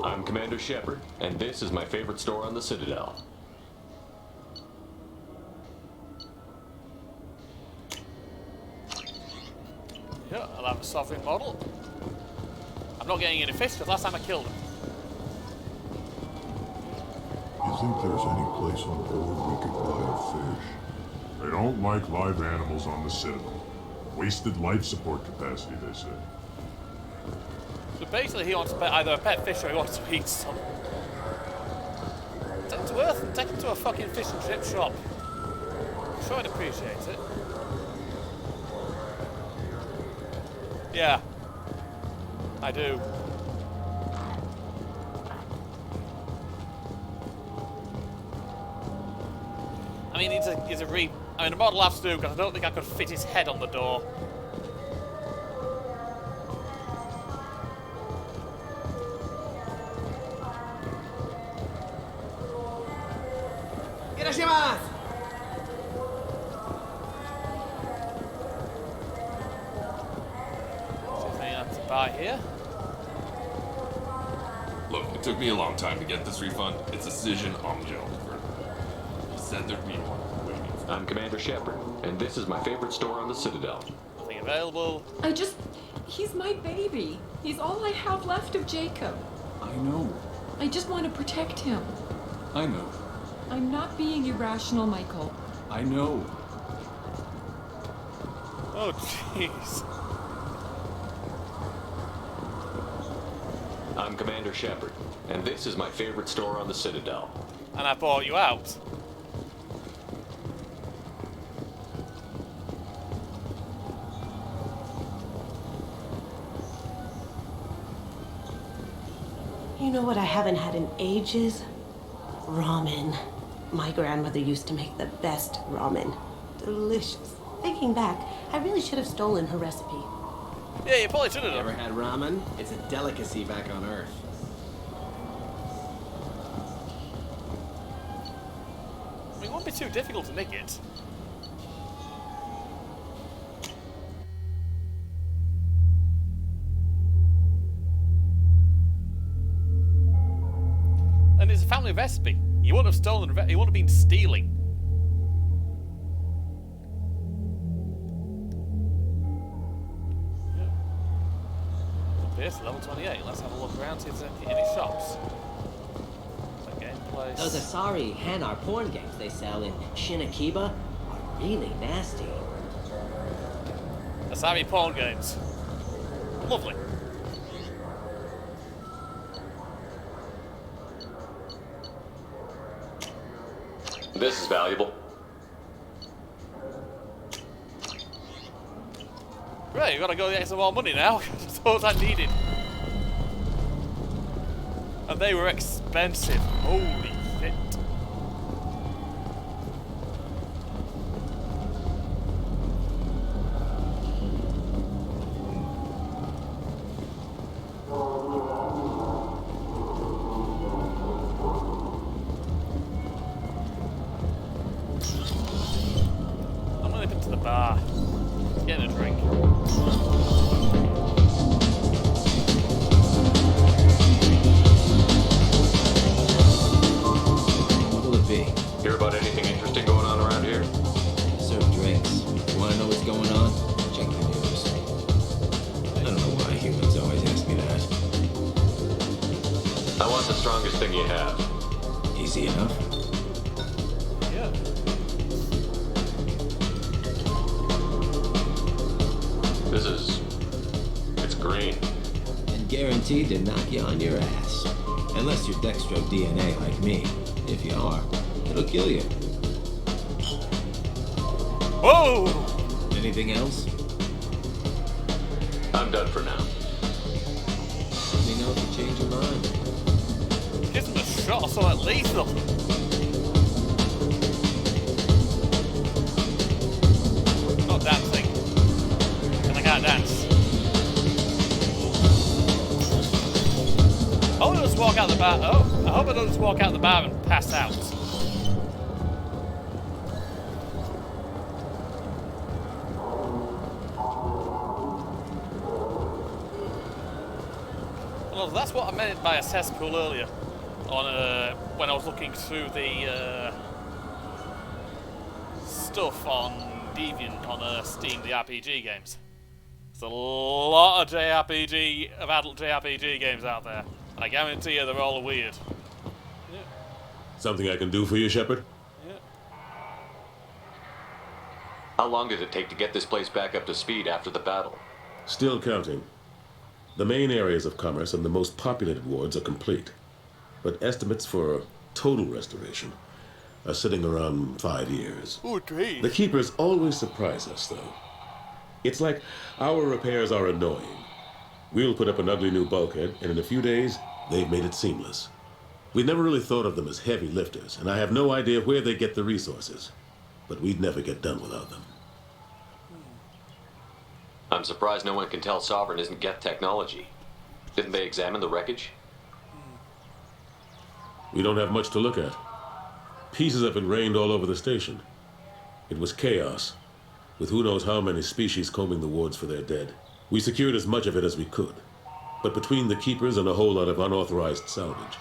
I'm Commander Shepard, and this is my favorite store on the Citadel. Yeah, I'll have a sovereign model. I'm not getting any fish because last time I killed him. You think there's any place on board we could buy a fish? They don't like live animals on the Citadel. Wasted life support capacity, they say. So basically he wants either a pet fish or he wants to eat some. Take him to Earth and take him to a fucking fish and chip shop. I'm sure I'd appreciate it. Yeah. I do. I mean, the model has to do because I don't think I could fit his head on the door. Irashimasu! Anything I have to buy here? Look, it took me a long time to get this refund. It's a decision on Joe. He said there'd be one waiting. I'm Commander Shepard, and this is my favorite store on the Citadel. Nothing available. He's my baby. He's all I have left of Jacob. I know. I just want to protect him. I know. I'm not being irrational, Michael. I know. Oh, jeez. I'm Commander Shepard, and this is my favorite store on the Citadel. And I bought you out. You know what I haven't had in ages? Ramen. My grandmother used to make the best ramen. Delicious. Thinking back, I really should have stolen her recipe. Yeah, you probably should have done. Ever had ramen? It's a delicacy back on Earth. I mean, it won't be too difficult to make it. And it's a family recipe. You wouldn't have stolen. You wouldn't have been stealing. This level 28. Let's have a look around, see if there's any shops. Gameplay. Those Asari Hanar porn games they sell in Shinakiba are really nasty. Asari porn games. Lovely. This is valuable. Right, you gotta go get some more money now. That's all I needed. And they were expensive. Holy shit. I'm gonna nip into the bar. Get a drink. What'll it be? Hear about anything interesting going on around here? Serve drinks. You wanna know what's going on? Check the news. I don't know why humans always ask me that. I want the strongest thing you have. Easy enough. Yeah. It's green. And guaranteed to knock you on your ass. Unless you're Dextro DNA like me. If you are, it'll kill you. Whoa! Anything else? I'm done for now. Let me know if you change your mind. Give them a shot or something lethal. Not dancing. And I can't dance. I hope I don't just walk out the bar. Oh, I hope I don't just walk out the bar and pass out. Well, that's what I meant by a cesspool earlier. On when I was looking through the stuff on Deviant on Steam, the RPG games. There's a lot of adult JRPG games out there. I guarantee you they're all weird. Yeah. Something I can do for you, Shepard? Yeah. How long did it take to get this place back up to speed after the battle? Still counting. The main areas of commerce and the most populated wards are complete. But estimates for total restoration are sitting around 5 years. Ooh, geez. The Keepers always surprise us, though. It's like our repairs are annoying. We'll put up an ugly new bulkhead, and in a few days, they've made it seamless. We never really thought of them as heavy lifters, and I have no idea where they get the resources. But we'd never get done without them. I'm surprised no one can tell Sovereign isn't Geth technology. Didn't they examine the wreckage? We don't have much to look at. Pieces of it rained all over the station. It was chaos, with who knows how many species combing the wards for their dead. We secured as much of it as we could. But between the Keepers and a whole lot of unauthorized salvage,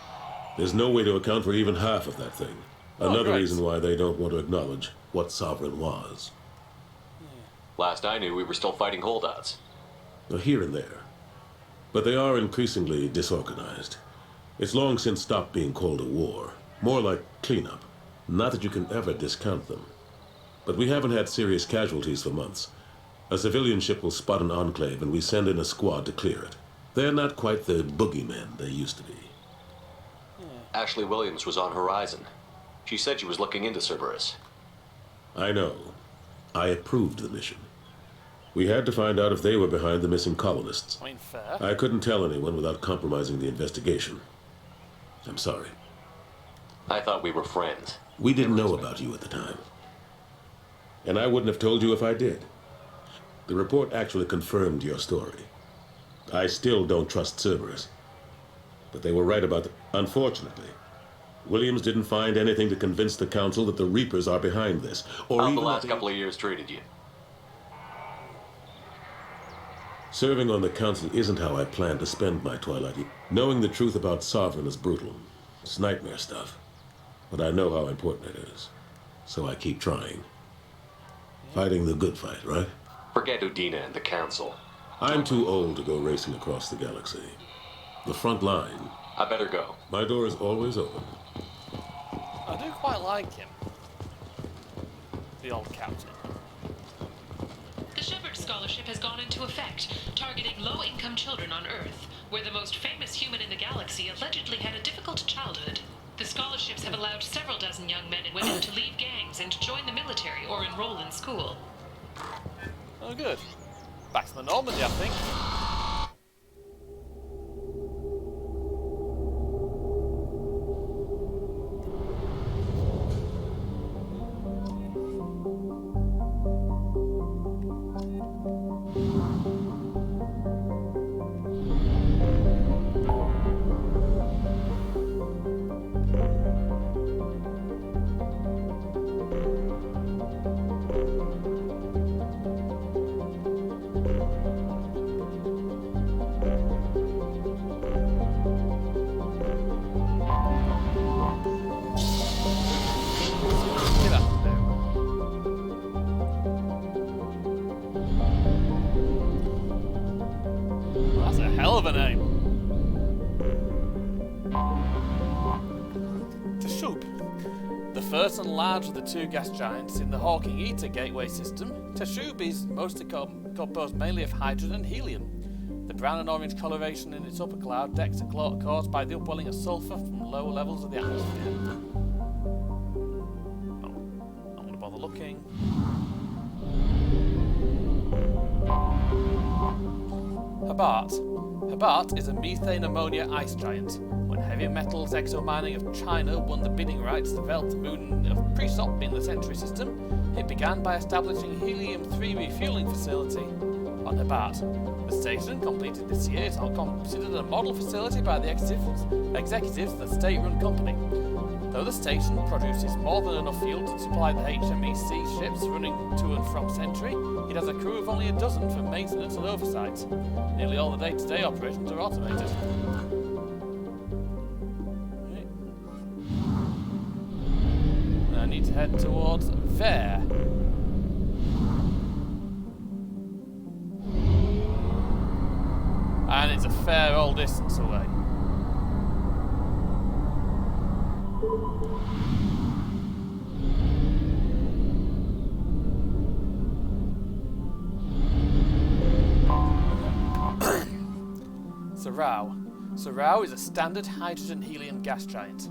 there's no way to account for even half of that thing. Another reason why they don't want to acknowledge what Sovereign was. Last I knew, we were still fighting holdouts. Here and there. But they are increasingly disorganized. It's long since stopped being called a war. More like cleanup. Not that you can ever discount them. But we haven't had serious casualties for months. A civilian ship will spot an enclave and we send in a squad to clear it. They're not quite the boogeymen they used to be. Ashley Williams was on Horizon. She said she was looking into Cerberus. I know. I approved the mission. We had to find out if they were behind the missing colonists. I mean, fair. I couldn't tell anyone without compromising the investigation. I'm sorry. I thought we were friends. We didn't know about you at the time. And I wouldn't have told you if I did. The report actually confirmed your story. I still don't trust Cerberus. But they were right about it. Unfortunately, Williams didn't find anything to convince the Council that the Reapers are behind this. Or How'd even the last couple of years treated you? Serving on the Council isn't how I plan to spend my twilight. Knowing the truth about Sovereign is brutal. It's nightmare stuff. But I know how important it is. So I keep trying. Fighting the good fight, right? Forget Udina and the Council. I'm too old to go racing across the galaxy. The front line. I better go. My door is always open. I do quite like him. The old captain. The Shepard Scholarship has gone into effect, targeting low-income children on Earth, where the most famous human in the galaxy allegedly had a difficult childhood. The scholarships have allowed several dozen young men and women to leave gangs and join the military or enroll in school. Oh, good. Back to the Normandy, I think. First and large of the two gas giants in the Hawking Eta gateway system, Teshub is mostly composed mainly of hydrogen and helium. The brown and orange coloration in its upper cloud decks are caused by the upwelling of sulfur from lower levels of the atmosphere. Oh, not going to bother looking. Hobart is a methane ammonia ice giant. When heavy metals exomining of China won the bidding rights to develop the moon of Presop in the Century System, it began by establishing a helium-3 refueling facility on Hobart. The station, completed this year, is considered a model facility by the executives of the state-run company. Though the station produces more than enough fuel to supply the HMEC ships running to and from Century, it has a crew of only a dozen for maintenance and oversight. Nearly all the day-to-day operations are automated. Right. I need to head towards there. And it's a fair old distance away. Sorau is a standard hydrogen-helium gas giant.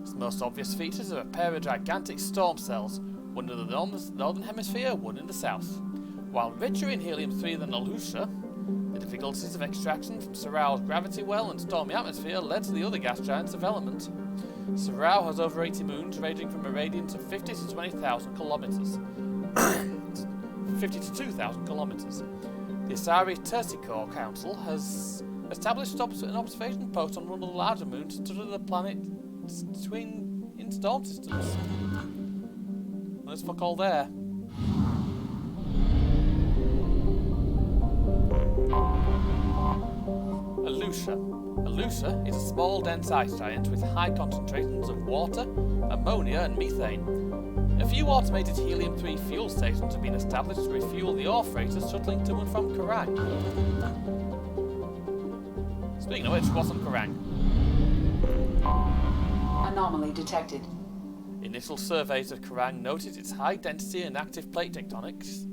Its most obvious features are a pair of gigantic storm cells, one in the northern hemisphere, one in the south. While richer in helium-3 than Alusha, the difficulties of extraction from Sorau's gravity well and stormy atmosphere led to the other gas giant's development. Sorau has over 80 moons, ranging from a radius of 50 to 20,000 kilometers. 50 to 2,000 kilometers. The Asari Terticore Council has established an observation post on one of the larger moons to study the planet in storm systems. Well, there's fuck all there. Alusha is a small, dense ice giant with high concentrations of water, ammonia, and methane. A few automated helium-3 fuel stations have been established to refuel the ore freighters shuttling to and from Kerrang. Speaking of which, what's on Kerrang? Anomaly detected. Initial surveys of Kerrang noted its high density and active plate tectonics,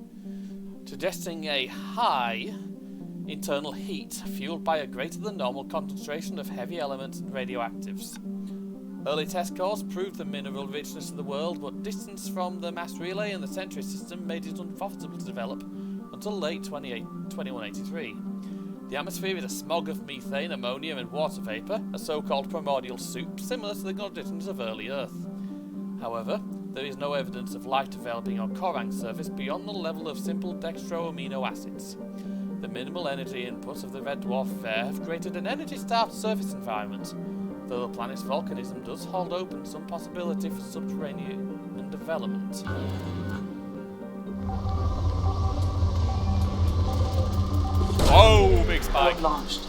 suggesting a high internal heat fueled by a greater than normal concentration of heavy elements and radioactives. Early test cores proved the mineral richness of the world, but distance from the mass relay and the Century System made it unprofitable to develop until late 2183. The atmosphere is a smog of methane, ammonia, and water vapor, a so-called primordial soup similar to the conditions of early Earth. However, there is no evidence of life developing on Kerrang's surface beyond the level of simple dextro-amino acids. The minimal energy inputs of the red dwarf affair have created an energy-starved surface environment, though the planet's volcanism does hold open some possibility for subterranean development. Whoa, big spike! Launched.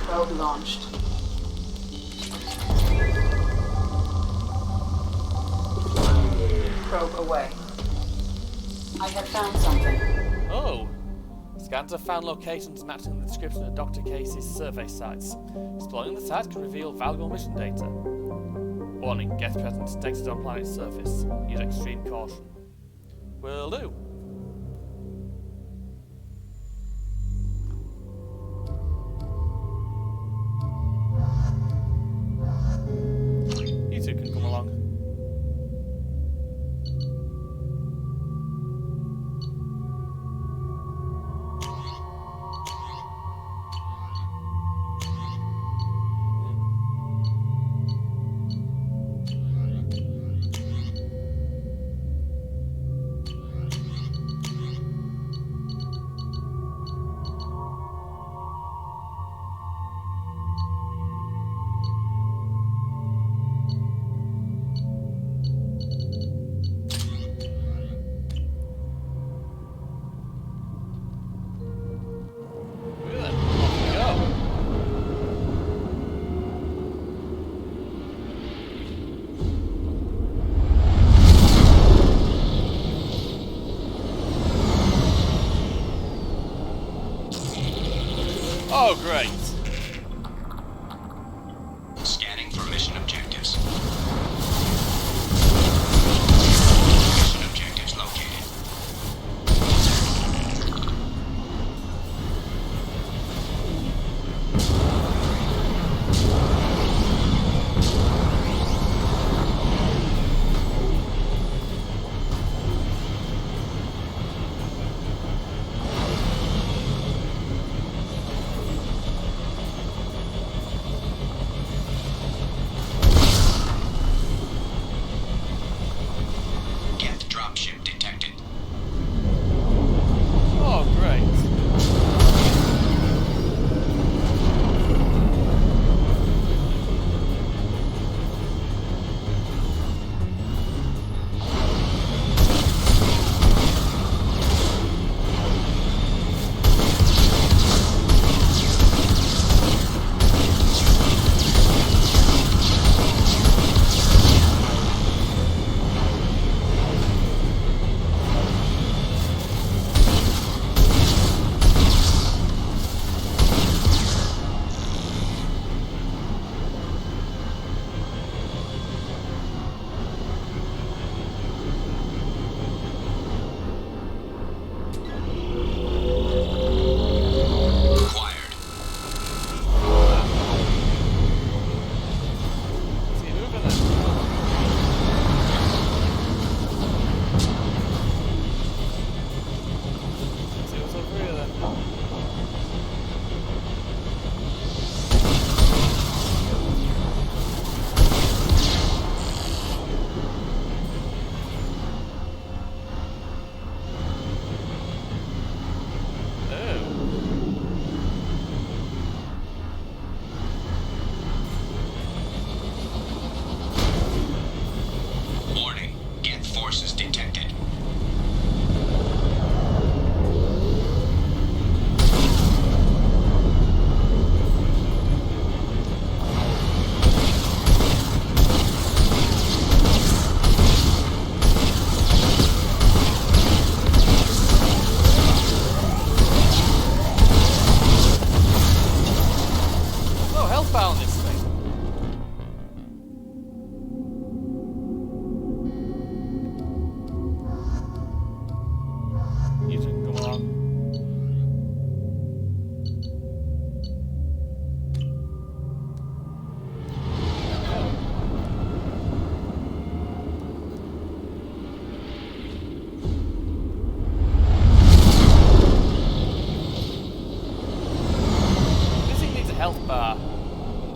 Probe launched. Probe away. I have found something. Oh! Scans have found locations matching the description of Dr. Casey's survey sites. Exploring the site could reveal valuable mission data. Warning, guest presence detected on planet's surface. Use extreme caution. Will do. You two can come along.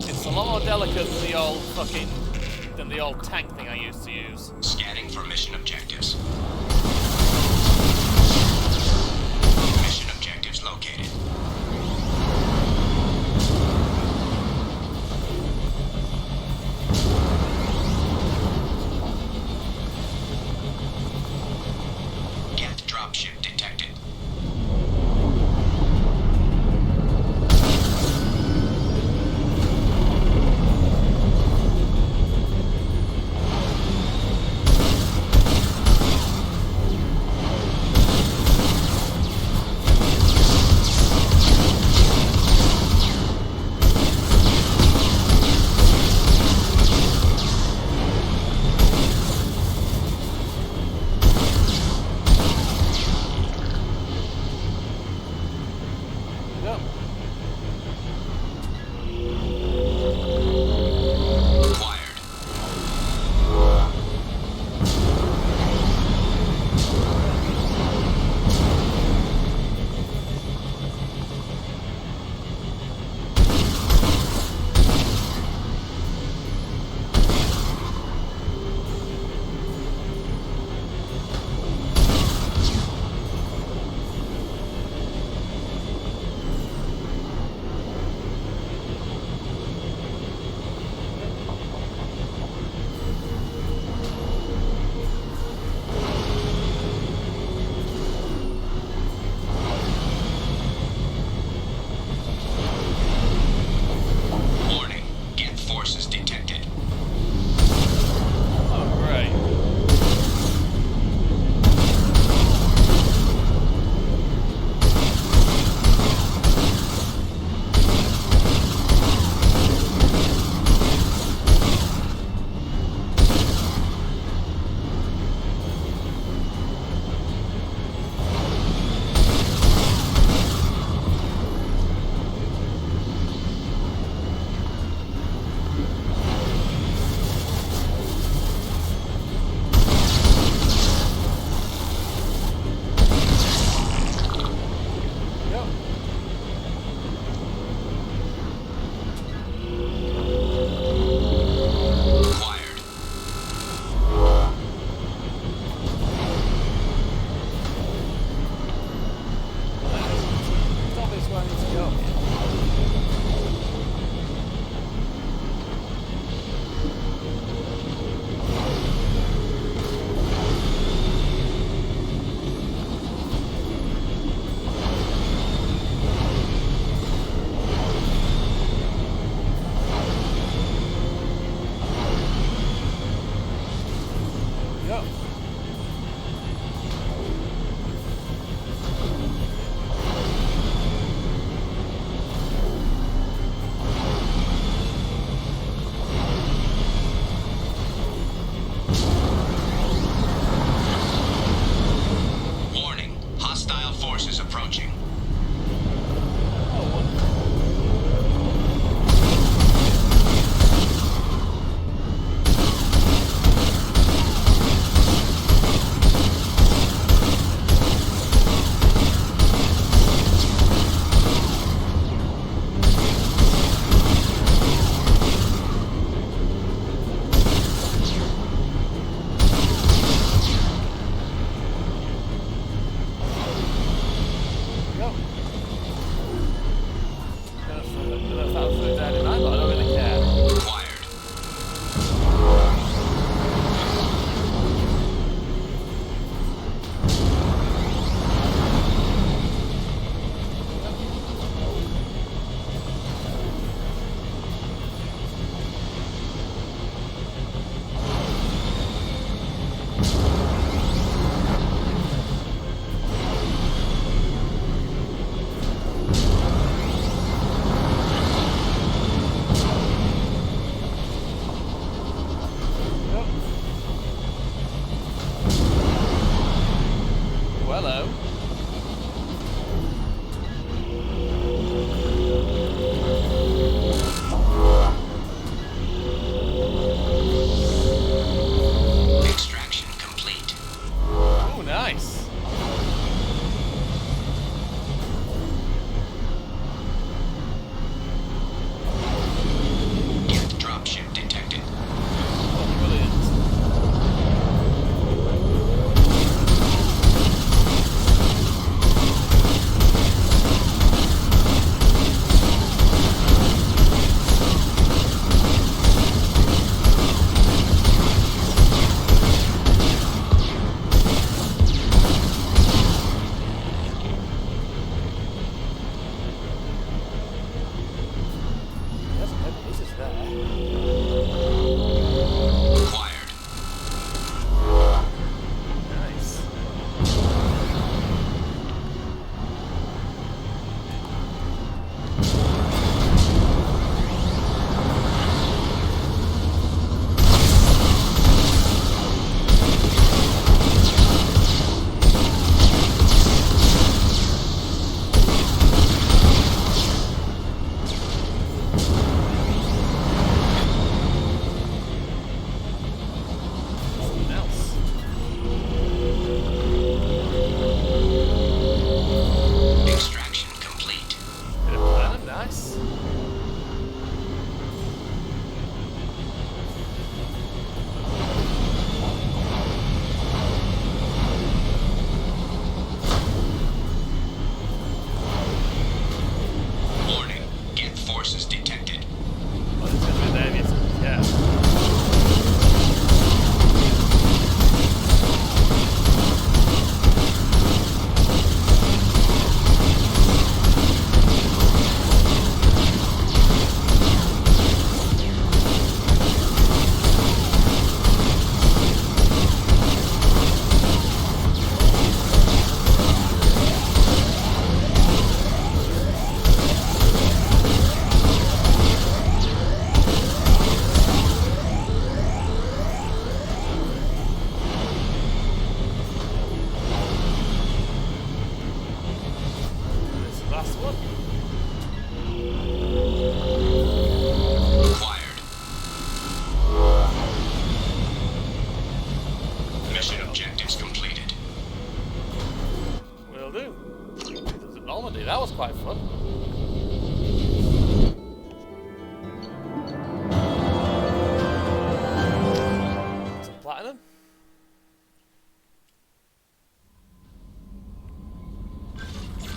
It's a lot more delicate than the old tank thing I used to use. Scanning for mission objectives. Mission objectives located. Geth dropship detected.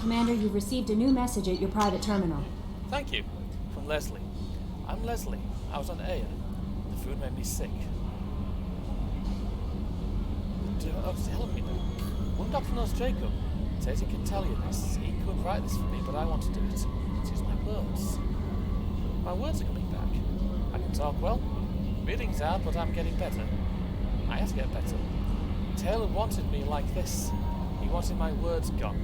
Commander, you've received a new message at your private terminal. Thank you. From Leslie. I'm Leslie. I was on Aya. The food made me sick. Tell me now. One doctor knows Jacob. Says he can tell you this. He could write this for me, but I want to do it. It's use my words. My words are coming back. I can talk well. Reading's hard, but I'm getting better. I have to get better. Taylor wanted me like this. He wanted my words gone.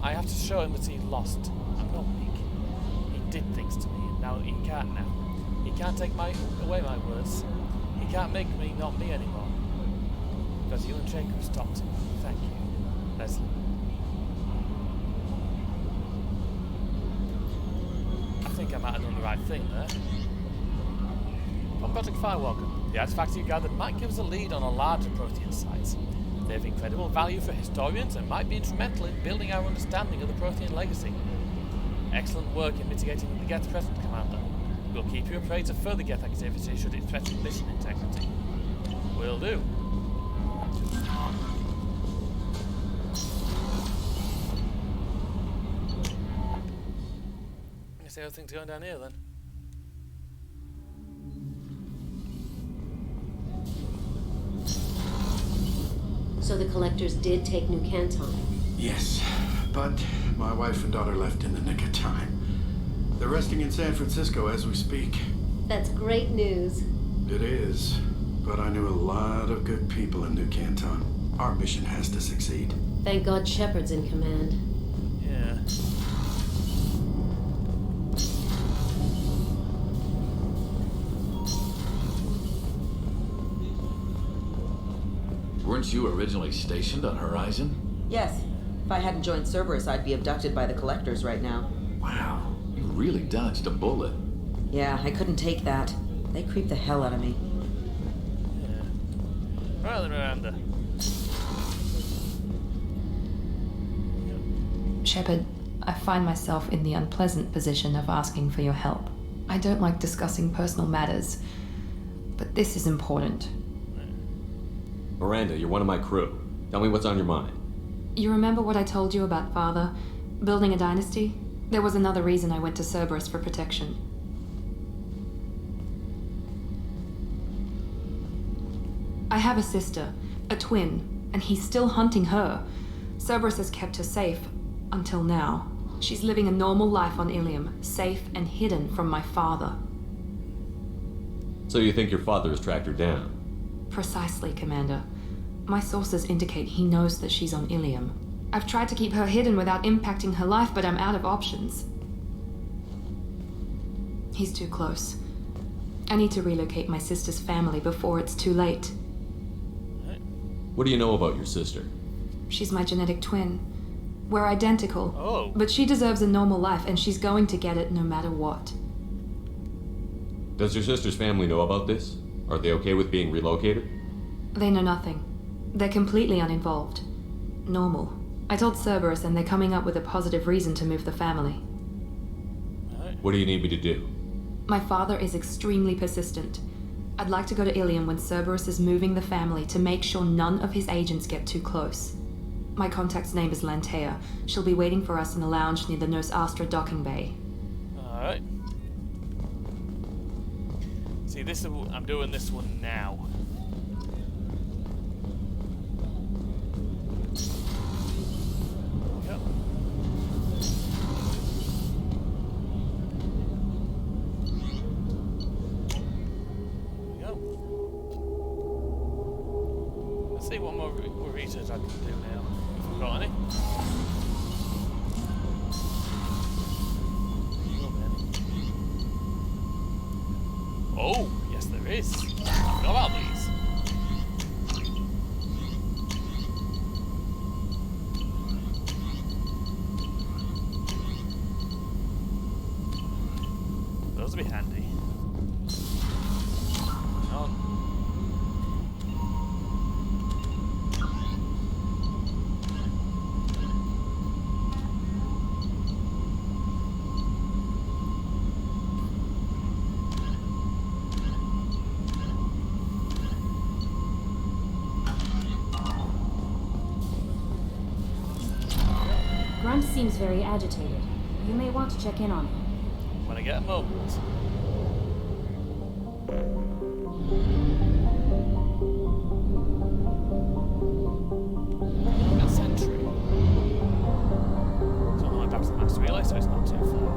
I have to show him that he lost. I'm not weak. He did things to me, and now he can't now. He can't take away my words. He can't make me not me anymore. Because you and Jacob stopped him. Thank you, Leslie. I think I might have done the right thing there. From Project Firewalker, the artifact you gathered might give us a lead on a larger Prothean site. They have incredible value for historians and might be instrumental in building our understanding of the Prothean legacy. Excellent work in mitigating the Geth present, Commander. We'll keep you appraised of further Geth activity should it threaten mission integrity. Will do. I guess everything's going down here then. So the collectors did take New Canton. Yes, but my wife and daughter left in the nick of time. They're resting in San Francisco as we speak. That's great news. It is, but I knew a lot of good people in New Canton. Our mission has to succeed. Thank God Shepard's in command. Yeah. Weren't you originally stationed on Horizon? Yes. If I hadn't joined Cerberus, I'd be abducted by the Collectors right now. Wow, you really dodged a bullet. Yeah, I couldn't take that. They creep the hell out of me. Yeah. Right then, Miranda. Shepard, I find myself in the unpleasant position of asking for your help. I don't like discussing personal matters, but this is important. Miranda, you're one of my crew. Tell me what's on your mind. You remember what I told you about Father? Building a dynasty? There was another reason I went to Cerberus for protection. I have a sister, a twin, and he's still hunting her. Cerberus has kept her safe, until now. She's living a normal life on Ilium, safe and hidden from my father. So you think your father has tracked her down? Precisely, Commander. My sources indicate he knows that she's on Ilium. I've tried to keep her hidden without impacting her life, but I'm out of options. He's too close. I need to relocate my sister's family before it's too late. What do you know about your sister? She's my genetic twin. We're identical. Oh. But she deserves a normal life, and she's going to get it no matter what. Does your sister's family know about this? Are they okay with being relocated? They know nothing. They're completely uninvolved. Normal. I told Cerberus, and they're coming up with a positive reason to move the family. What do you need me to do? My father is extremely persistent. I'd like to go to Ilium when Cerberus is moving the family to make sure none of his agents get too close. My contact's name is Lantea. She'll be waiting for us in a lounge near the Nos Astra docking bay. Alright. See, I'm doing this one now. Yep. Yep. Let's see what more research I can do now. If I've got any. Oh, yes there is. I forgot about these. Those will be handy. Oh. seems very agitated. You may want to check in on him. When I get a moment. A sentry. So I'm back to the master relay, so it's not too far.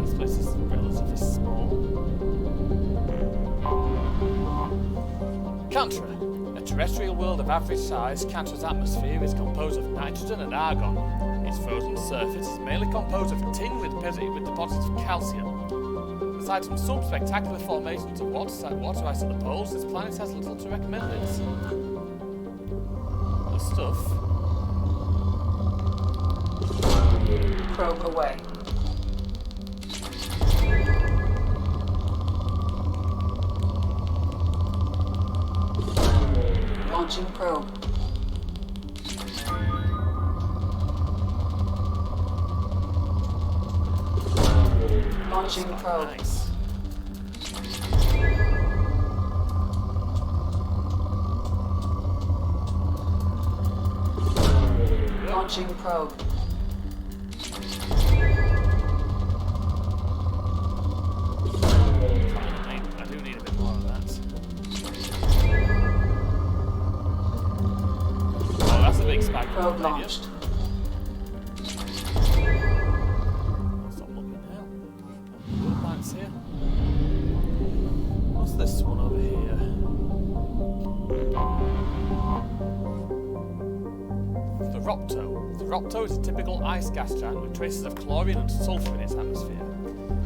This place is relatively small. Kantra. A terrestrial world of average size, Kantra's atmosphere is composed of nitrogen and argon. Its frozen surface is mainly composed of tin with deposits of calcium. Besides some spectacular formations of water ice at the poles, this planet has little to recommend it. The stuff. Probe away. Launching probe. Launching probe. Nice. Launching probe. I do need a bit more of that. Oh, that's a big spike. Probe launched. Stop looking now. Good plants here. What's this one over here? The Ropto. The Ropto is a typical ice gas giant with traces of chlorine and sulfur in its atmosphere.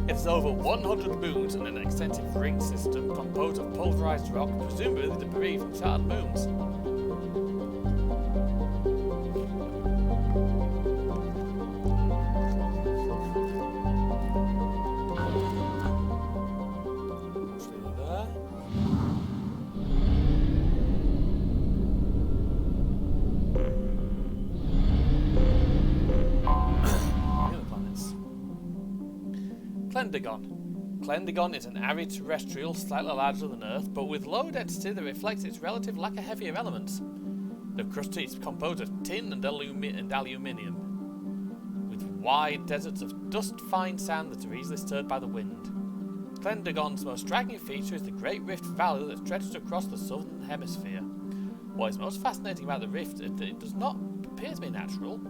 It has over 100 moons and an extensive ring system composed of pulverized rock, presumably debris from shattered moons. Clendagon is an arid terrestrial, slightly larger than Earth, but with low density that reflects its relative lack of heavier elements. The crust is composed of tin and aluminium, with wide deserts of dust-fine sand that are easily stirred by the wind. Clendagon's most striking feature is the Great Rift Valley that stretches across the southern hemisphere. What is most fascinating about the rift is that it does not appear to be natural.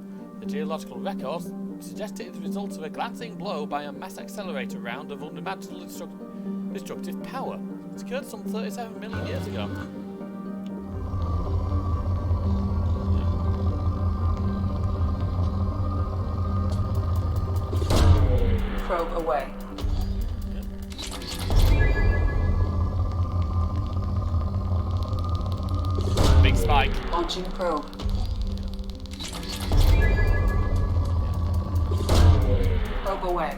The geological records suggest it is the result of a glancing blow by a mass accelerator round of unimaginable destructive power. It occurred some 37 million years ago. Probe away. Big spike. Launching probe. Probe away.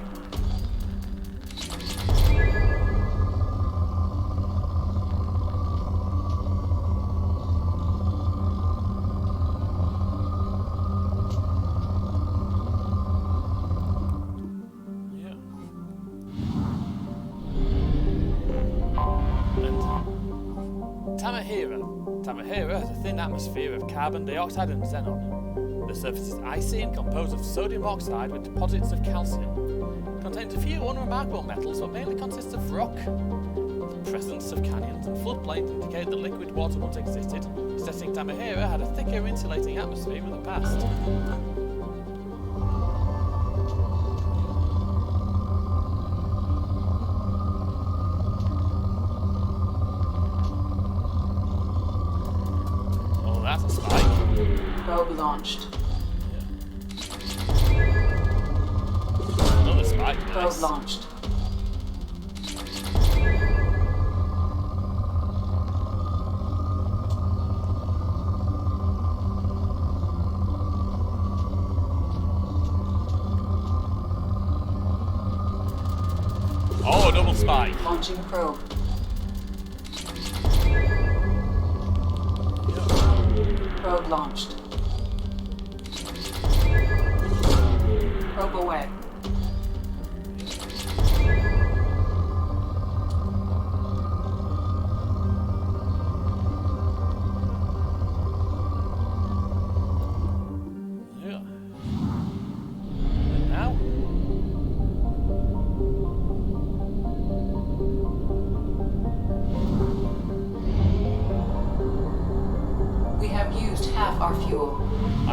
Tamahera has a thin atmosphere of carbon dioxide and xenon. The surface is icy and composed of sodium oxide with deposits of calcium. It contains a few unremarkable metals, but mainly consists of rock. The presence of canyons and floodplains indicate that liquid water once existed, suggesting Tamahera had a thicker insulating atmosphere in the past. That's a spike. Probe launched. Another spike. Probe Nice. launched. Oh, a double spike. Launching probe. Probe launched. Probe away.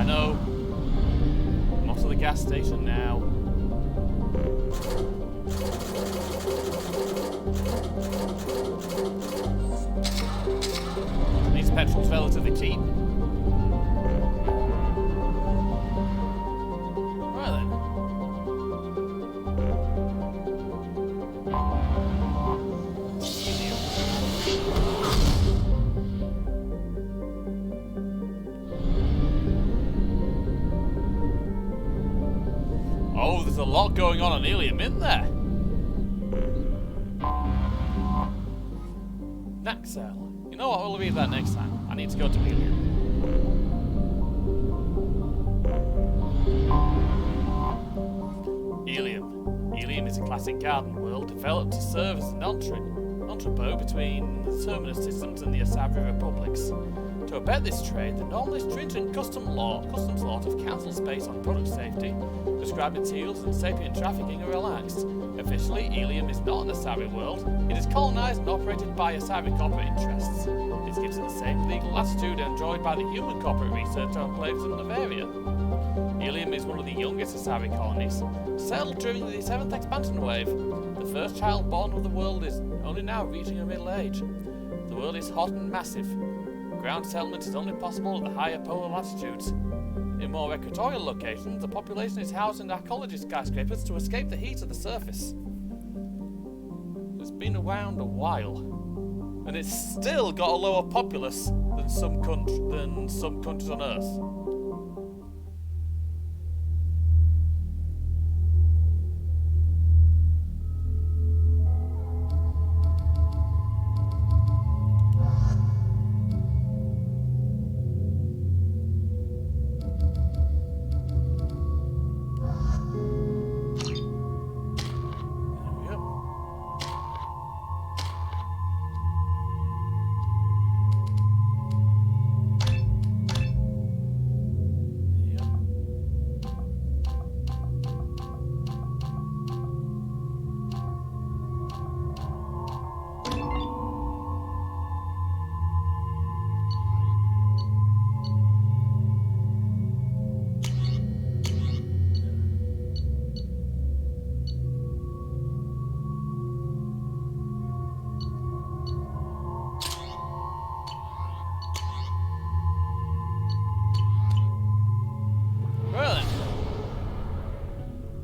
know. I'm off to the gas station now. These petrol's relatively cheap. Right then. Oh, there's a lot going on Ilium in there. Naxel. You know what, we'll leave that next time. I need to go to Ilium. Ilium is a classic garden world developed to serve as an entrepot between the Terminus systems and the Asavri republics. To abet this trade, the normally stringent customs laws of council space on product safety, prescribed materials, and sapient trafficking are relaxed. Officially, Ilium is not an Asari world. It is colonized and operated by Asari corporate interests. This gives it the same legal latitude enjoyed by the human corporate research enclaves in Bavaria. Ilium is one of the youngest Asari colonies, settled during the 7th expansion wave. The first child born of the world is only now reaching a middle age. The world is hot and massive. Ground settlement is only possible at the higher polar latitudes. In more equatorial locations, the population is housed in ecology skyscrapers to escape the heat of the surface. It's been around a while, and it's still got a lower populace than some countries on Earth.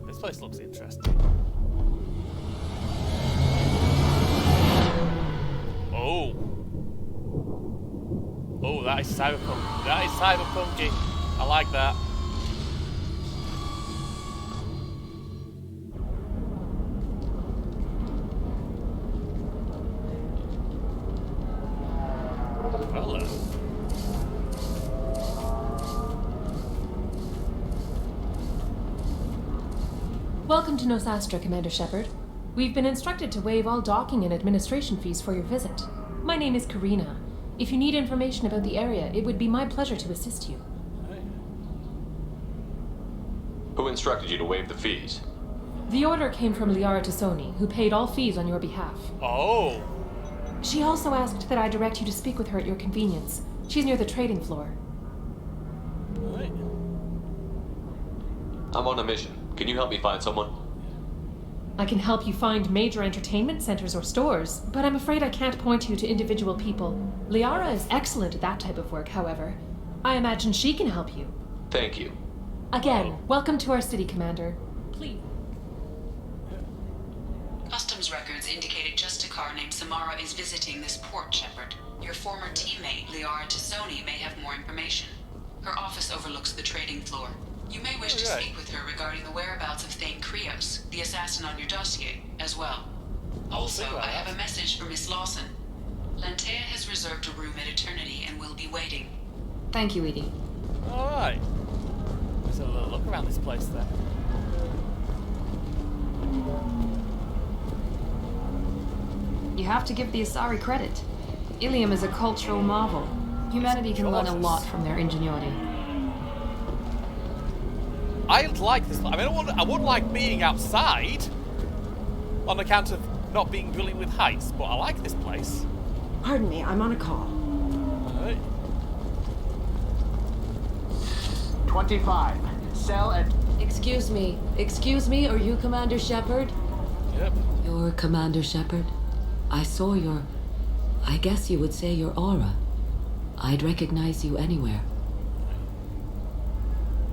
This place looks interesting. Oh, that is cyberpunk. That is cyberpunky. I like that. Hello. Welcome to Nosastra, Commander Shepard. We've been instructed to waive all docking and administration fees for your visit. My name is Karina. If you need information about the area, it would be my pleasure to assist you. Who instructed you to waive the fees? The order came from Liara Tassoni, who paid all fees on your behalf. Oh. She also asked that I direct you to speak with her at your convenience. She's near the trading floor. Right. I'm on a mission. Can you help me find someone? I can help you find major entertainment centers or stores, but I'm afraid I can't point you to individual people. Liara is excellent at that type of work, however. I imagine she can help you. Thank you. Again, welcome to our city, Commander. Please. Customs records indicate a Justicar named Samara is visiting this port, Shepard. Your former teammate, Liara Tassoni, may have more information. Her office overlooks the trading floor. You may wish to speak with her regarding the whereabouts of Thane Krios, the assassin on your dossier, as well. Also, I have a message for Miss Lawson. Lantea has reserved a room at Eternity and will be waiting. Thank you, Edie. Alright. Let's have a little look around this place then. You have to give the Asari credit. Ilium is a cultural marvel. Humanity can learn a lot from their ingenuity. I like this. I mean, I would like being outside on account of not being brilliant with heights, but I like this place. Pardon me, I'm on a call. Alright. 25. Cell at... Excuse me, are you Commander Shepard? Yep. You're Commander Shepard. I saw your... I guess you would say your aura. I'd recognize you anywhere.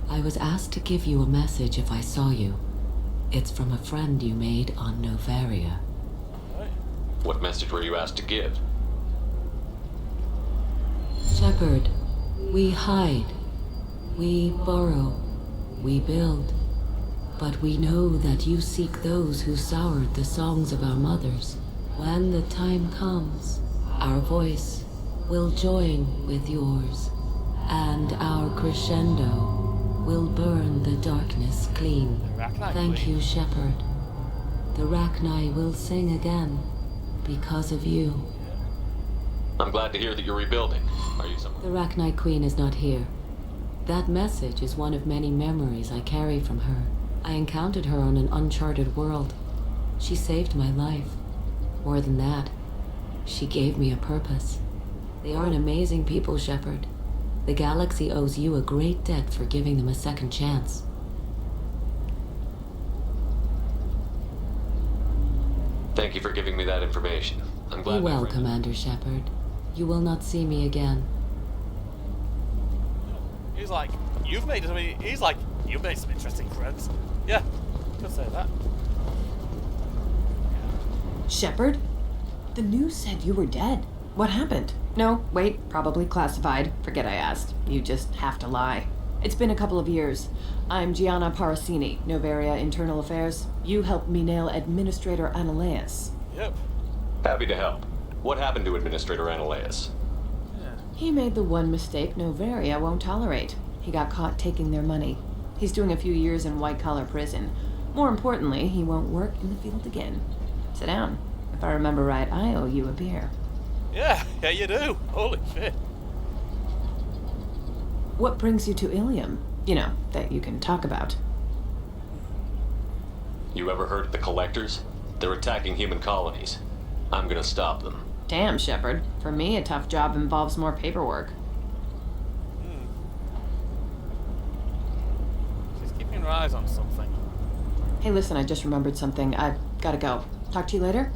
I was asked to give you a message if I saw you. It's from a friend you made on Novaria. What message were you asked to give? Shepard, we hide. We burrow. We build. But we know that you seek those who soured the songs of our mothers. When the time comes, our voice will join with yours, and our crescendo will burn the darkness clean. Thank you, Shepard. The Rachni will sing again because of you. I'm glad to hear that you're rebuilding. Are you some... The Rachni Queen is not here. That message is one of many memories I carry from her. I encountered her on an uncharted world. She saved my life. More than that, she gave me a purpose. They are an amazing people, Shepard. The galaxy owes you a great debt for giving them a second chance. Thank you for giving me that information. I'm glad. Be well, Commander Shepard. You will not see me again. He's like, you've made some. He's like, you've made some interesting friends. Yeah, could say that. Shepard? The news said you were dead. What happened? No, wait, probably classified. Forget I asked. You just have to lie. It's been a couple of years. I'm Gianna Parasini, Novaria Internal Affairs. You helped me nail Administrator Analeas. Yep. Happy to help. What happened to Administrator Analeas? He made the one mistake Novaria won't tolerate. He got caught taking their money. He's doing a few years in white-collar prison. More importantly, he won't work in the field again. Sit down. If I remember right, I owe you a beer. Yeah, you do. Holy shit. What brings you to Ilium? You know, that you can talk about. You ever heard of the Collectors? They're attacking human colonies. I'm gonna stop them. Damn, Shepard. For me, a tough job involves more paperwork. She's keeping her eyes on something. Hey, listen, I just remembered something. I've gotta go. Talk to you later?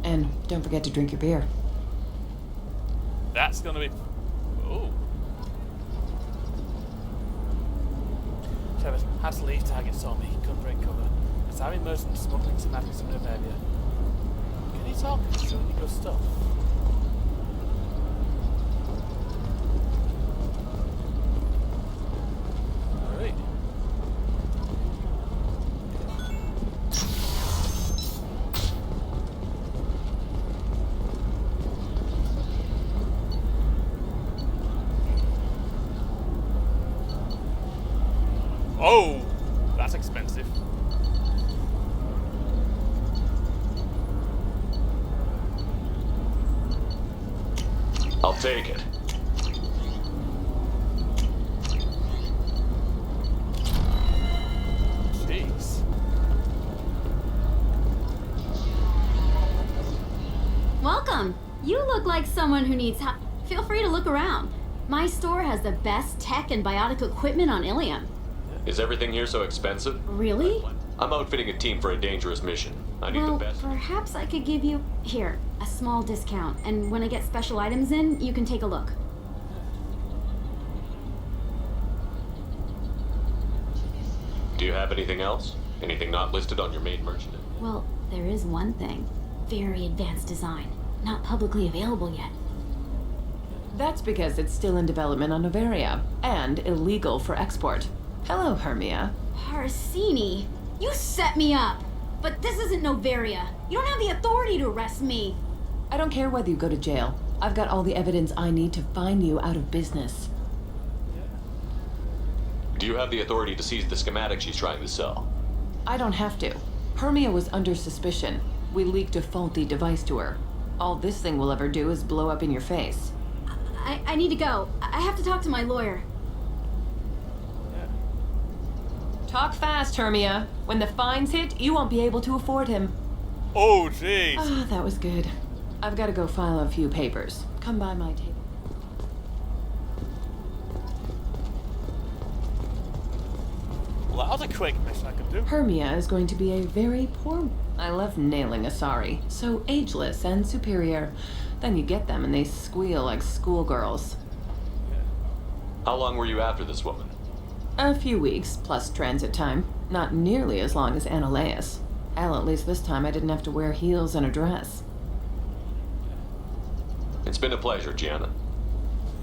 And don't forget to drink your beer. That's gonna be... Oh. Shepard had to leave targets on me. Couldn't break cover. As I'm immersed in smuggling schematics of Novaria. Can you talk? Showing you good stuff. Alright. Oh, that's expensive. I'll take it. Jeez. Welcome. You look like someone who needs help. Feel free to look around. My store has the best tech and biotic equipment on Ilium. Is everything here so expensive? Really? I'm outfitting a team for a dangerous mission. I need Well, the best. perhaps I could give you, here, a small discount. And when I get special items in, you can take a look. Do you have anything else? Anything not listed on your main merchandise? Well, there is one thing. Very advanced design. Not publicly available yet. That's because it's still in development on Novaria, and illegal for export. Hello, Hermia. Parasini, you set me up! But this isn't Novaria. You don't have the authority to arrest me. I don't care whether you go to jail. I've got all the evidence I need to find you out of business. Do you have the authority to seize the schematic she's trying to sell? I don't have to. Hermia was under suspicion. We leaked a faulty device to her. All this thing will ever do is blow up in your face. I need to go. I have to talk to my lawyer. Talk fast, Hermia. When the fines hit, you won't be able to afford him. Oh, jeez. Ah, that was good. I've got to go file a few papers. Come by my table. Well, that was a quick mission I could do. Hermia is going to be a very poor... I love nailing Asari. So ageless and superior. Then you get them and they squeal like schoolgirls. How long were you after this woman? A few weeks, plus transit time. Not nearly as long as Annaleus. Hell, at least this time I didn't have to wear heels and a dress. It's been a pleasure, Gianna.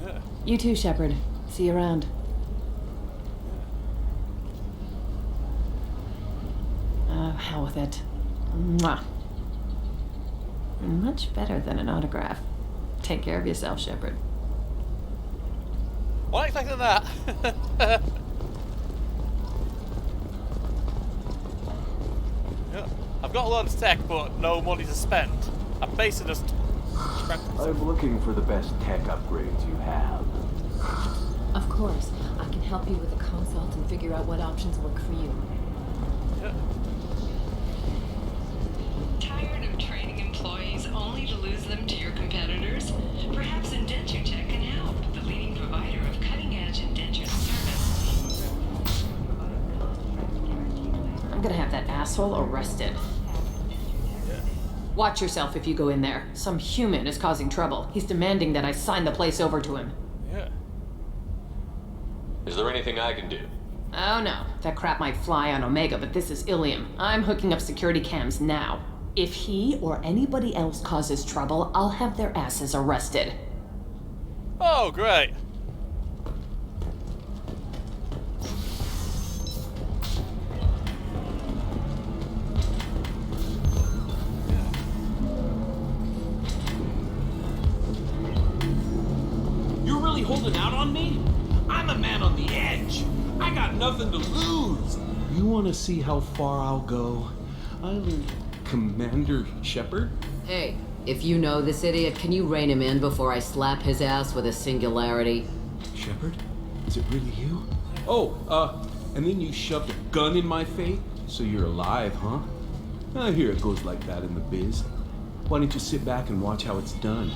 Yeah. You too, Shepard. See you around. Oh, hell with it. Mwah. Much better than an autograph. Take care of yourself, Shepard. Wasn't expecting that. Yeah. I've got a lot of tech, but no money to spend. I'm basically just... I'm looking for the best tech upgrades you have. Of course. I can help you with a consult and figure out what options work for you. Yeah. Tired of training employees only to lose them to your competitors? Perhaps IndentureTech can help, the leading provider of cutting-edge indenture service. I'm gonna have that asshole arrested. Watch yourself if you go in there. Some human is causing trouble. He's demanding that I sign the place over to him. Yeah. Is there anything I can do? Oh no, that crap might fly on Omega, but this is Ilium. I'm hooking up security cams now. If he or anybody else causes trouble, I'll have their asses arrested. Oh, great. You're really holding out on me? I'm a man on the edge. I got nothing to lose. You want to see how far I'll go? Commander Shepard? Hey, if you know this idiot, can you rein him in before I slap his ass with a singularity? Shepard? Is it really you? Oh, and then you shoved a gun in my face? So you're alive, huh? I hear it goes like that in the biz. Why don't you sit back and watch how it's done?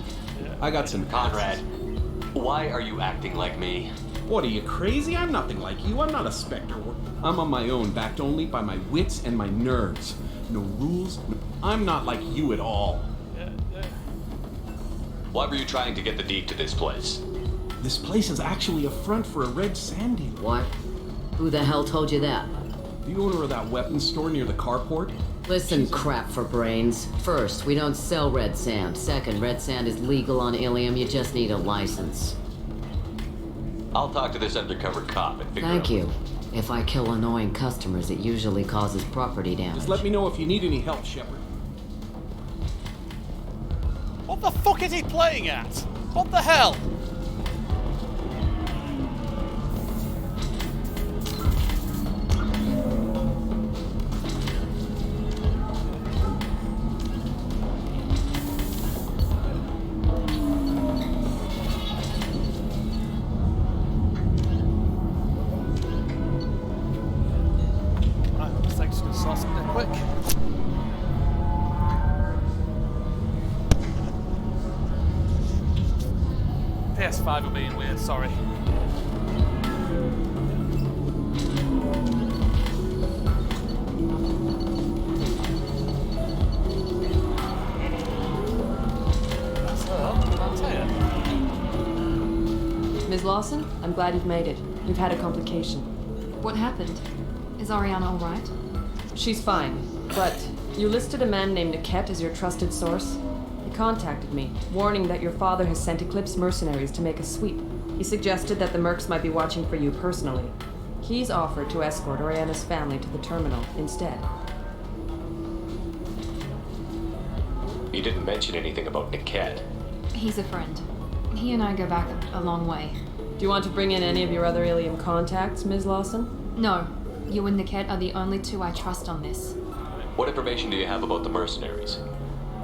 I got some... Conrad, why are you acting like me? What, are you crazy? I'm nothing like you. I'm not a Spectre. I'm on my own, backed only by my wits and my nerves. No rules. I'm not like you at all. Why were you trying to get the deed to this place? This place is actually a front for a red sand dealer. What? Who the hell told you that? The owner of that weapons store near the carport. Listen, crap for brains. First, we don't sell red sand. Second, red sand is legal on Ilium. You just need a license. I'll talk to this undercover cop and figure out... Thank you. If I kill annoying customers, it usually causes property damage. Just let me know if you need any help, Shepard. What the fuck is he playing at? What the hell? PS5 are being weird, sorry. Ms. Lawson, I'm glad you've made it. We've had a complication. What happened? Is Ariana all right? She's fine, but you listed a man named Niket as your trusted source. He contacted me, warning that your father has sent Eclipse mercenaries to make a sweep. He suggested that the Mercs might be watching for you personally. He's offered to escort Ariana's family to the terminal instead. You didn't mention anything about Niket. He's a friend. He and I go back a long way. Do you want to bring in any of your other Ilium contacts, Ms. Lawson? No. You and Niket are the only two I trust on this. What information do you have about the mercenaries?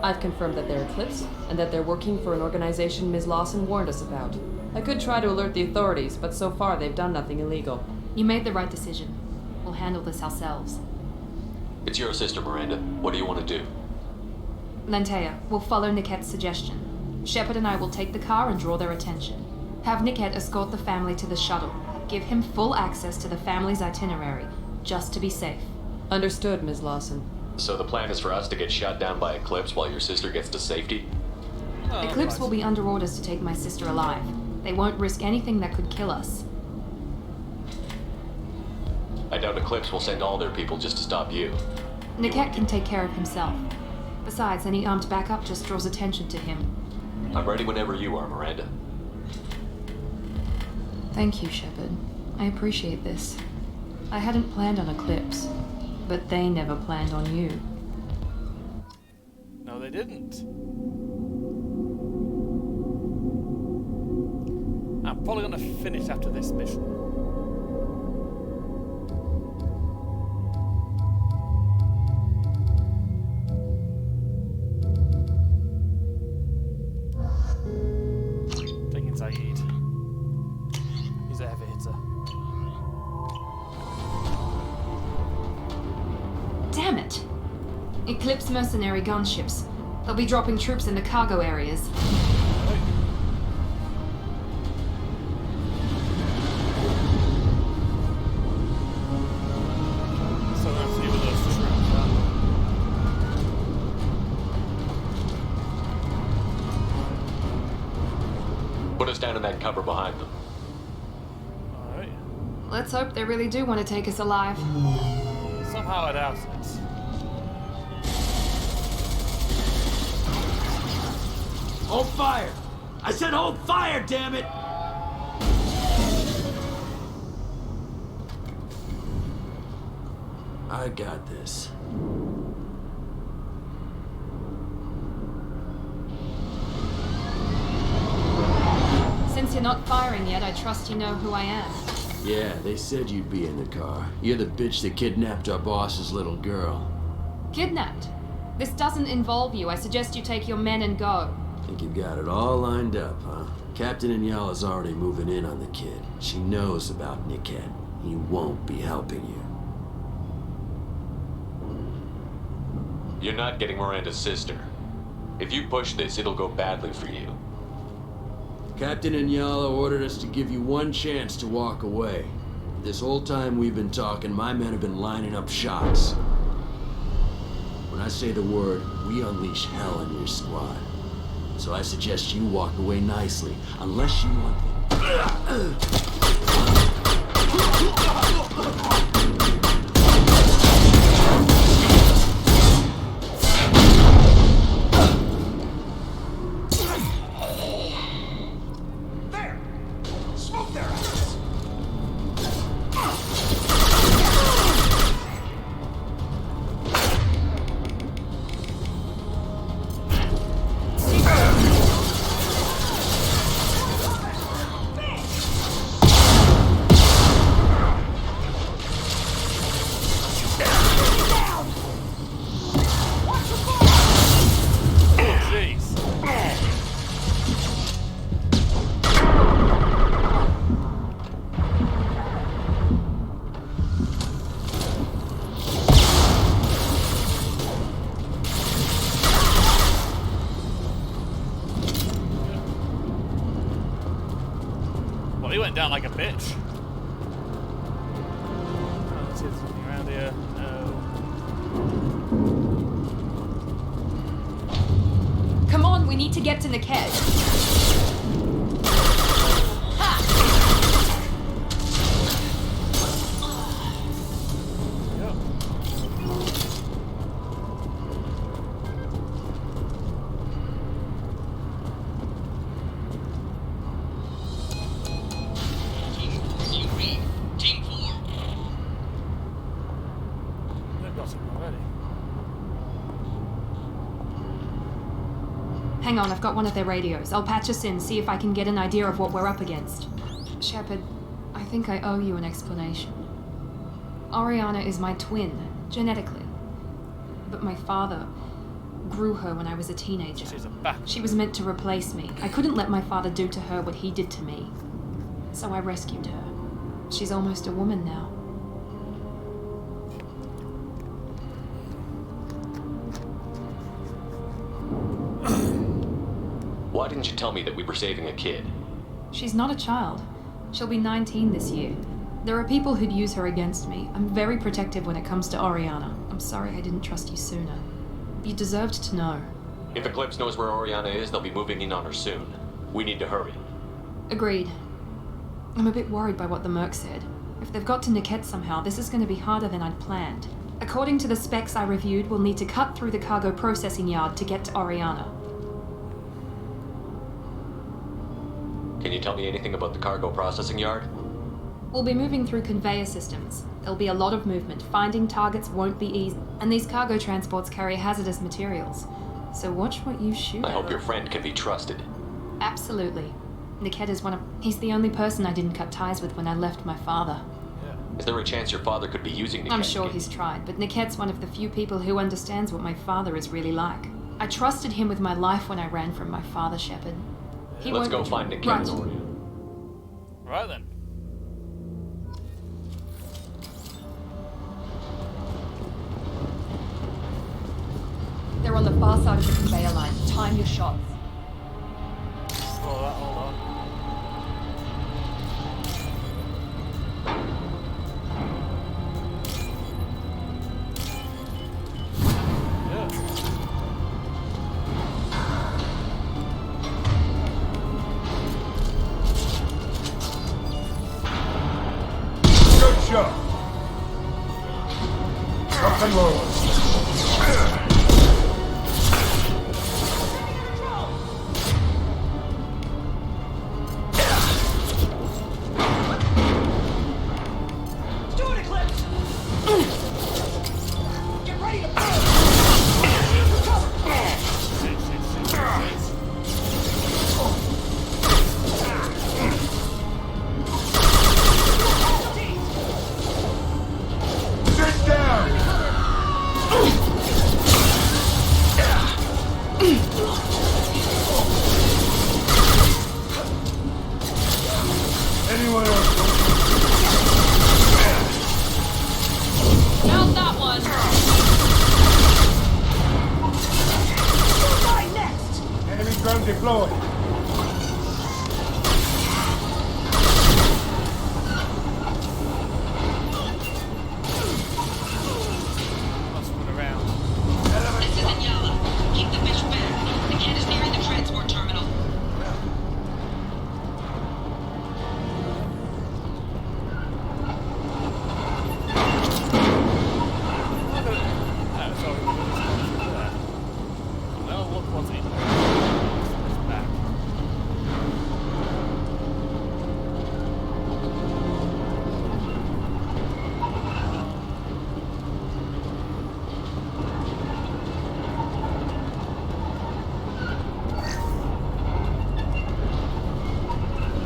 I've confirmed that they're Eclipse, and that they're working for an organization Ms. Lawson warned us about. I could try to alert the authorities, but so far they've done nothing illegal. You made the right decision. We'll handle this ourselves. It's your sister, Miranda. What do you want to do? Lantea, we'll follow Niket's suggestion. Shepard and I will take the car and draw their attention. Have Niket escort the family to the shuttle. Give him full access to the family's itinerary. just to be safe. Understood, Ms. Lawson. So the plan is for us to get shot down by Eclipse while your sister gets to safety? Eclipse will be under orders to take my sister alive. They won't risk anything that could kill us. I doubt Eclipse will send all their people just to stop you. Niket can take care of himself. Besides, any armed backup just draws attention to him. I'm ready whenever you are, Miranda. Thank you, Shepard. I appreciate this. I hadn't planned on Eclipse, but they never planned on you. No, they didn't. I'm probably going to finish after this mission. Taking Saeed. He's a heavy hitter. Damn it! Eclipse mercenary gunships. They'll be dropping troops in the cargo areas. So we're going to have to deal with those troops. Put us down in that cover behind them. Alright. Let's hope they really do want to take us alive. Somehow I doubt it. Hold fire! I said hold fire, damn it! I got this. Since you're not firing yet, I trust you know who I am. Yeah, they said you'd be in the car. You're the bitch that kidnapped our boss's little girl. Kidnapped? This doesn't involve you. I suggest you take your men and go. Think you've got it all lined up, huh? Captain Inyala's already moving in on the kid. She knows about Niket. He won't be helping you. You're not getting Miranda's sister. If you push this, it'll go badly for you. Captain Inyala ordered us to give you one chance to walk away. This whole time we've been talking, my men have been lining up shots. When I say the word, we unleash hell in your squad. So I suggest you walk away nicely, unless you want There! Smoke their asses! Well, he went down like a bitch. Let's see if there's something around here. No. Come on, we need to get to Niket. Hang on, I've got one of their radios. I'll patch us in, see if I can get an idea of what we're up against. Shepard, I think I owe you an explanation. Oriana is my twin, genetically. But my father grew her when I was a teenager. She was meant to replace me. I couldn't let my father do to her what he did to me. So I rescued her. She's almost a woman now. Why didn't you tell me that we were saving a kid? She's not a child. She'll be 19 this year. There are people who'd use her against me. I'm very protective when it comes to Oriana. I'm sorry I didn't trust you sooner. You deserved to know. If Eclipse knows where Oriana is, they'll be moving in on her soon. We need to hurry. Agreed. I'm a bit worried by what the Merc said. If they've got to Niket somehow, this is going to be harder than I'd planned. According to the specs I reviewed, we'll need to cut through the cargo processing yard to get to Oriana. Can you tell me anything about the cargo processing yard? We'll be moving through conveyor systems. There'll be a lot of movement. Finding targets won't be easy. And these cargo transports carry hazardous materials. So watch what you shoot. I hope your friend can be trusted. Absolutely. Niket is he's the only person I didn't cut ties with when I left my father. Is there a chance your father could be using Niket? I'm sure he's tried, but Niket's one of the few people who understands what my father is really like. I trusted him with my life when I ran from my father, Shepard. Let's go find Niket. Right then. They're on the far side of the conveyor line. Time your shots. Slow that, hold on. Good shot. Rock and roll.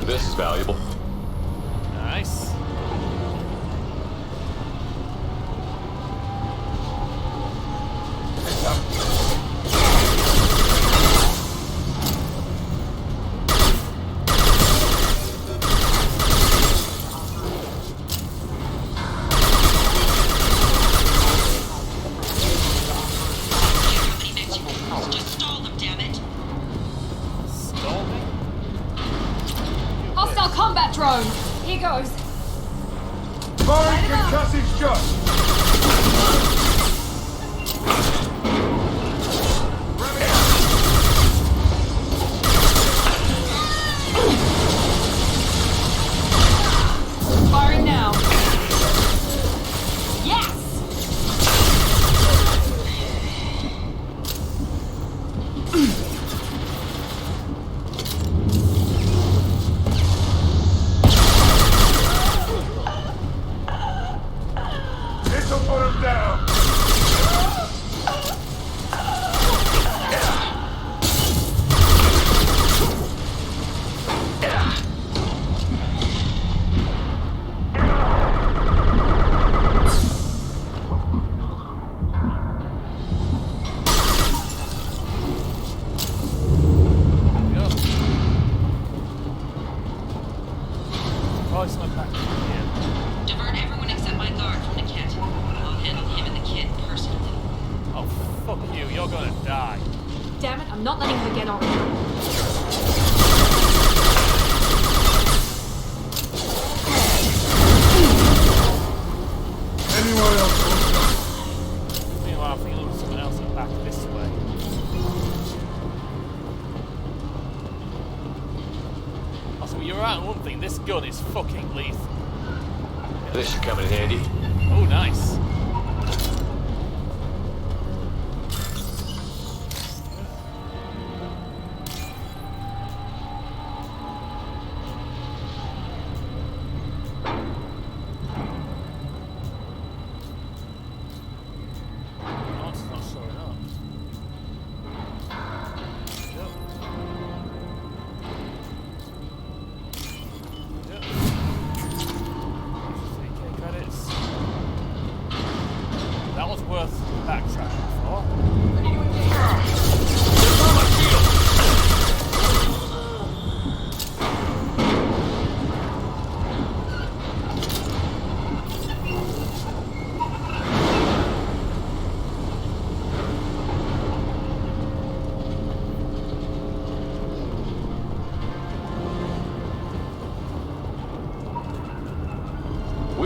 This is valuable. Nice. Just stall them, damn it. Stall me? Hostile combat drone! Here goes. Firing concussive shot. Firing now. Yes! This'll put him down. Probably something back here. Divert everyone except my guard from Niket. I'll handle him and the kid personally. Oh, fuck you. You're gonna die. Damn it, I'm not letting her get on. found one thing, this gun is fucking lethal. This should come in handy. Oh, nice.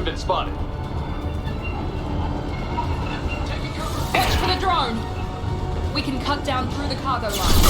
Been spotted. Watch for the drone! We can cut down through the cargo line.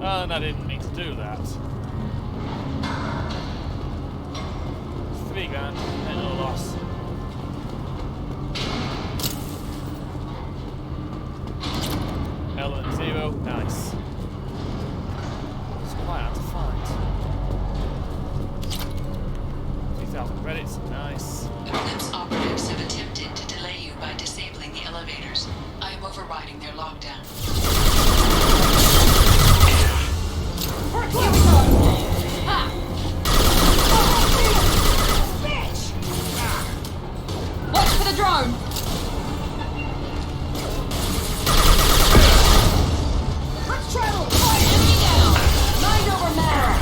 And I didn't mean to do that. 3 grand, and no loss. L and 0, nice. It's quite hard to find. 3,000 credits, nice. Eclipse operatives have attempted to delay you by disabling the elevators. I am overriding their lockdown. Here we go! Ha! Bitch! Watch for the drone! Let's travel! Enemy down! Mind over matter!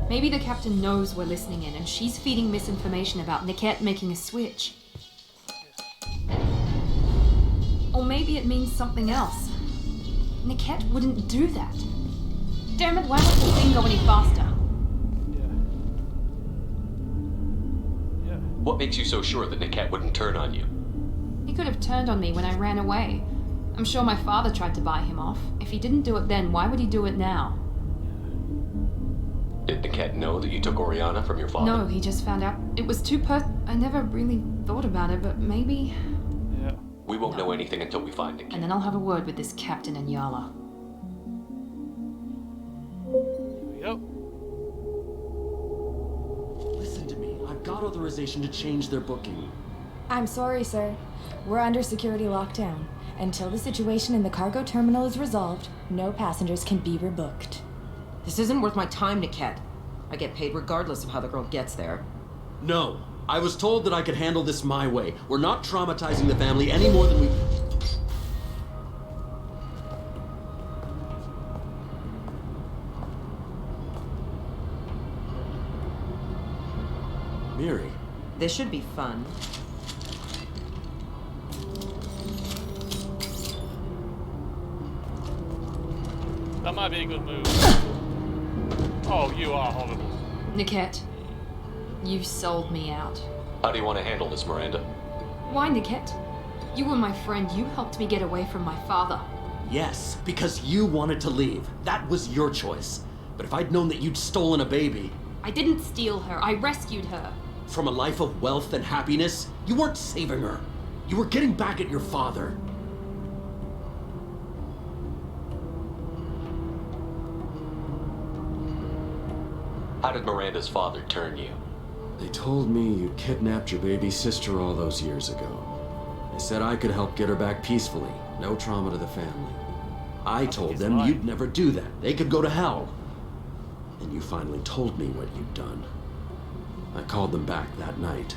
Maybe the captain knows we're listening in and she's feeding misinformation about Niket making a switch. Or maybe it means something else. Niket wouldn't do that. Damn it, why won't the thing go any faster? What makes you so sure that Niket wouldn't turn on you? He could have turned on me when I ran away. I'm sure my father tried to buy him off. If he didn't do it then, why would he do it now? Did Niket know that you took Oriana from your father? No, he just found out. It was too I never really thought about it, but maybe... Yeah. We won't know anything until we find Niket. And then I'll have a word with this captain and Yala. Here we go. Listen to me. I've got authorization to change their booking. I'm sorry, sir. We're under security lockdown. Until the situation in the cargo terminal is resolved, no passengers can be rebooked. This isn't worth my time, Niket. I get paid regardless of how the girl gets there. No. I was told that I could handle this my way. We're not traumatizing the family any more than we... This should be fun. That might be a good move. Oh, you are horrible. Niket, you sold me out. How do you want to handle this, Miranda? Why, Niket? You were my friend. You helped me get away from my father. Yes, because you wanted to leave. That was your choice. But if I'd known that you'd stolen a baby... I didn't steal her. I rescued her. From a life of wealth and happiness, you weren't saving her. You were getting back at your father. How did Miranda's father turn you? They told me you kidnapped your baby sister all those years ago. They said I could help get her back peacefully. No trauma to the family. I told them you'd never do that. They could go to hell. And you finally told me what you'd done. I called them back that night.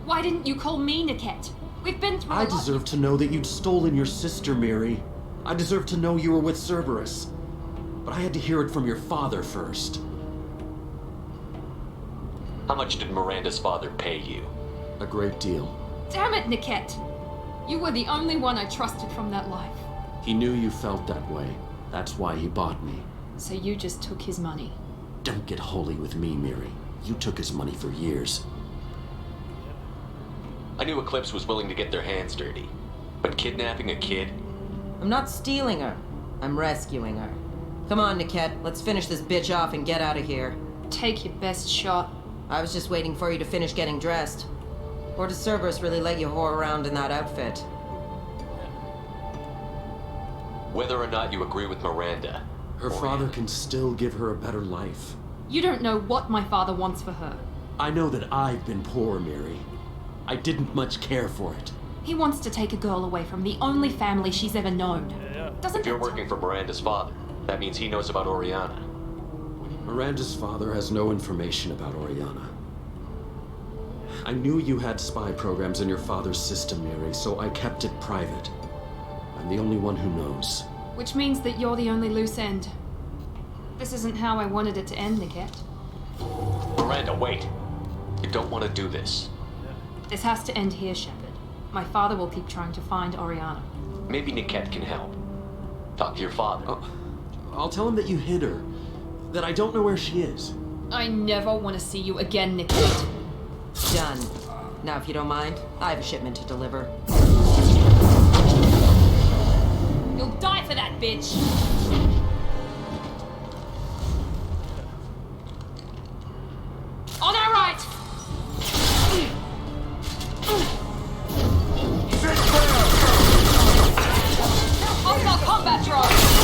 Why didn't you call me, Niket? We've been through a I lot. deserve to know that you'd stolen your sister, Miri. I deserve to know you were with Cerberus. But I had to hear it from your father first. How much did Miranda's father pay you? A great deal. Damn it, Niket! You were the only one I trusted from that life. He knew you felt that way. That's why he bought me. So you just took his money. Don't get holy with me, Miri. You took his money for years. I knew Eclipse was willing to get their hands dirty. But kidnapping a kid? I'm not stealing her. I'm rescuing her. Come on, Niket. Let's finish this bitch off and get out of here. Take your best shot. I was just waiting for you to finish getting dressed. Or does Cerberus really let you whore around in that outfit? Whether or not you agree with Miranda, her father can still give her a better life. You don't know what my father wants for her. I know that I've been poor, Miri. I didn't much care for it. He wants to take a girl away from the only family she's ever known. Doesn't if you're working for Miranda's father, that means he knows about Oriana. Miranda's father has no information about Oriana. I knew you had spy programs in your father's system, Miri, so I kept it private. I'm the only one who knows. Which means that you're the only loose end. This isn't how I wanted it to end, Niket. Miranda, wait! You don't want to do this. This has to end here, Shepard. My father will keep trying to find Oriana. Maybe Niket can help. Talk to your father. I'll tell him that you hid her. That I don't know where she is. I never want to see you again, Niket. Done. Now, if you don't mind, I have a shipment to deliver. You'll die for that, bitch! On our right! Hostile combat drone!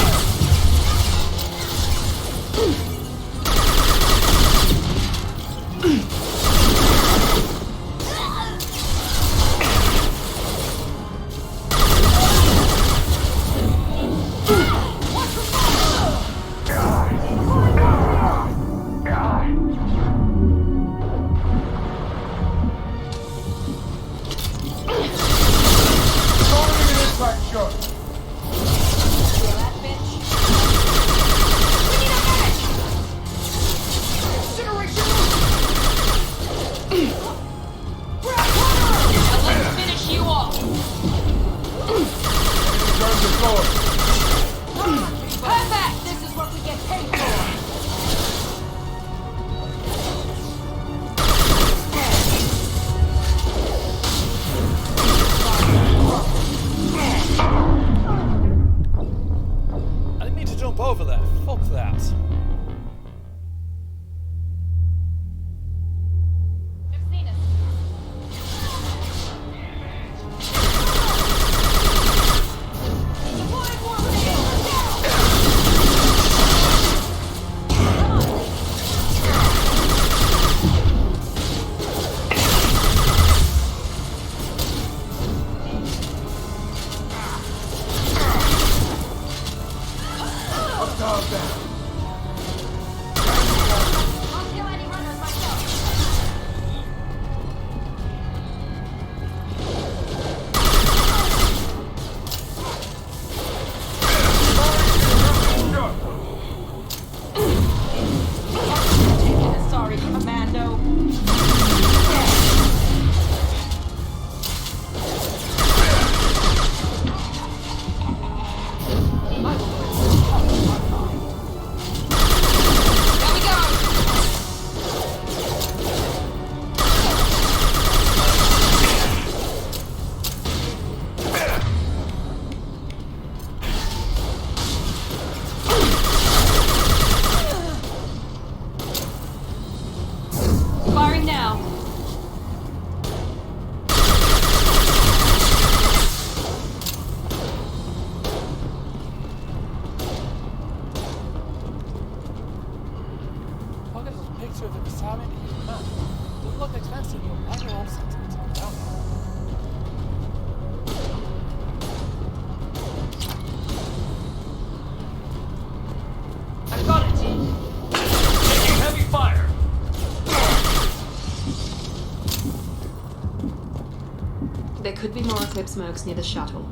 There could be more Eclipse mercs near the shuttle.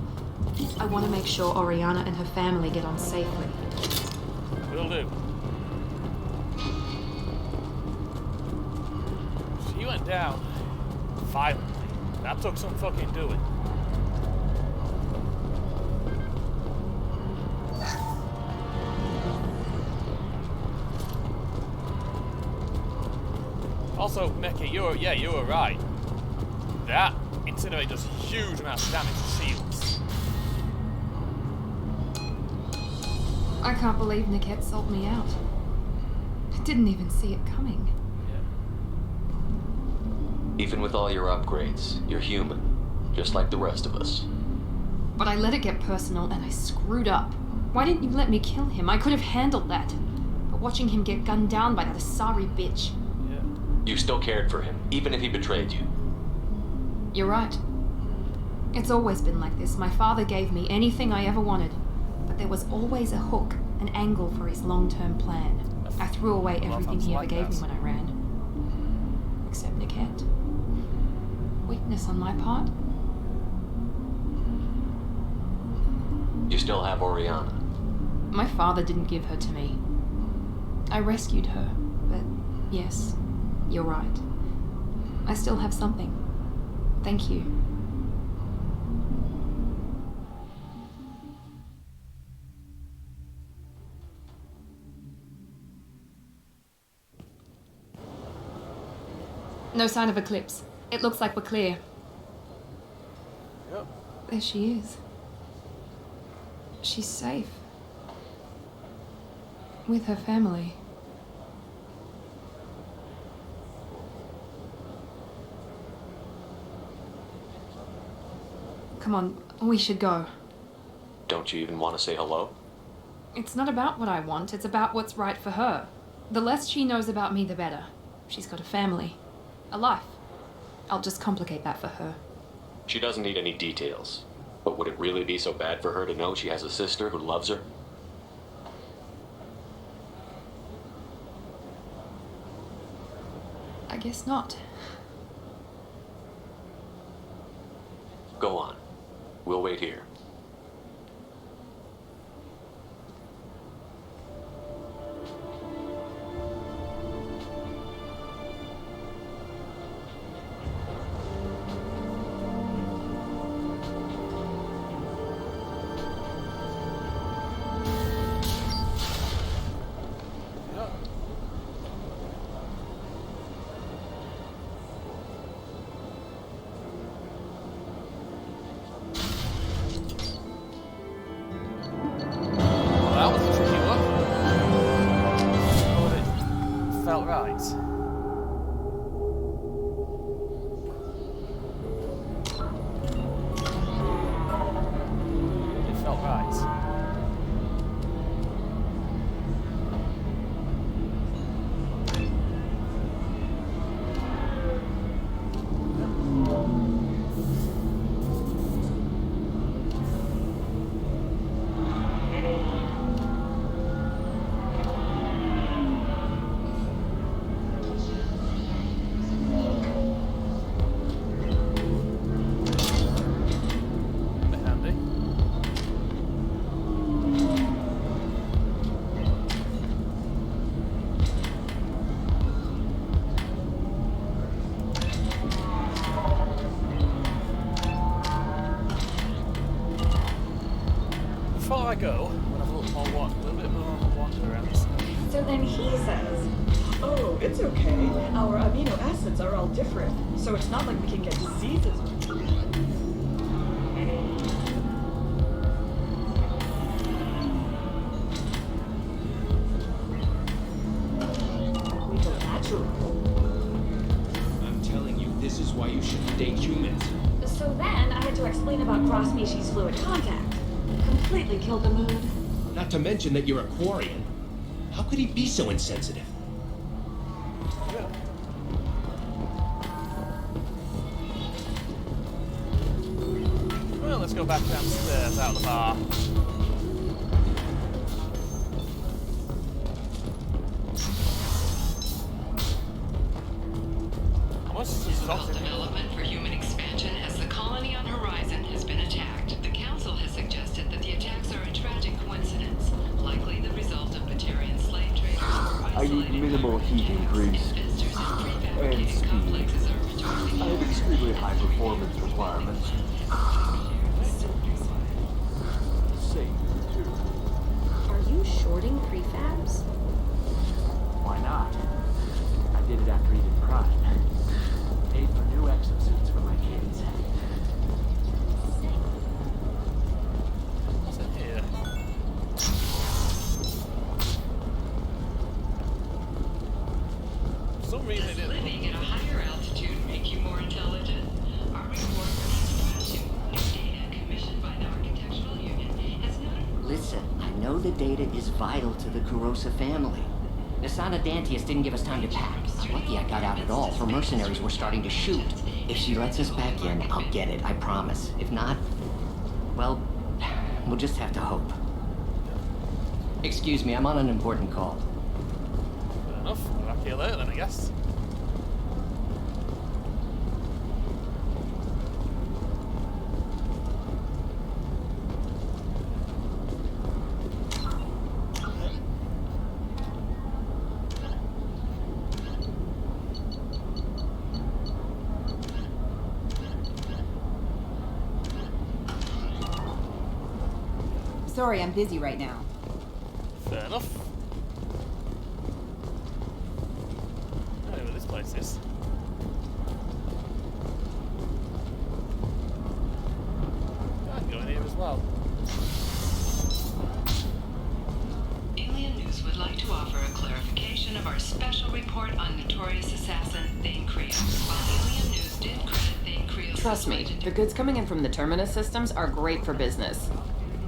I want to make sure Oriana and her family get on safely. Will do. She went down violently. That took some fucking doing. Also, Mecca, you were right. That incinerate does huge amounts of damage to shields. I can't believe Niket sold me out. I didn't even see it coming. Even with all your upgrades, you're human, just like the rest of us. But I let it get personal and I screwed up. Why didn't you let me kill him? I could have handled that. But watching him get gunned down by that Asari bitch. You still cared for him, even if he betrayed you. You're right. It's always been like this. My father gave me anything I ever wanted. But there was always a hook, an angle for his long-term plan. I threw away everything he ever gave me when I ran. Except Niket. Weakness on my part? You still have Oriana. My father didn't give her to me. I rescued her, but yes, you're right. I still have something. Thank you. No sign of Eclipse. It looks like we're clear. Yep. There she is. She's safe. With her family. Come on, we should go. Don't you even want to say hello? It's not about what I want, it's about what's right for her. The less she knows about me, the better. She's got a family. A life. I'll just complicate that for her. She doesn't need any details. But would it really be so bad for her to know she has a sister who loves her? I guess not. Go on. We'll wait here. Before I go, we'll have a little bit more wander around this. So then he says, oh, it's okay. Our amino acids are all different, so it's not like we can get diseases. We go natural. I'm telling you, this is why you shouldn't date humans. So then I had to explain about cross-species fluid contact. Completely killed the mood. Not to mention that you're a Quarian. How could he be so insensitive? Well, let's go back downstairs out of the bar. Development for human expansion as the colony on increase and speed. I have extremely high performance requirements. Safe, too. Are you shorting prefabs? Why not? I did it after Eden Prime. Paid for new exosuits for my kids. What's in here? For some reason it didn't. Living at a higher altitude make you more intelligent? Our report brings to new data commissioned by the Architectural Union has not. Listen, I know the data is vital to the Kurosa family. Nasana Dantius didn't give us time to pack. I'm lucky I got out at all. Her mercenaries were starting to shoot. If she lets us back in, I'll get it, I promise. If not, well, we'll just have to hope. Excuse me, I'm on an important call. Fair enough. We're back here later then, I guess. Sorry, I'm busy right now. Fair enough. I don't know where this place is. I can go in here as well. Alien News would like to offer a clarification of our special report on notorious assassin Thane Creel. While Alien News did credit Thane Creel... Trust me, the goods coming in from the Terminus systems are great for business.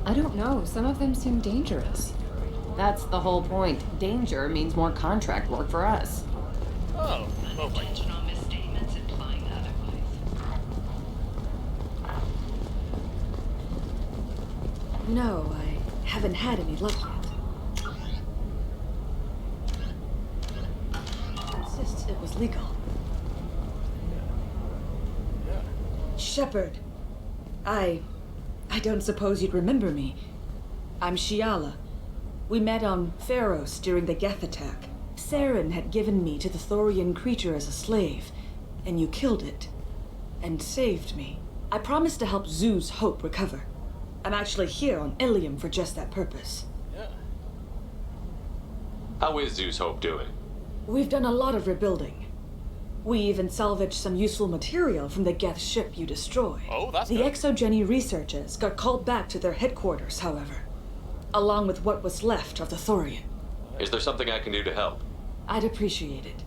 I don't know. Some of them seem dangerous. That's the whole point. Danger means more contract work for us. Oh, lovely. Unintentional misstatements implying otherwise. No, I haven't had any luck yet. Insist it was legal. Shepard, I don't suppose you'd remember me. I'm Shiala. We met on Pharos during the Geth attack. Saren had given me to the Thorian creature as a slave, and you killed it. And saved me. I promised to help Zeus Hope recover. I'm actually here on Ilium for just that purpose. Yeah. How is Zeus Hope doing? We've done a lot of rebuilding. We even salvaged some useful material from the Geth ship you destroyed. Oh, that's The good. Exogeny researchers got called back to their headquarters, however, along with what was left of the Thorian. Is there something I can do to help? I'd appreciate it.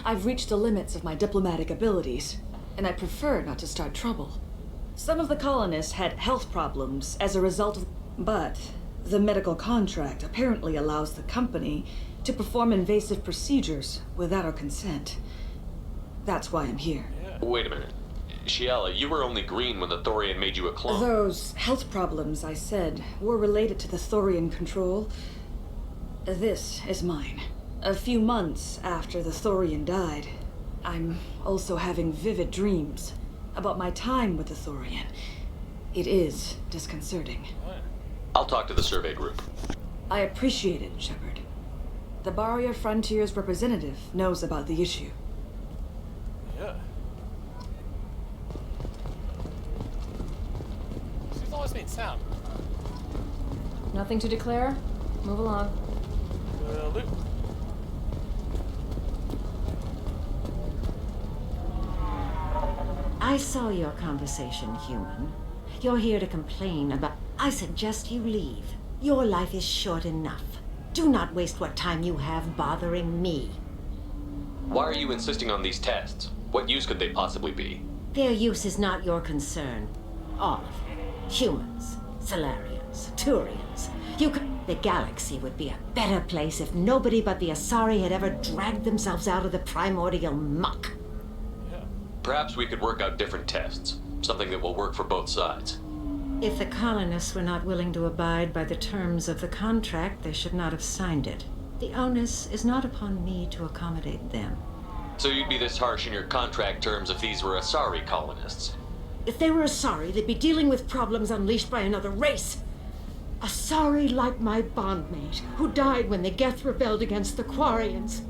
I've reached the limits of my diplomatic abilities, and I prefer not to start trouble. Some of the colonists had health problems as a result of... But the medical contract apparently allows the company to perform invasive procedures without our consent. That's why I'm here. Wait a minute. Shiala, you were only green when the Thorian made you a clone. Those health problems, I said, were related to the Thorian control. This is mine. A few months after the Thorian died, I'm also having vivid dreams about my time with the Thorian. It is disconcerting. I'll talk to the survey group. I appreciate it, Shepard. The Barrier Frontiers representative knows about the issue. Yeah. She's always been sound. Nothing to declare? Move along. Luke. I saw your conversation, human. You're here to complain about... I suggest you leave. Your life is short enough. Do not waste what time you have bothering me. Why are you insisting on these tests? What use could they possibly be? Their use is not your concern. All of you. Humans, Solarians, Turians. The galaxy would be a better place if nobody but the Asari had ever dragged themselves out of the primordial muck. Perhaps we could work out different tests. Something that will work for both sides. If the colonists were not willing to abide by the terms of the contract, they should not have signed it. The onus is not upon me to accommodate them. So you'd be this harsh in your contract terms if these were Asari colonists? If they were Asari, they'd be dealing with problems unleashed by another race. Asari like my bondmate, who died when the Geth rebelled against the Quarians.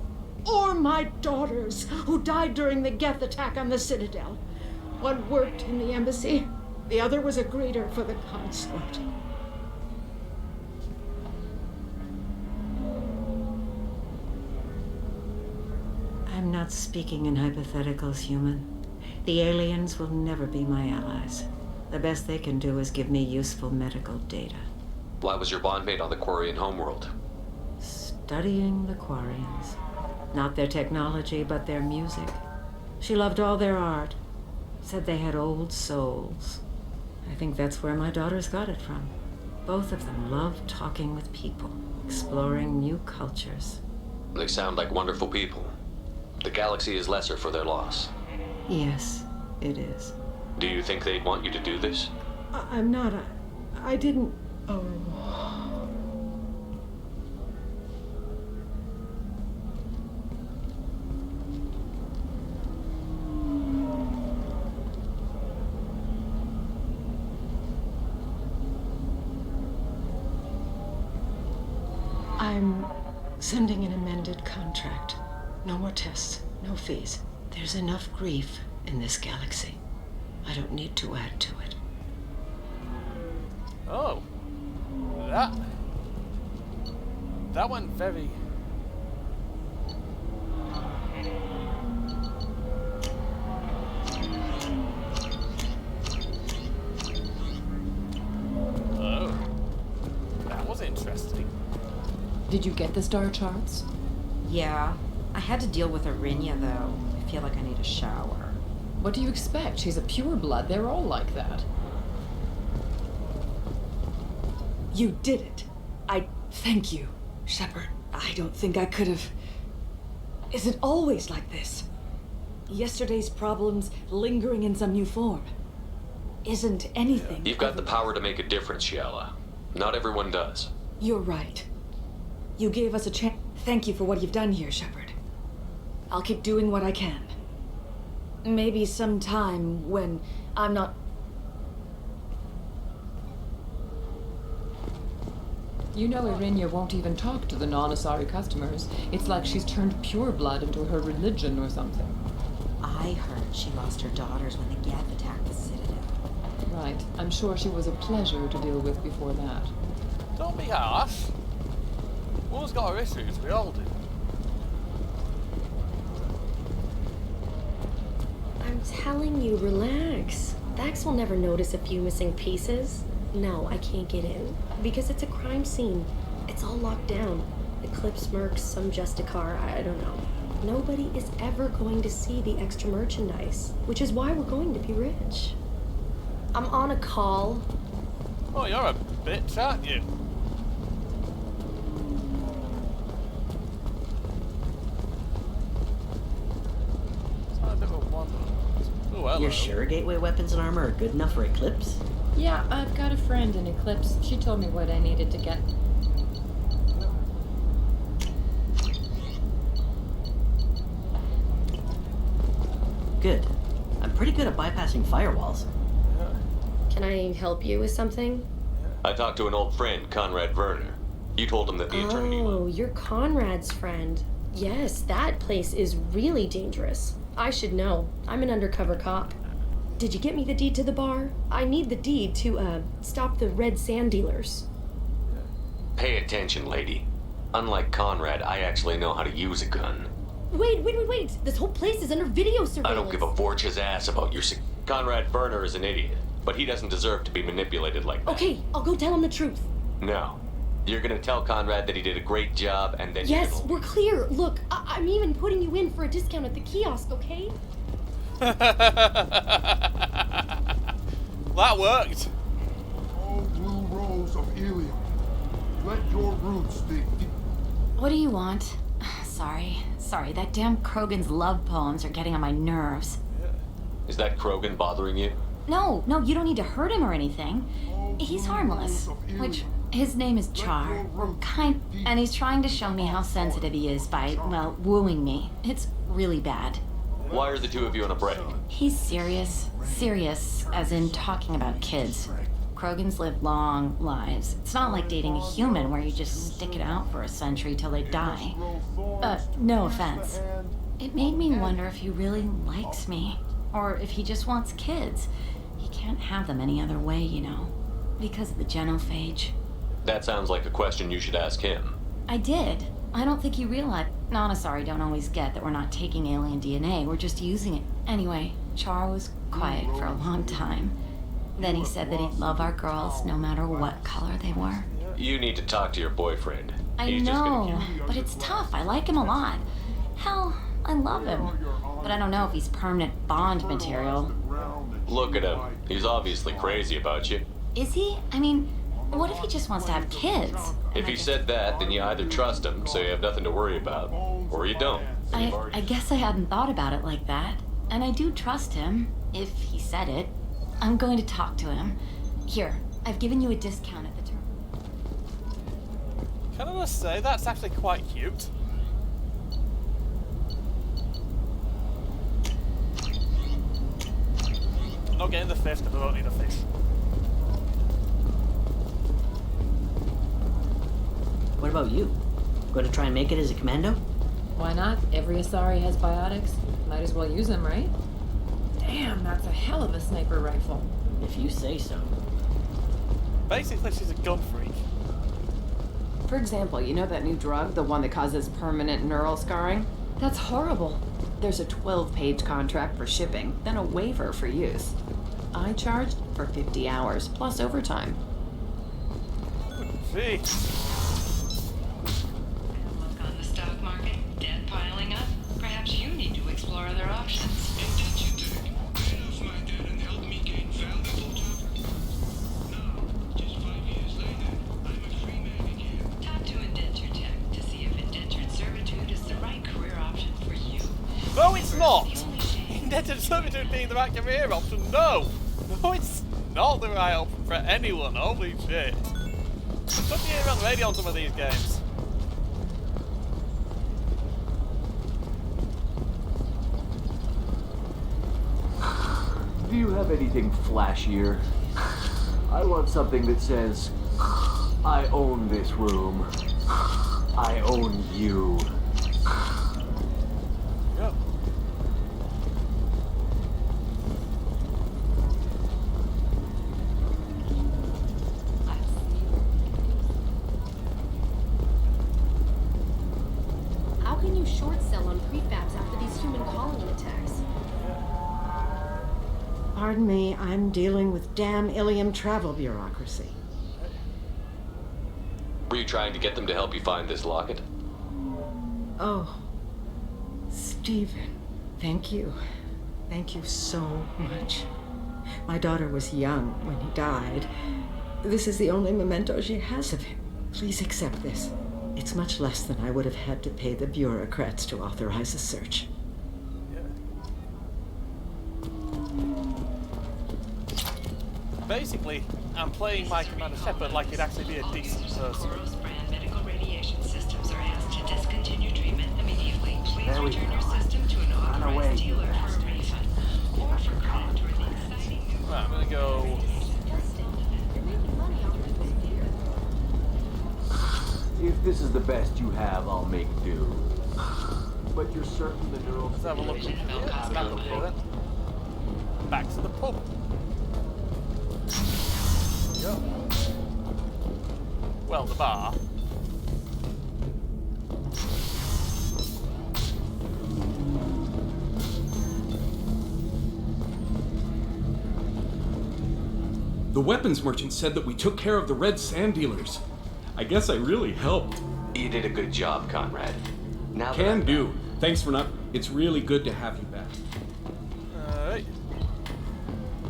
or my daughters, who died during the Geth attack on the Citadel. One worked in the embassy, the other was a greeter for the consort. I'm not speaking in hypotheticals, human. The aliens will never be my allies. The best they can do is give me useful medical data. Why was your bondmate on the Quarian homeworld? Studying the Quarians. Not their technology, but their music. She loved all their art. Said they had old souls. I think that's where my daughters got it from. Both of them loved talking with people, exploring new cultures. They sound like wonderful people. The galaxy is lesser for their loss. Yes, it is. Do you think they'd want you to do this? I'm not. I didn't. Oh. I'm sending an amended contract. No more tests, no fees. There's enough grief in this galaxy. I don't need to add to it. Oh. That went very... Oh. That was interesting. Did you get the star charts? Yeah. I had to deal with Arinya, though. I feel like I need a shower. What do you expect? She's a pureblood. They're all like that. You did it. I thank you, Shepard. I don't think I could have... Is it always like this? Yesterday's problems lingering in some new form. Isn't anything... You've got the power to make a difference, Shiala. Not everyone does. You're right. You gave us a chance. Thank you for what you've done here, Shepard. I'll keep doing what I can. Maybe sometime when I'm not... You know Arinya won't even talk to the non-Asari customers. It's like she's turned pureblood into her religion or something. I heard she lost her daughters when the Geth attacked the Citadel. Right. I'm sure she was a pleasure to deal with before that. Don't be harsh. Woman's got her issues, we all do. I'm telling you, relax. Vax will never notice a few missing pieces. No, I can't get in. Because it's a crime scene. It's all locked down. Eclipse mercs, some Justicar, I don't know. Nobody is ever going to see the extra merchandise, which is why we're going to be rich. I'm on a call. Oh, you're a bitch, aren't you? You're sure gateway weapons and armor are good enough for Eclipse? Yeah, I've got a friend in Eclipse. She told me what I needed to get. Good. I'm pretty good at bypassing firewalls. Can I help you with something? I talked to an old friend, Conrad Werner. You told him that the Eternity... Oh, you're Conrad's friend. Yes, that place is really dangerous. I should know. I'm an undercover cop. Did you get me the deed to the bar? I need the deed to, stop the red sand dealers. Pay attention, lady. Unlike Conrad, I actually know how to use a gun. Wait. This whole place is under video surveillance. I don't give a Vorch's ass about your... Conrad Werner is an idiot, but he doesn't deserve to be manipulated like that. Okay, I'll go tell him the truth. No. You're gonna tell Conrad that he did a great job, and then Yes, we're clear. Look, I'm even putting you in for a discount at the kiosk, okay? That worked. Oh, blue rose of Ilium. Let your roots dig deep. What do you want? Sorry, that damn Krogan's love poems are getting on my nerves. Is that Krogan bothering you? No, you don't need to hurt him or anything. He's harmless. Which, his name is Char. And he's trying to show me how sensitive he is by, well, wooing me. It's really bad. Why are the two of you on a break? He's serious, as in talking about kids. Krogans live long lives. It's not like dating a human where you just stick it out for a century till they die. No offense. It made me wonder if he really likes me, or if he just wants kids. He can't have them any other way, you know, because of the genophage. That sounds like a question you should ask him. I did. I don't think he realized. Nanosari don't always get that we're not taking alien DNA, we're just using it. Anyway, Char was quiet for a long time. Then he said that he'd love our girls no matter what color they were. You need to talk to your boyfriend. I He's just know, gonna... but it's tough. I like him a lot. Hell, I love him. But I don't know if he's permanent Bond material. Look at him. He's obviously crazy about you. Is he? I mean, what if he just wants to have kids? If he said that, then you either trust him, so you have nothing to worry about, or you don't. I guess I hadn't thought about it like that. And I do trust him, if he said it. I'm going to talk to him. Here, I've given you a discount at the term. Can I just say, that's actually quite cute. I'm not getting the fish because I don't need a fish. What about you? Going to try and make it as a commando? Why not? Every Asari has biotics. Might as well use them, right? Damn, that's a hell of a sniper rifle. If you say so. Basically, she's a gun freak. For example, you know that new drug, the one that causes permanent neural scarring? That's horrible. There's a 12-page contract for shipping, then a waiver for use. I charged for 50 hours, plus overtime. Gee. Look on the stock market, debt piling up. Perhaps you need to explore other options. No, it's not! Indentured servitude being the right career option, no! No, it's not the right option for anyone, holy shit. Put me around the radio on some of these games. Do you have anything flashier? I want something that says, I own this room. I own you. Yep. How can you short sell on prefabs after these human colony attacks? Pardon me, I'm dealing with damn Ilium travel bureaucracy. Were you trying to get them to help you find this locket? Oh, Stephen, thank you. Thank you so much. My daughter was young when he died. This is the only memento she has of him. Please accept this. It's much less than I would have had to pay the bureaucrats to authorize a search. Basically, I'm playing my Commander Shepard like he'd actually be a decent person. Brand medical radiation systems are asked to discontinue treatment immediately. Please There we return go. your system to an Run away, authorized you dealer for a refund. Or for credit toward the exciting new... Right, I'm gonna go... If this is the best you have, I'll make do. But you're certain the neural... Let's have a look. Back to the pub. Yep. Well, the bar. The weapons merchant said that we took care of the red sand dealers. I guess I really helped. You did a good job, Conrad. Now Can do. Thanks for not... It's really good to have you back. Alright.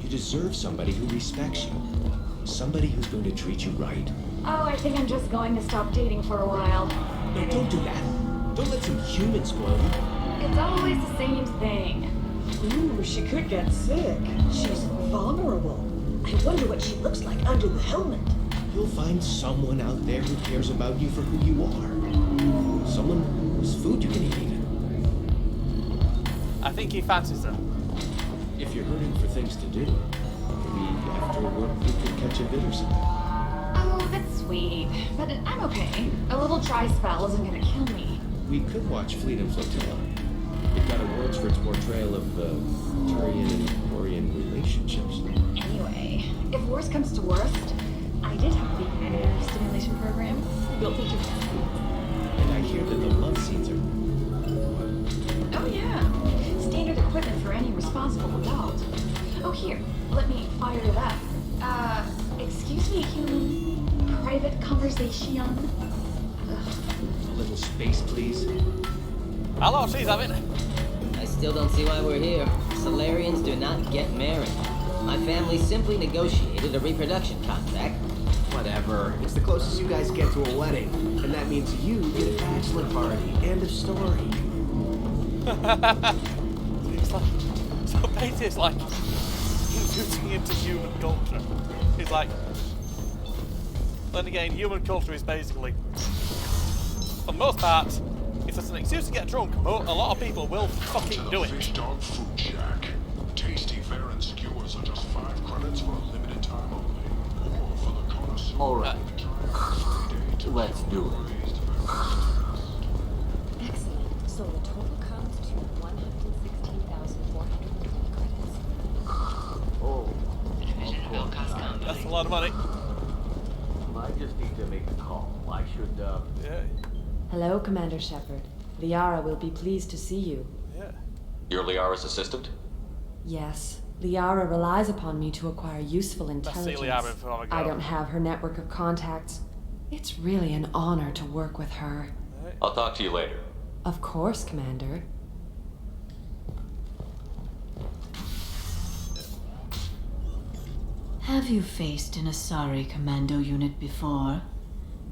You deserve somebody who respects you. Somebody who's going to treat you right. Oh, I think I'm just going to stop dating for a while. No, don't do that. Don't let some human spoil you. It's always the same thing. Ooh, she could get sick. She's vulnerable. I wonder what she looks like under the helmet. You'll find someone out there who cares about you for who you are. Someone whose food you can eat even. I think he fancies her. If you're hurting for things to do, maybe After work, we could catch a bit or something. Oh, that's sweet. But I'm okay. A little dry spell isn't gonna kill me. We could watch Fleet and Flotilla. It got awards for its portrayal of Turian and Quarian relationships. Anyway, if worst comes to worst, I did have the nerve stimulation program built into it. And I hear that the love scenes are... Oh yeah. Standard equipment for any responsible adult. Oh here, let me fire it up. Excuse me, human. Private conversation. A little space, please. Hello, she's having. I still don't see why we're here. Solarians do not get married. My family simply negotiated a reproduction contract. Whatever. It's the closest you guys get to a wedding. And that means you get a bachelor party. End of story. It's like, so basically it's like introducing into human culture. It's like, then again, human culture is basically, for the most part, it's just an excuse to get drunk, but a lot of people will fucking do it. Fish Dog Food Shack. Tasty fare and skewers are just 5 credits for a limited time only. Or for the connoisseur. Alright. Let's do it. Excellent. So the total comes to 116,420 credits. Oh. That's a lot of money. I just need to make a call. I should, Yeah. Hello, Commander Shepard. Liara will be pleased to see you. Yeah. You're Liara's assistant? Yes. Liara relies upon me to acquire useful intelligence. Liara before I go. I don't have her network of contacts. It's really an honor to work with her. I'll talk to you later. Of course, Commander. Have you faced an Asari commando unit before?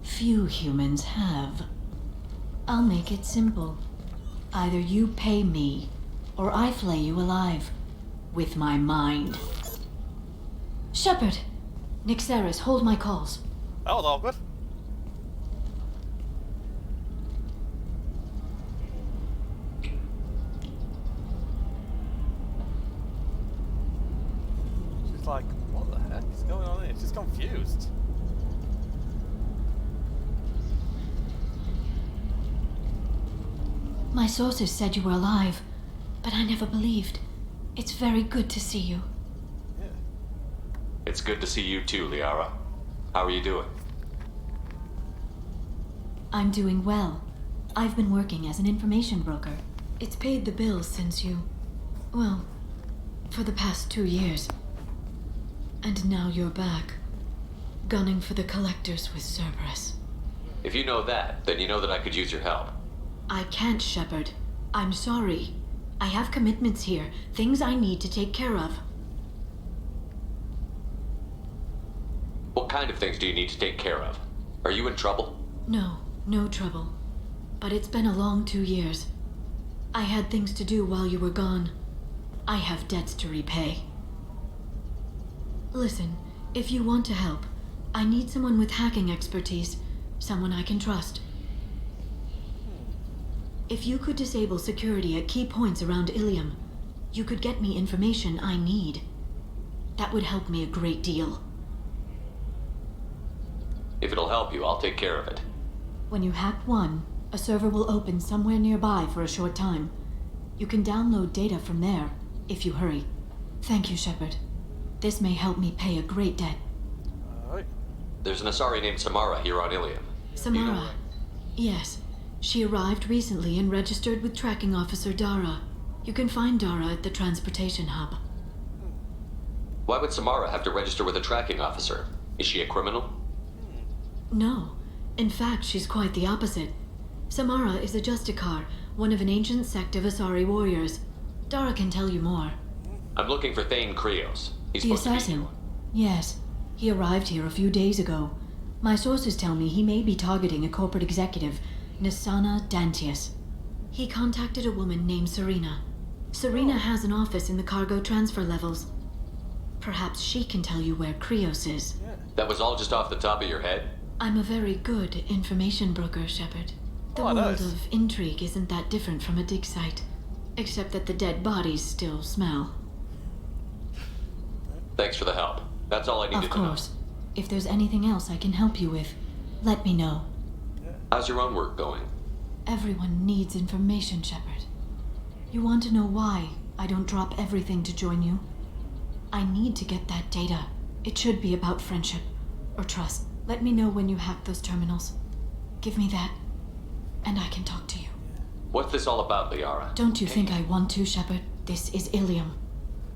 Few humans have. I'll make it simple. Either you pay me, or I flay you alive. With my mind. Shepard! Nixeris, hold my calls. That was awkward. She's like, what the heck is going on here? She's confused. My sources said you were alive, but I never believed. It's very good to see you. It's good to see you too, Liara. How are you doing? I'm doing well. I've been working as an information broker. It's paid the bills since you... well, for the past 2 years. And now you're back, gunning for the collectors with Cerberus. If you know that, then you know that I could use your help. I can't, Shepard. I'm sorry. I have commitments here, things I need to take care of. What kind of things do you need to take care of? Are you in trouble? No, no trouble. But it's been a long 2 years. I had things to do while you were gone. I have debts to repay. Listen, if you want to help, I need someone with hacking expertise, someone I can trust. If you could disable security at key points around Ilium, you could get me information I need. That would help me a great deal. If it'll help you, I'll take care of it. When you hack one, a server will open somewhere nearby for a short time. You can download data from there, if you hurry. Thank you, Shepard. This may help me pay a great debt. There's an Asari named Samara here on Ilium. Samara. Yes. She arrived recently and registered with Tracking Officer Dara. You can find Dara at the transportation hub. Why would Samara have to register with a tracking officer? Is she a criminal? No. In fact, she's quite the opposite. Samara is a Justicar, one of an ancient sect of Asari warriors. Dara can tell you more. I'm looking for Thane Krios. He's The supposed to be assassin? Yes. He arrived here a few days ago. My sources tell me he may be targeting a corporate executive, Nisana Dantius. He contacted a woman named Serena. Serena has an office in the cargo transfer levels. Perhaps she can tell you where Krios is. That was all just off the top of your head? I'm a very good information broker, Shepard. The Oh, world nice. of intrigue isn't that different from a dig site, except that the dead bodies still smell. Thanks for the help. That's all I needed Of to know. course. If there's anything else I can help you with, let me know. How's your own work going? Everyone needs information, Shepard. You want to know why I don't drop everything to join you? I need to get that data. It should be about friendship or trust. Let me know when you hack those terminals. Give me that, and I can talk to you. What's this all about, Liara? Don't you think I want to, Shepard? This is Ilium.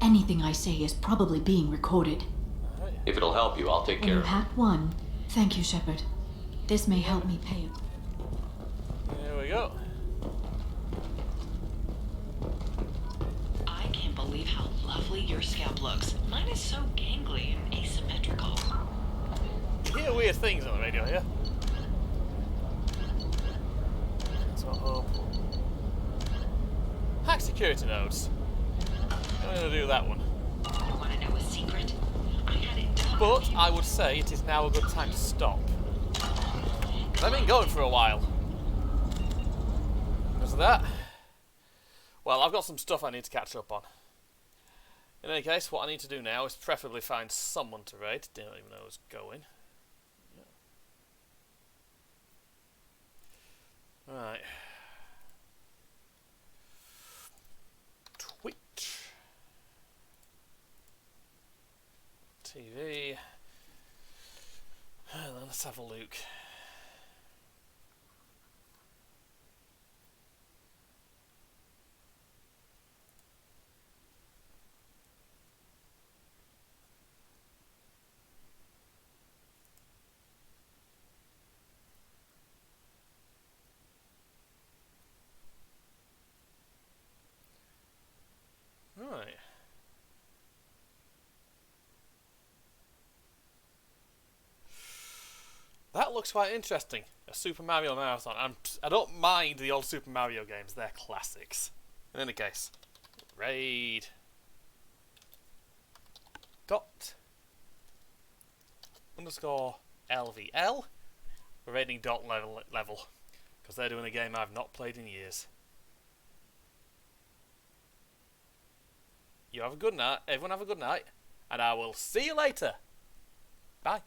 Anything I say is probably being recorded. If it'll help you, I'll take When care you of it. hack one, thank you, Shepard. This may help me pay you. There we go. I can't believe how lovely your scalp looks. Mine is so gangly and asymmetrical. You hear weird things on the radio here. So, hack security nodes. I'm going to do that one. You want to know a secret? I had it done. But I would say it is now a good time to stop. Because I've been going for a while. Because of that. Well, I've got some stuff I need to catch up on. In any case, what I need to do now is preferably find someone to raid. Don't even know who's going. Right. Twitch. TV. Let's have a look. Right. That looks quite interesting. A Super Mario Marathon. I don't mind the old Super Mario games. They're classics. In any case, raid. Dot. Underscore LVL. We're raiding dot level. Because they're doing a game I've not played in years. You have a good night. Everyone have a good night. And I will see you later. Bye.